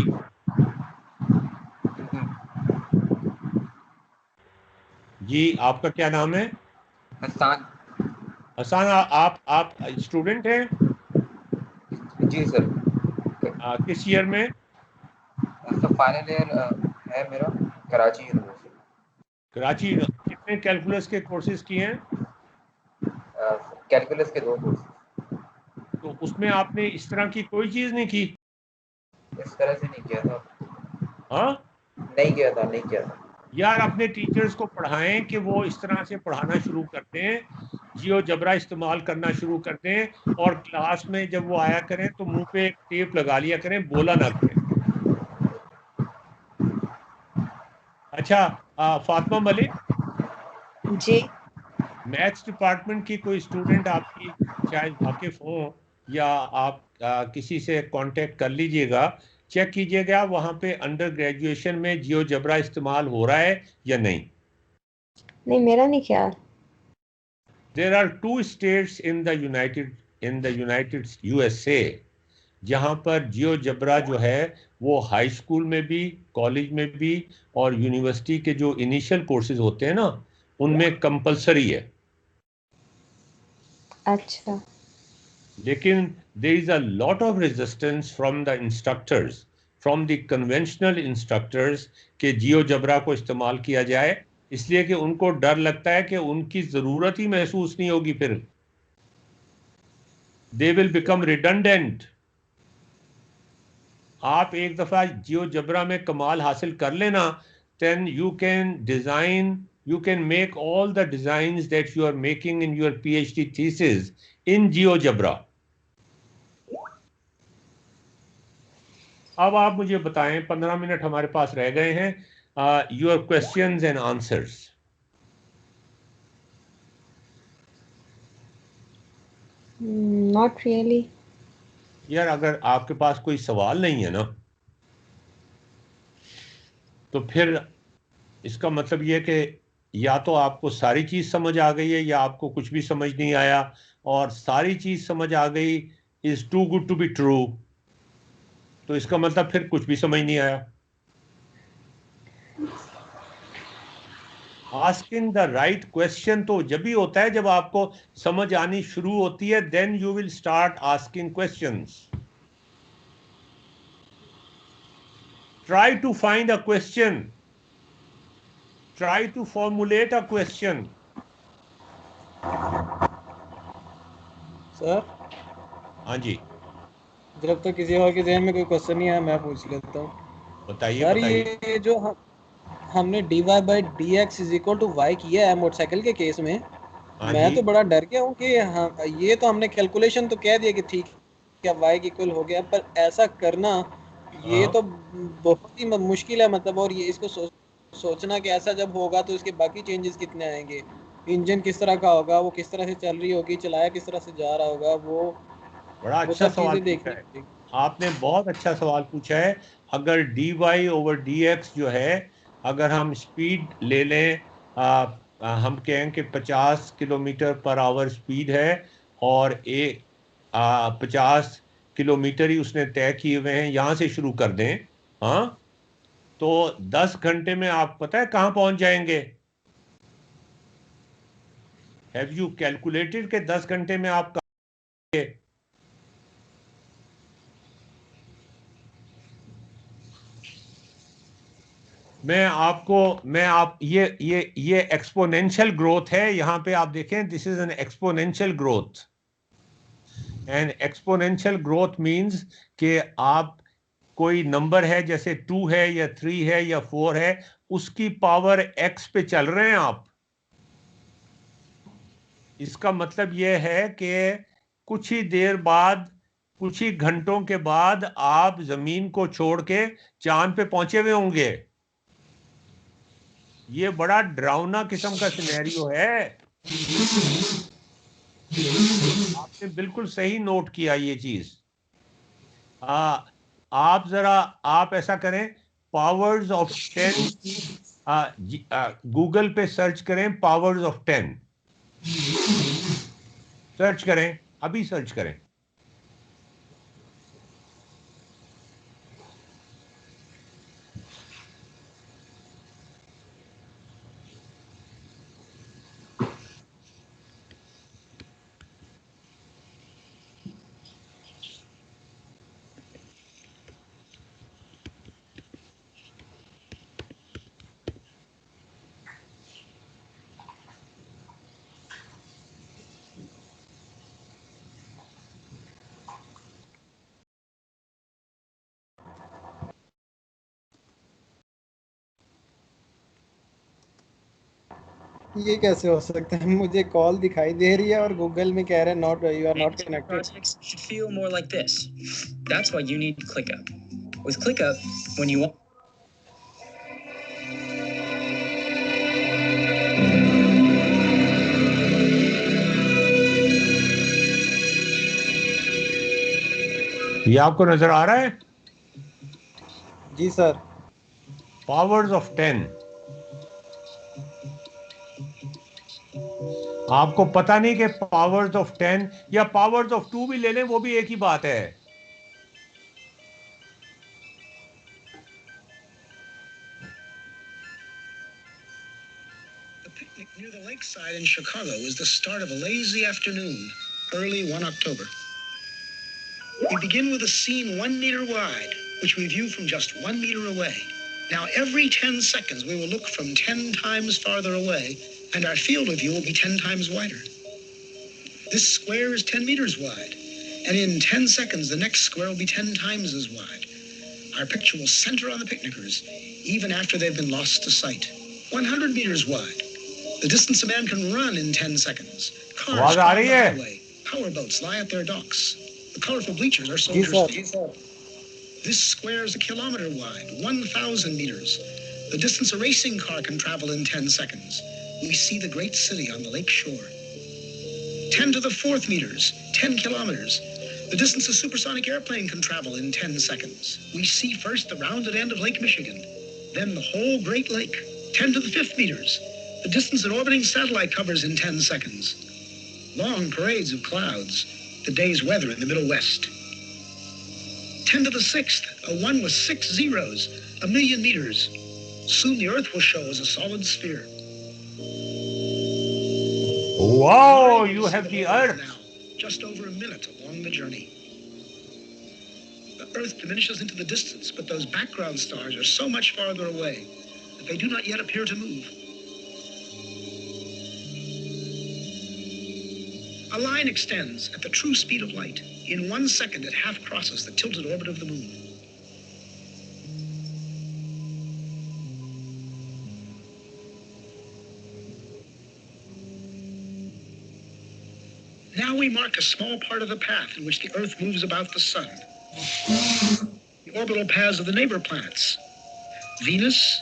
जी आपका क्या नाम है? हसान। हसान, आप स्टूडेंट हैं? जी सर। किस ईयर में? सर फाइनल ईयर है मेरा, कराची यूनिवर्सिटी। कराची। कितने कैलकुलस के कोर्सेज किए हैं? कैलकुलस के 2 कोर्स। तो उसमें आपने इस तरह की कोई चीज नहीं की? इस तरह से नहीं किया था। हाँ नहीं किया था, नहीं किया था। यार, अपने टीचर्स को पढ़ाएं कि वो इस तरह से पढ़ाना शुरू कर दें, जियो जबरा इस्तेमाल करना शुरू कर दें, और क्लास में जब वो आया करें तो मुंह पे एक टेप लगा लिया करें, बोला ना करें। अच्छा, फातिमा मलिक, जी। मैथ्स डिपार्टमेंट की कोई स्टूडेंट आपकी शायद वाकिफ हो, या आप किसी से कांटेक्ट कर लीजिएगा, चेक कीजिएगा वहां पे अंडर ग्रेजुएशन में जियो जबरा इस्तेमाल हो रहा है या नहीं। नहीं, मेरा नहीं ख्याल। There are two states in the United USA जहां पर जियोजेब्रा जो है वो हाई स्कूल में भी, कॉलेज में भी और यूनिवर्सिटी के जो इनिशियल कोर्सेज होते हैं ना उनमें कंपलसरी है। अच्छा। लेकिन there is a lot of resistance from the instructors, from the conventional instructors कि जियोजेब्रा को इस्तेमाल किया जाए, इसलिए कि उनको डर लगता है कि उनकी ज़रूरत ही महसूस नहीं होगी, फिर they will become redundant। आप एक दफ़ा जियोजेब्रा में कमाल हासिल कर लेना, then you can design, you can make all the designs that you are making in your PhD thesis in GeoGebra। अब आप मुझे बताएं, 15 मिनट हमारे पास रह गए हैं, your questions and answers. Not really. यार अगर आपके पास कोई सवाल नहीं है ना तो फिर इसका मतलब ये कि या तो आपको सारी चीज समझ आ गई है या आपको कुछ भी समझ नहीं आया, और सारी चीज समझ आ गई is too good to be true, तो इसका मतलब फिर कुछ भी समझ नहीं आया। आस्किंग द राइट क्वेश्चन तो जब भी होता है जब आपको समझ आनी शुरू होती है, then you will start asking questions. Try to find a question, try to formulate a question. Sir हाँ जी, जब तक किसी और के ज़हन में कोई क्वेश्चन नहीं आया मैं पूछ लेता हूँ। बताइए सर बताइए। ये जो हमने dy/dx is equal to y किया है मोटरसाइकिल के केस में, हाँ मैं जी, तो बड़ा डर गया हूँ कि हाँ ये तो हमने कैलकुलेशन तो कह दिया कि ठीक है y के इक्वल हो गया, पर ऐसा करना ये हाँ तो बहुत ही मुश्किल है मतलब। और ये इसको सोचना कि ऐसा जब होगा तो इसके बाकी चेंजेस कितने आएंगे, इंजन किस तरह का होगा, वो किस तरह से चल रही होगी, चलाया किस तरह से जा रहा होगा, बड़ा वो अच्छा सब सवाल चीज़ें पूछा देखनी है पड़ेगी। आपने, बहुत अच्छा सवाल पूछा है। अगर dy/dx जो है, अगर हम स्पीड ले लें, हम कहें कि 50 किलोमीटर पर आवर स्पीड है और 50 किलोमीटर ही उसने तय किए हुए हैं, यहां से शुरू कर दें, हाँ, तो 10 घंटे में आप पता है कहां पहुंच जाएंगे? हैव यू कैलकुलेटेड कि 10 घंटे में आप कहां? मैं आप ये एक्सपोनेंशियल ग्रोथ है, यहां पे आप देखें, this is an exponential growth. And exponential growth means कि आप कोई नंबर है जैसे 2 है या 3 है या 4 है, उसकी पावर x पे चल रहे हैं आप। इसका मतलब यह है कि कुछ ही देर बाद, कुछ ही घंटों के बाद आप जमीन को छोड़ के चांद पे पहुंचे हुए होंगे। ये बड़ा डरावना किस्म का सिनेरियो है। आपने बिल्कुल सही नोट किया ये चीज। आप जरा, आप ऐसा करें, पावर्स ऑफ 10 की गूगल पे सर्च करें, पावर्स ऑफ 10 सर्च करें, अभी सर्च करें। ये कैसे हो सकता है? मुझे कॉल दिखाई दे रही है और गूगल में कह रहे हैं not, you are not connected. Projects should feel more like this. That's why you need ClickUp. With ClickUp, when you want ये आपको नजर आ रहा है? जी सर। Powers of 10। आपको पता नहीं कि पावर्स ऑफ 10 या पावर्स ऑफ 2 भी ले लें, वो भी एक ही बात है। the lakeside in Chicago is the start of a lazy afternoon, early 1 October. We begin with a scene 1 meter wide, which we view from just 1 meter away. Now, every 10 seconds, we will look from 10 times farther away, and our field of view will be 10 times wider. This square is 10 meters wide, and in 10 seconds, the next square will be 10 times as wide. Our picture will center on the picnickers, even after they've been lost to sight. 100 meters wide. The distance a man can run in 10 seconds. Cars crowd the highway. Power boats lie at their docks. The colorful bleachers are soldiers' feet. This square is 1 kilometer wide, 1,000 meters. The distance a racing car can travel in 10 seconds. We see the great city on the lake shore. 10 to the 4th meters, 10 kilometers. The distance a supersonic airplane can travel in 10 seconds. We see first the rounded end of Lake Michigan, then the whole Great Lake. 10 to the 5th meters. The distance an orbiting satellite covers in 10 seconds. Long parades of clouds, the day's weather in the Middle West. 10 to the 6th, a 1 with 6 zeros, 1 million meters. Soon the Earth will show as a solid sphere. Wow, you have the Earth. Now, just over a minute along the journey. The Earth diminishes into the distance, but those background stars are so much farther away that they do not yet appear to move. A line extends at the true speed of light. In 1 second, it half crosses the tilted orbit of the moon. Now we mark a small part of the path in which the Earth moves about the sun. The orbital paths of the neighbor planets, Venus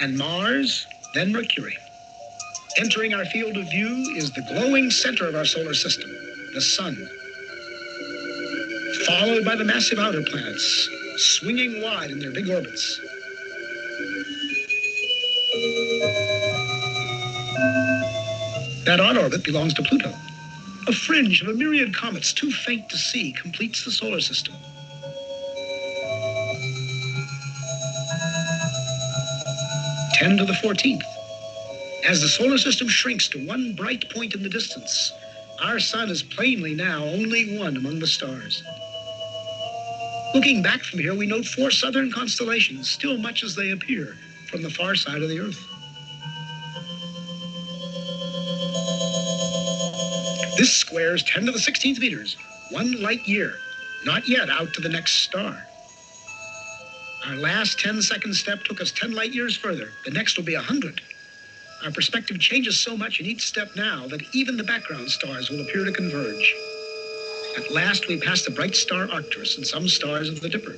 and Mars, then Mercury. Entering our field of view is the glowing center of our solar system, the sun, followed by the massive outer planets, swinging wide in their big orbits. That odd orbit belongs to Pluto. A fringe of a myriad comets too faint to see completes the solar system. Ten to the 14th. As the solar system shrinks to one bright point in the distance, our sun is plainly now only one among the stars. Looking back from here, we note 4 southern constellations, still much as they appear from the far side of the Earth. This square is 10 to the 16th meters, 1 light year, not yet out to the next star. Our last 10-second step took us 10 light years further. The next will be 100. Our perspective changes so much in each step now that even the background stars will appear to converge. At last, we pass the bright star Arcturus and some stars of the Dipper.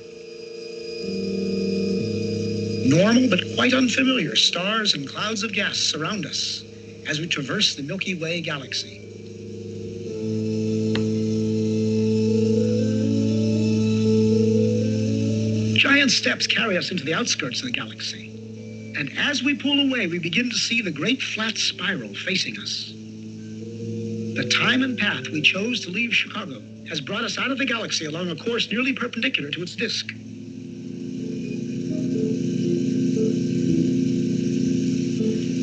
Normal but quite unfamiliar stars and clouds of gas surround us as we traverse the Milky Way galaxy. Giant steps carry us into the outskirts of the galaxy. And as we pull away, we begin to see the great flat spiral facing us. The time and path we chose to leave Chicago has brought us out of the galaxy along a course nearly perpendicular to its disk.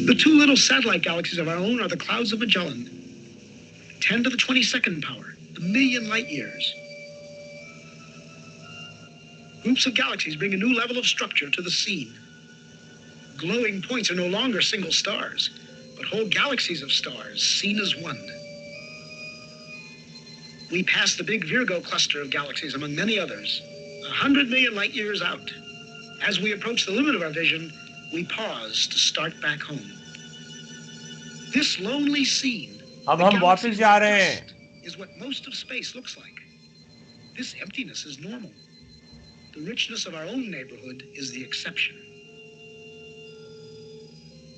The 2 little satellite galaxies of our own are the clouds of Magellan. 10 to the 22nd power, 1 million light years. Groups of galaxies bring a new level of structure to the scene. Glowing points are no longer single stars, but whole galaxies of stars seen as one. We pass the big Virgo cluster of galaxies among many others, 100 million light years out. As we approach the limit of our vision, we pause to start back home. This lonely scene, अब हम वापस जा रहे हैं, is what most of space looks like. This emptiness is normal. The richness of our own neighborhood is the exception.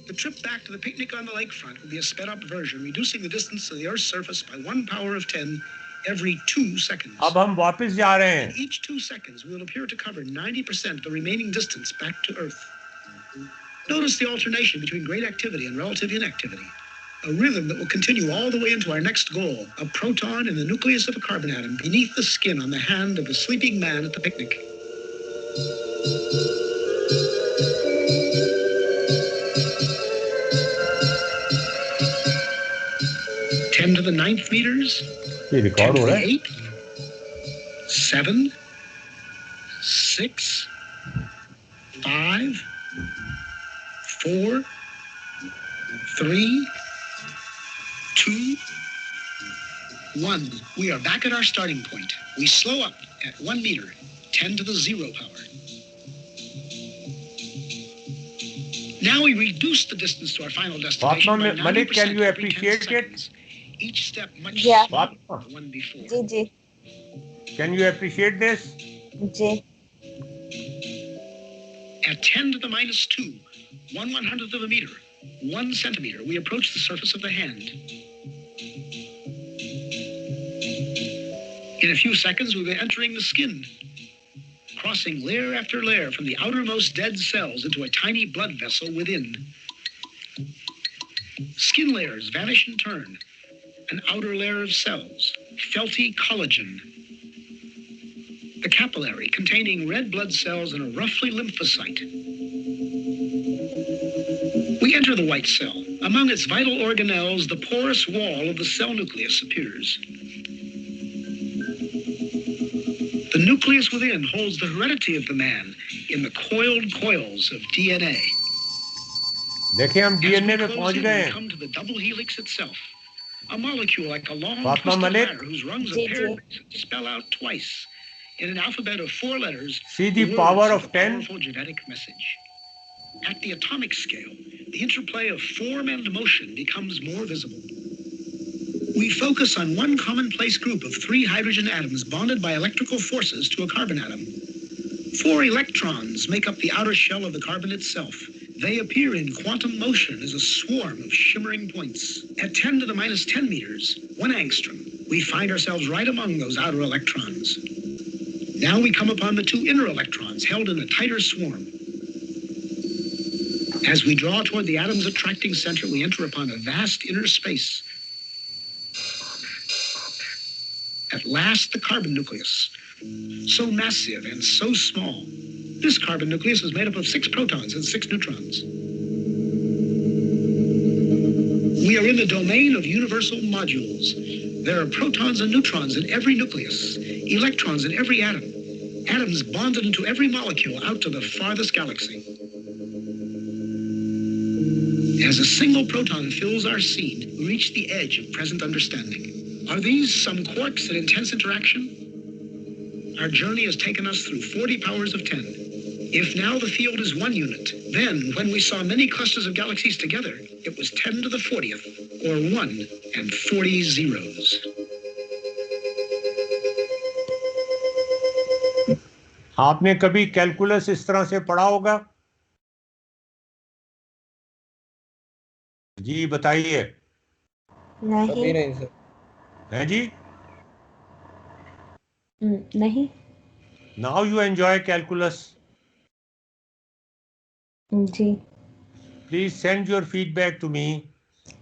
The trip back to the picnic on the lakefront will be a sped-up version, reducing the distance to the Earth's surface by 1 power of 10 every 2 seconds. अब हम वापस जा रहे हैं. In each 2 seconds, we will appear to cover 90% of the remaining distance back to Earth. Notice the alternation between great activity and relative inactivity, a rhythm that will continue all the way into our next goal, a proton in the nucleus of a carbon atom beneath the skin on the hand of the sleeping man at the picnic. to the 9th meters. ये 10 record to हो the रहा है? 8th. 7, 6, 5, 4, 3, 2, 1. We are back at our starting point. We slow up at 1 meter, 10 to the 0 power. Now we reduce the distance to our final destination by Fatma Malik, 90% can you every 10 appreciate it? seconds. Each step much Yeah. smaller Fatma, than the one before. Ji ji can you appreciate this? Ji At 10 to the minus 2, 1/100th of a meter, 1 centimeter, we approach the surface of the hand. In a few seconds, we were entering the skin, crossing layer after layer from the outermost dead cells into a tiny blood vessel within. Skin layers vanish in turn. An outer layer of cells, felty collagen. The capillary containing red blood cells and a roughly lymphocyte. We enter the white cell. Among its vital organelles, the porous wall of the cell nucleus appears. The nucleus within holds the heredity of the man in the coiled coils of DNA. देखिए हम As we DNA में close पहुंच in, गए we हैं. come to the double helix itself, a molecule like a long Fatma twisted Malik. ladder whose rungs जी, are paired जी. spell out twice in an alphabet of 4 letters. See the words power of of a 10? powerful genetic message. At the atomic scale, the interplay of form and motion becomes more visible. We focus on one commonplace group of 3 hydrogen atoms bonded by electrical forces to a carbon atom. 4 electrons make up the outer shell of the carbon itself. They appear in quantum motion as a swarm of shimmering points. At 10 to the minus 10 meters, 1 angstrom, we find ourselves right among those outer electrons. Now we come upon the 2 inner electrons held in a tighter swarm. As we draw toward the atom's attracting center, we enter upon a vast inner space. At last, the carbon nucleus. So massive and so small. This carbon nucleus is made up of 6 protons and 6 neutrons. We are in the domain of universal modules. There are protons and neutrons in every nucleus, electrons in every atom, atoms bonded into every molecule out to the farthest galaxy. As a single proton fills our scene, we reach the edge of present understanding. Are these some quarks in intense interaction? Our journey has taken us through 40 powers of 10. If now the field is 1 unit, then when we saw many clusters of galaxies together, it was 10 to the 40th, or 1 and 40 zeros. आपने कभी calculus इस तरह से पढ़ा होगा? जी बताइए. अभी नहीं नहीं सर. हैं जी? नहीं Now you enjoy calculus. जी Please send your feedback to me.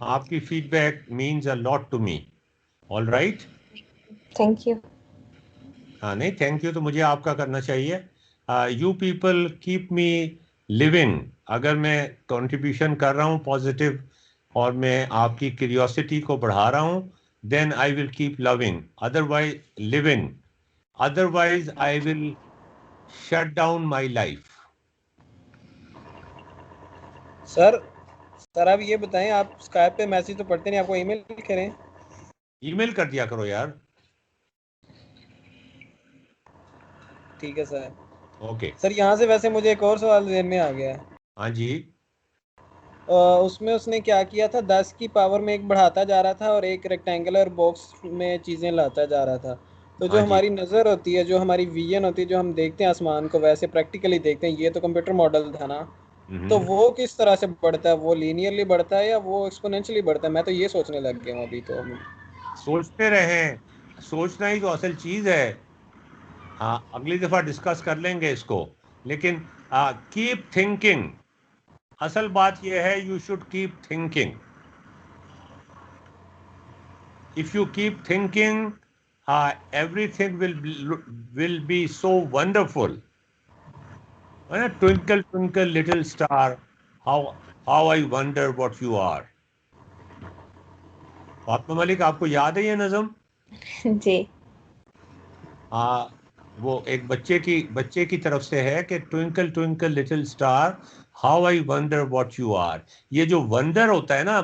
आपकी feedback means a lot to me. All right? Thank you हाँ नहीं, थैंक यू तो मुझे आपका करना चाहिए. You people keep me living. अगर मैं contribution कर रहा हूँ positive और मैं आपकी curiosity को बढ़ा रहा हूँ, then I will keep loving. Otherwise, living. Otherwise, I will shut down my life. Sir आप ये बताएं, आप स्काइप पे मैसेज तो पढ़ते नहीं, आपको ईमेल करें? ईमेल कर दिया करो यार. ठीक है सर. ओके. सर यहाँ से वैसे मुझे एक और सवाल ज़हन में आ गया है. हाँ जी. उसमें उसने क्या किया था, 10 की पावर में एक बढ़ाता जा रहा था और एक रेक्टेंगुलर बॉक्स में चीज़ें लाता जा रहा था. तो जो हाँ जी. हमारी नज़र होती है, जो हमारी विजन होती है, जो हम देखते हैं आसमान को, वैसे प्रैक्टिकली देखते हैं, ये तो कंप्यूटर मॉडल था ना, तो वो किस तरह से बढ़ता है? वो लीनियरली बढ़ता है या वो एक्सपोनेंशियली बढ़ता है? मैं तो ये सोचने लग गया हूँ अभी. तो सोचते रहें, सोचना ही तो असल चीज़ है. हाँ, अगली दफ़ा डिस्कस कर लेंगे इसको. लेकिन कीप थिंकिंग. असल बात यह है, you should keep thinking. If you keep thinking, everything will be so wonderful. Twinkle, twinkle, little star, how I wonder what you are. Fatima Malik, आपको याद है ये नज़म? जी। वो एक बच्चे की तरफ से है कि twinkle twinkle little star how I wonder what you are. ये जो वंडर होता है ना